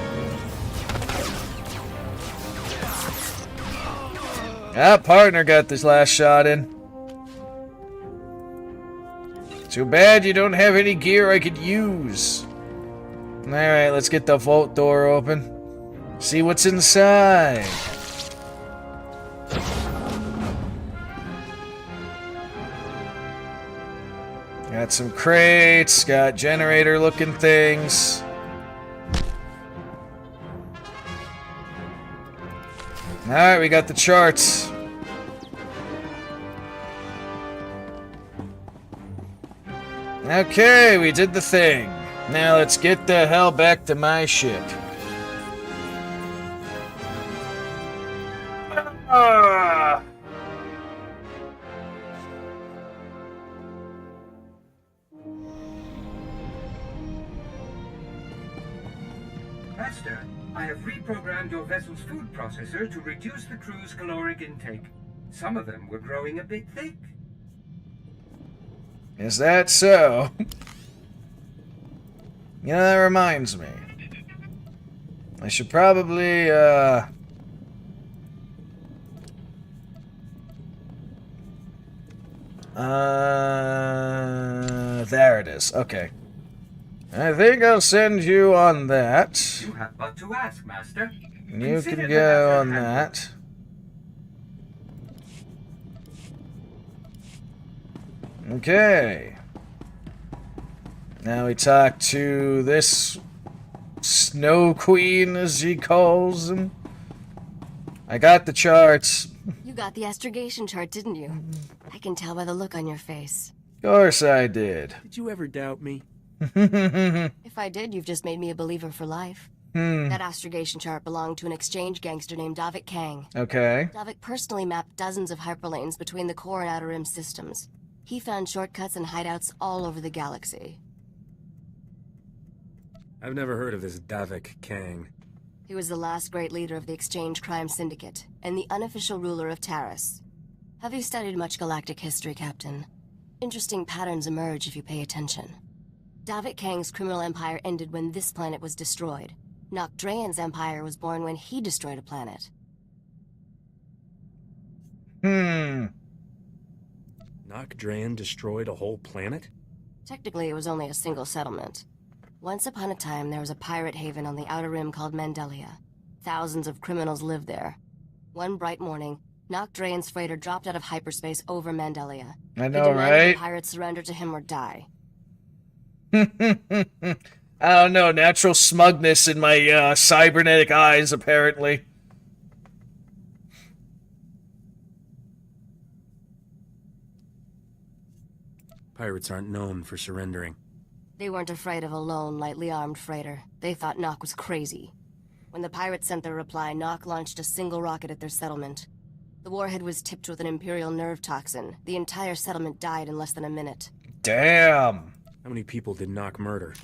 Ah, partner got this last shot in. Too bad you don't have any gear I could use. Alright, let's get the vault door open. See what's inside. Got some crates, got generator looking things. Alright, we got the charts. Okay, we did the thing. Now let's get the hell back to my ship. Master, I have reprogrammed your vessel's food processor to reduce the crew's caloric intake. Some of them were growing a bit thick. Is that so? You know, that reminds me. I should probably, there it is. Okay. I think I'll send you on that. You have but to ask, Master. You can go on that. Okay. Now we talk to this Snow Queen, as she calls him. I got the charts. You got the astrogation chart, didn't you? I can tell by the look on your face. Of course I did. Did you ever doubt me? If I did, you've just made me a believer for life. Hmm. That astrogation chart belonged to an exchange gangster named Davik Kang. Okay. Davik personally mapped dozens of hyperlanes between the core and outer rim systems. He found shortcuts and hideouts all over the galaxy. I've never heard of this Davik Kang. He was the last great leader of the Exchange Crime Syndicate, and the unofficial ruler of Taris. Have you studied much galactic history, Captain? Interesting patterns emerge if you pay attention. Davik Kang's criminal empire ended when this planet was destroyed. Nocdrayan's empire was born when he destroyed a planet. Nocdrayan destroyed a whole planet? Technically, it was only a single settlement. Once upon a time, there was a pirate haven on the Outer Rim called Mandelia. Thousands of criminals lived there. One bright morning, Nocdrayan's freighter dropped out of hyperspace over Mandelia. I know, right? The pirates surrender to him or die. I don't know, natural smugness in my cybernetic eyes, apparently. Pirates aren't known for surrendering. They weren't afraid of a lone, lightly armed freighter. They thought Nock was crazy. When the pirates sent their reply, Nock launched a single rocket at their settlement. The warhead was tipped with an Imperial nerve toxin. The entire settlement died in less than a minute. Damn! How many people did Nock murder?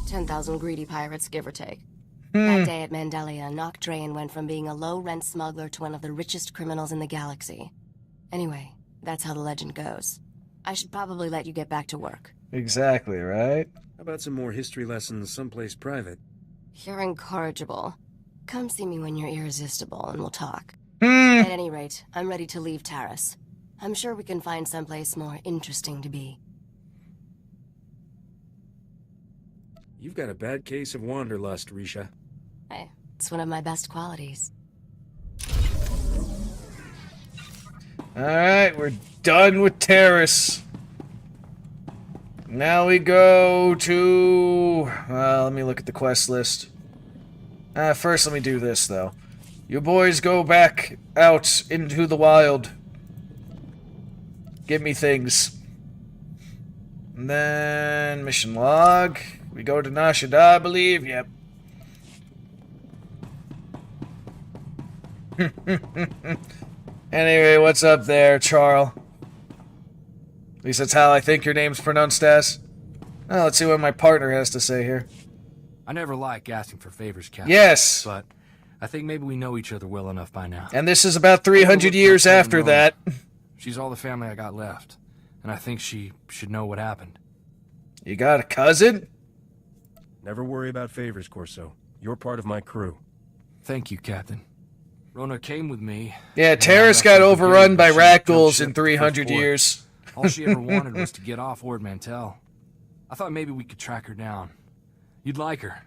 10,000 greedy pirates, give or take. That day at Mandelia, Nocdrayan went from being a low-rent smuggler to one of the richest criminals in the galaxy. Anyway, that's how the legend goes. I should probably let you get back to work. Exactly, right? How about some more history lessons someplace private? You're incorrigible. Come see me when you're irresistible and we'll talk. At any rate, I'm ready to leave Taris. I'm sure we can find someplace more interesting to be. You've got a bad case of wanderlust, Risha. Hey, it's one of my best qualities. Alright, we're done with Taris. Now we go to... let me look at the quest list. First, let me do this, though. You boys go back out into the wild. Give me things. And then, mission log. We go to Nashida, I believe. Yep. Anyway, what's up there, Charles? At least that's how I think your name's pronounced as. Oh, let's see what my partner has to say here. I never like asking for favors, Captain. Yes. But I think maybe we know each other well enough by now. And this is about 300 years after that. She's all the family I got left. And I think she should know what happened. You got a cousin? Never worry about favors, Corso. You're part of my crew. Thank you, Captain. Rona came with me. Yeah, Terrace got overrun by Rakghouls in 300 years. All she ever wanted was to get off Ord Mantell. I thought maybe we could track her down. You'd like her.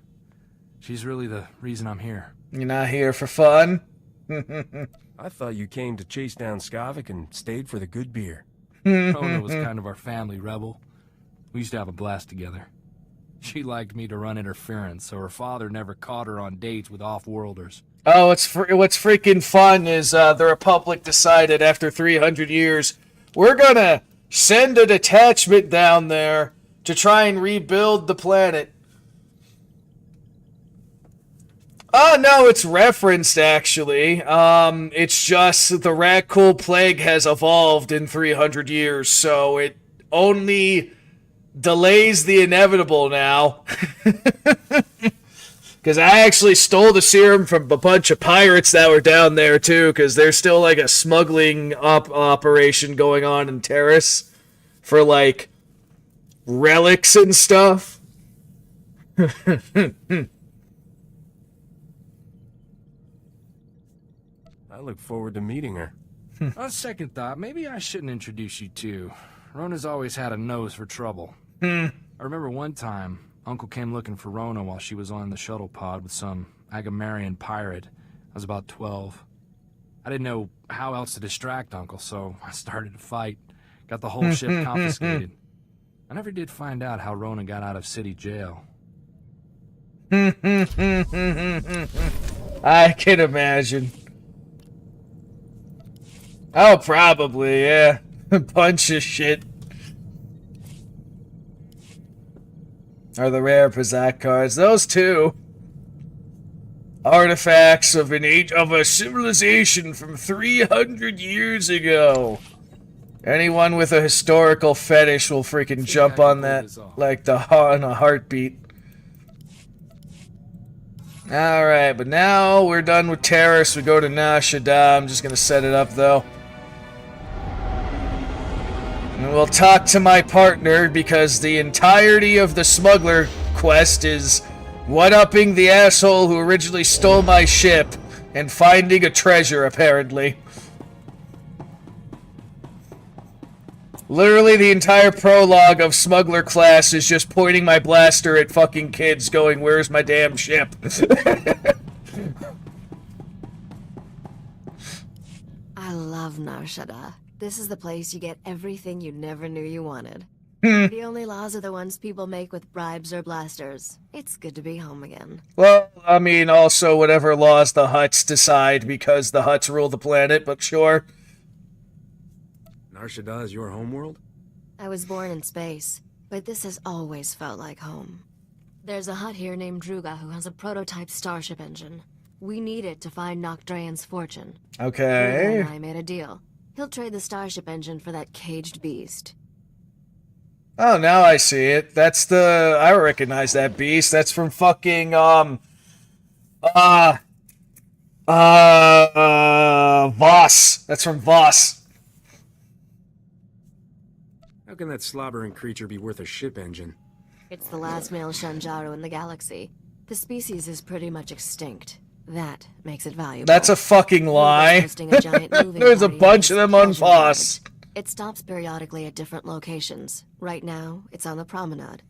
She's really the reason I'm here. You're not here for fun? I thought you came to chase down Skavik and stayed for the good beer. Rona was kind of our family rebel. We used to have a blast together. She liked me to run interference, so her father never caught her on dates with off-worlders. Oh, what's freaking fun is the Republic decided after 300 years, we're gonna send a detachment down there to try and rebuild the planet. Oh, no, it's referenced, actually. It's just the Rakghoul plague has evolved in 300 years, so it only delays the inevitable now. Because I actually stole the serum from a bunch of pirates that were down there, too, because there's still, like, a smuggling operation going on in Terrace for, like, relics and stuff. I look forward to meeting her. On second thought, maybe I shouldn't introduce you two. Rona's always had a nose for trouble. I remember one time, Uncle came looking for Rona while she was on the shuttle pod with some Agamarian pirate. I was about 12. I didn't know how else to distract Uncle, so I started to fight. Got the whole ship confiscated. I never did find out how Rona got out of city jail. I can imagine. Oh, probably, yeah. A bunch of shit. Are the rare Pizak cards. Those two. Artifacts of a civilization from 300 years ago. Anyone with a historical fetish will freaking jump on that like on a heartbeat. Alright, but now we're done with Terrace. We go to Nar Shaddaa. I'm just going to set it up, though. And we'll talk to my partner, because the entirety of the Smuggler quest is one-upping the asshole who originally stole my ship and finding a treasure, apparently. Literally the entire prologue of Smuggler class is just pointing my blaster at fucking kids going, "Where's my damn ship?" I love Nar Shaddaa. This is the place you get everything you never knew you wanted. Hmm. The only laws are the ones people make with bribes or blasters. It's good to be home again. Well, I mean, also whatever laws the Hutts decide, because the Hutts rule the planet, but sure. Nar Shaddaa is your homeworld? I was born in space, but this has always felt like home. There's a Hutt here named Druga who has a prototype starship engine. We need it to find Nocdrayan's fortune. Okay. Druga and I made a deal. He'll trade the starship engine for that caged beast. Oh, now I see it. That's the... I recognize that beast. That's from fucking, Voss. That's from Voss. How can that slobbering creature be worth a ship engine? It's the last male Shanjaru in the galaxy. The species is pretty much extinct. That makes it valuable. That's a fucking lie. There's a bunch of them on Voss. It stops periodically at different locations. Right now, it's on the promenade.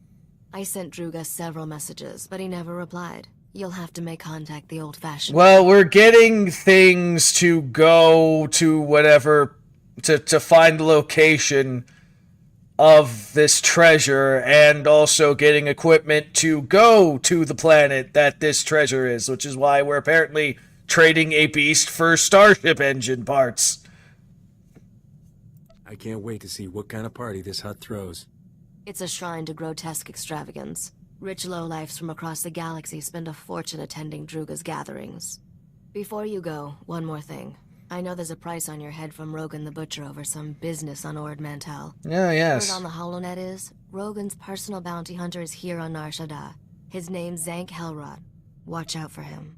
I sent Druga several messages, but he never replied. You'll have to make contact the old-fashioned way. Well, we're getting things to go to whatever, to find the location of this treasure, and also getting equipment to go to the planet that this treasure is, which is why we're apparently trading a beast for starship engine parts. I can't wait to see what kind of party this Hutt throws. It's a shrine to grotesque extravagance. Rich lowlifes from across the galaxy spend a fortune attending Druga's gatherings. Before you go, one more thing. I know there's a price on your head from Rogan the Butcher over some business on Ord Mantell. Oh, yes. Word on the HoloNet is, Rogan's personal bounty hunter is here on Nar Shaddaa. His name's Zank Helrod. Watch out for him.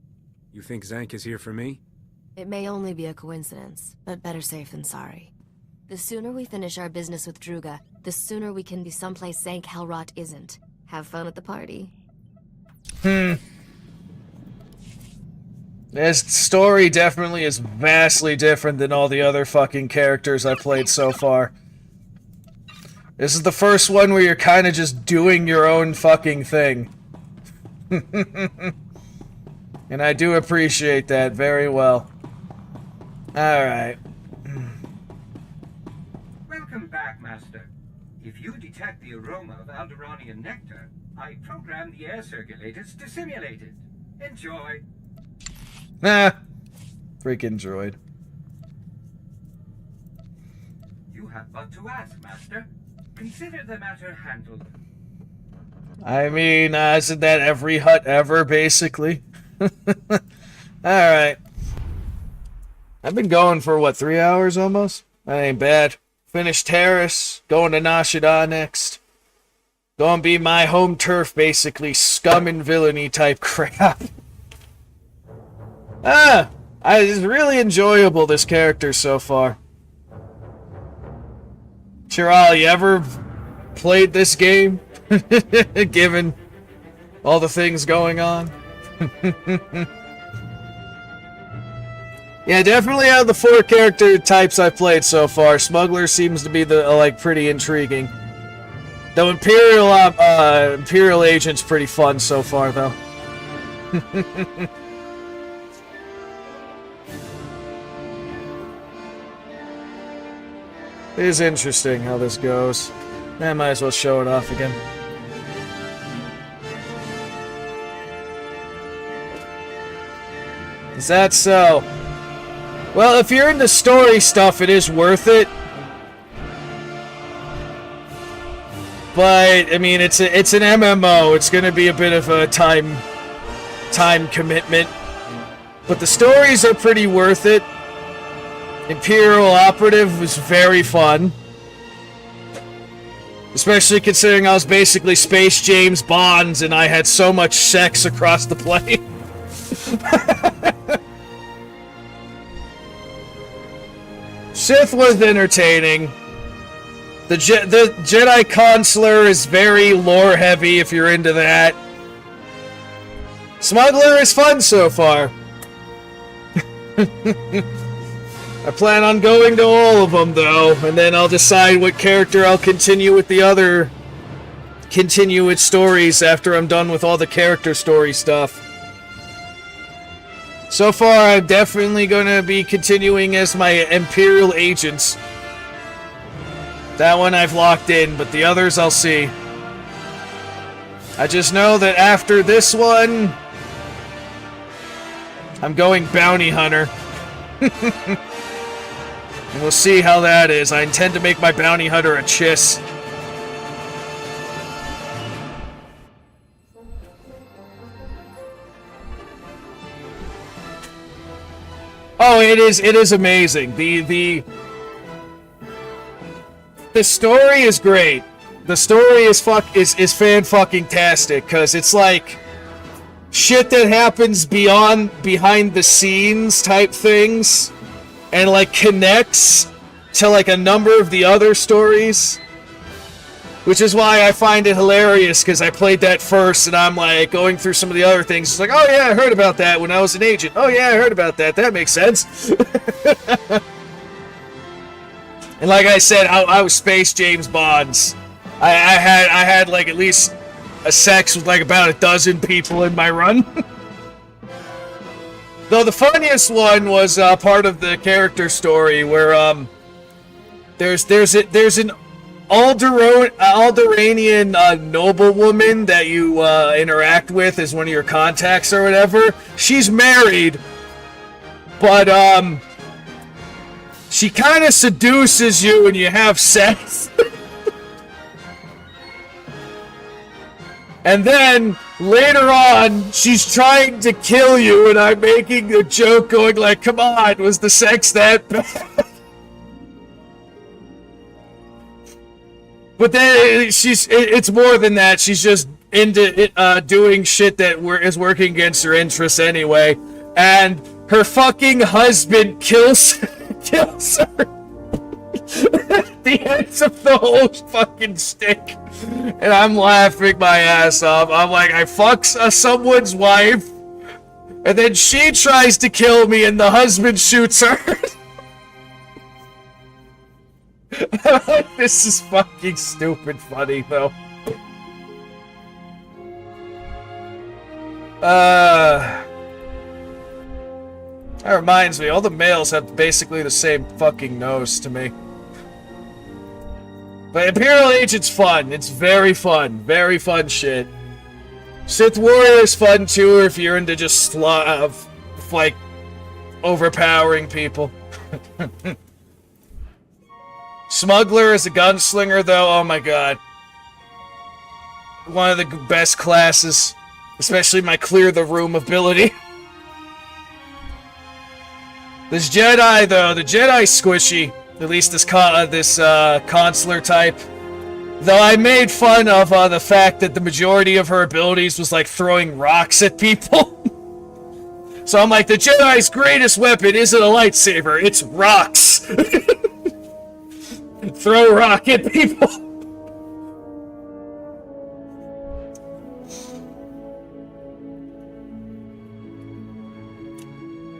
You think Zank is here for me? It may only be a coincidence, but better safe than sorry. The sooner we finish our business with Druga, the sooner we can be someplace Zank Helrod isn't. Have fun at the party. This story definitely is vastly different than all the other fucking characters I played so far. This is the first one where you're kind of just doing your own fucking thing. And I do appreciate that very well. Alright. Welcome back, Master. If you detect the aroma of Alderanian nectar, I program the air circulators to simulate it. Enjoy. Ah, freaking droid. You have but to ask, Master. Consider the matter handled. I mean, isn't that every hut ever, basically? Alright. I've been going for, what, 3 hours almost? That ain't bad. Finished Terrace, going to Nar Shaddaa next. Gonna be my home turf, basically. Scum and villainy type crap. It's really enjoyable, this character so far. Chiral, you ever played this game? Given all the things going on? Yeah, definitely out of the 4 character types I've played so far, Smuggler seems to be the pretty intriguing. Though Imperial Agent's pretty fun so far, though. It is interesting how this goes. I might as well show it off again. Is that so? Well, if you're into story stuff, it is worth it. But I mean, it's an MMO. It's going to be a bit of a time commitment. But the stories are pretty worth it. Imperial Operative was very fun. Especially considering I was basically Space James Bonds and I had so much sex across the plane. Sith was entertaining. The Jedi Consular is very lore heavy if you're into that. Smuggler is fun so far. I plan on going to all of them though, and then I'll decide what character I'll continue with the other continuous stories after I'm done with all the character story stuff. So far, I'm definitely going to be continuing as my Imperial Agents. That one I've locked in, but the others I'll see. I just know that after this one, I'm going Bounty Hunter. And we'll see how that is. I intend to make my Bounty Hunter a Chiss. Oh, it is amazing. The story is great. The story is fan-fucking-tastic, because it's like shit that happens behind the scenes type things, and like connects to like a number of the other stories. Which is why I find it hilarious, because I played that first, and I'm like going through some of the other things. It's like, oh yeah, I heard about that when I was an agent. Oh yeah, I heard about that. That makes sense. And like I said, I was Space James Bonds. I had like at least a sex with like about a dozen people in my run. Though the funniest one was part of the character story where there's an Alderanian noblewoman that you interact with as one of your contacts or whatever. She's married, but she kind of seduces you when you have sex. And then Later on, she's trying to kill you, and I'm making a joke going like, come on, was the sex that bad? But then it's more than that. She's just into doing shit that is working against her interests anyway. And her fucking husband kills her. The ends of the whole fucking stick. And I'm laughing my ass off. I'm like, I fuck someone's wife, and then she tries to kill me, and the husband shoots her. This is fucking stupid funny, though. That reminds me, all the males have basically the same fucking nose to me. But Imperial Agent's fun. It's very fun. Very fun shit. Sith Warrior is fun too if you're into just like overpowering people. Smuggler is a gunslinger though, oh my god. One of the best classes. Especially my clear the room ability. This Jedi though, the Jedi's squishy. At least this consular type. Though I made fun of the fact that the majority of her abilities was like throwing rocks at people. So I'm like, the Jedi's greatest weapon isn't a lightsaber, it's rocks. Throw rock at people.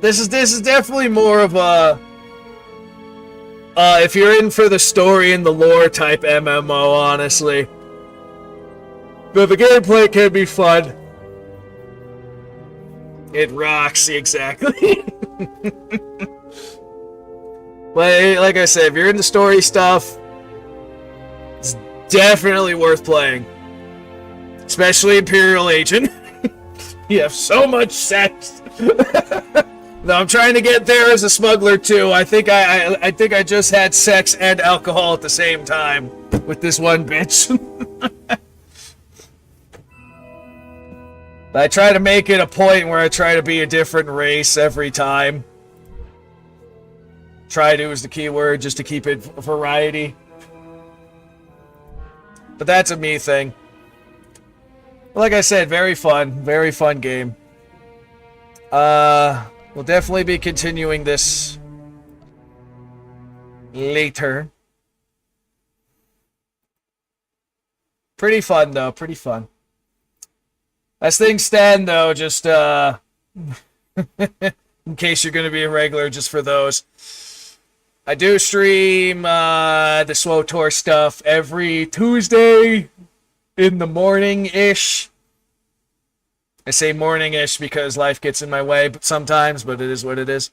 This is definitely more of a if you're in for the story and the lore type MMO, honestly. But the gameplay can be fun. It rocks, exactly. But like I said, if you're into story stuff, it's definitely worth playing. Especially Imperial Agent. You have so much sex. No, I'm trying to get there as a smuggler too. I think I just had sex and alcohol at the same time with this one bitch. But I try to make it a point where I try to be a different race every time. Try to is the key word, just to keep it variety. But that's a me thing. Like I said, very fun game. We'll definitely be continuing this later. Pretty fun, though. Pretty fun. As things stand, though, just, in case you're going to be a regular, just for those. I do stream, the Swtor stuff every Tuesday in the morning-ish. I say morning-ish because life gets in my way sometimes, but it is what it is.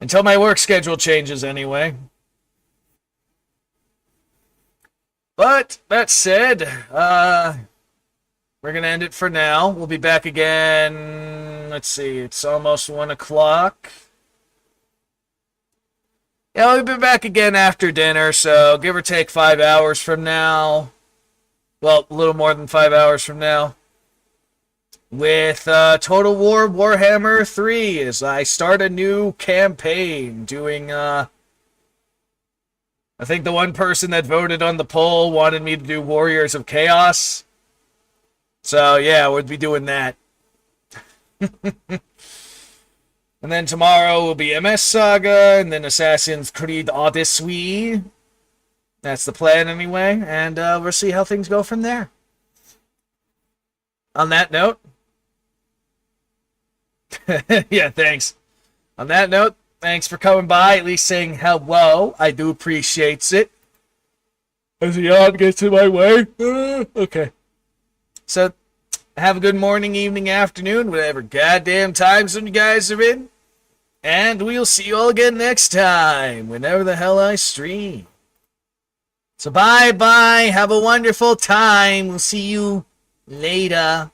Until my work schedule changes, anyway. But, that said, we're going to end it for now. We'll be back again, let's see, it's almost 1 o'clock. Yeah, we'll be back again after dinner, so give or take 5 hours from now. Well, a little more than 5 hours from now. With Total War Warhammer 3 as I start a new campaign doing, I think the one person that voted on the poll wanted me to do Warriors of Chaos. So, yeah, we'll be doing that. And then tomorrow will be MS Saga, and then Assassin's Creed Odyssey. That's the plan anyway, and we'll see how things go from there. On that note, yeah, thanks. On that note, thanks for coming by, at least saying hello. I do appreciate it. As the yawn gets in my way. Okay. So, have a good morning, evening, afternoon, whatever goddamn time zone you guys are in. And we'll see you all again next time, whenever the hell I stream. So bye-bye, have a wonderful time, we'll see you later.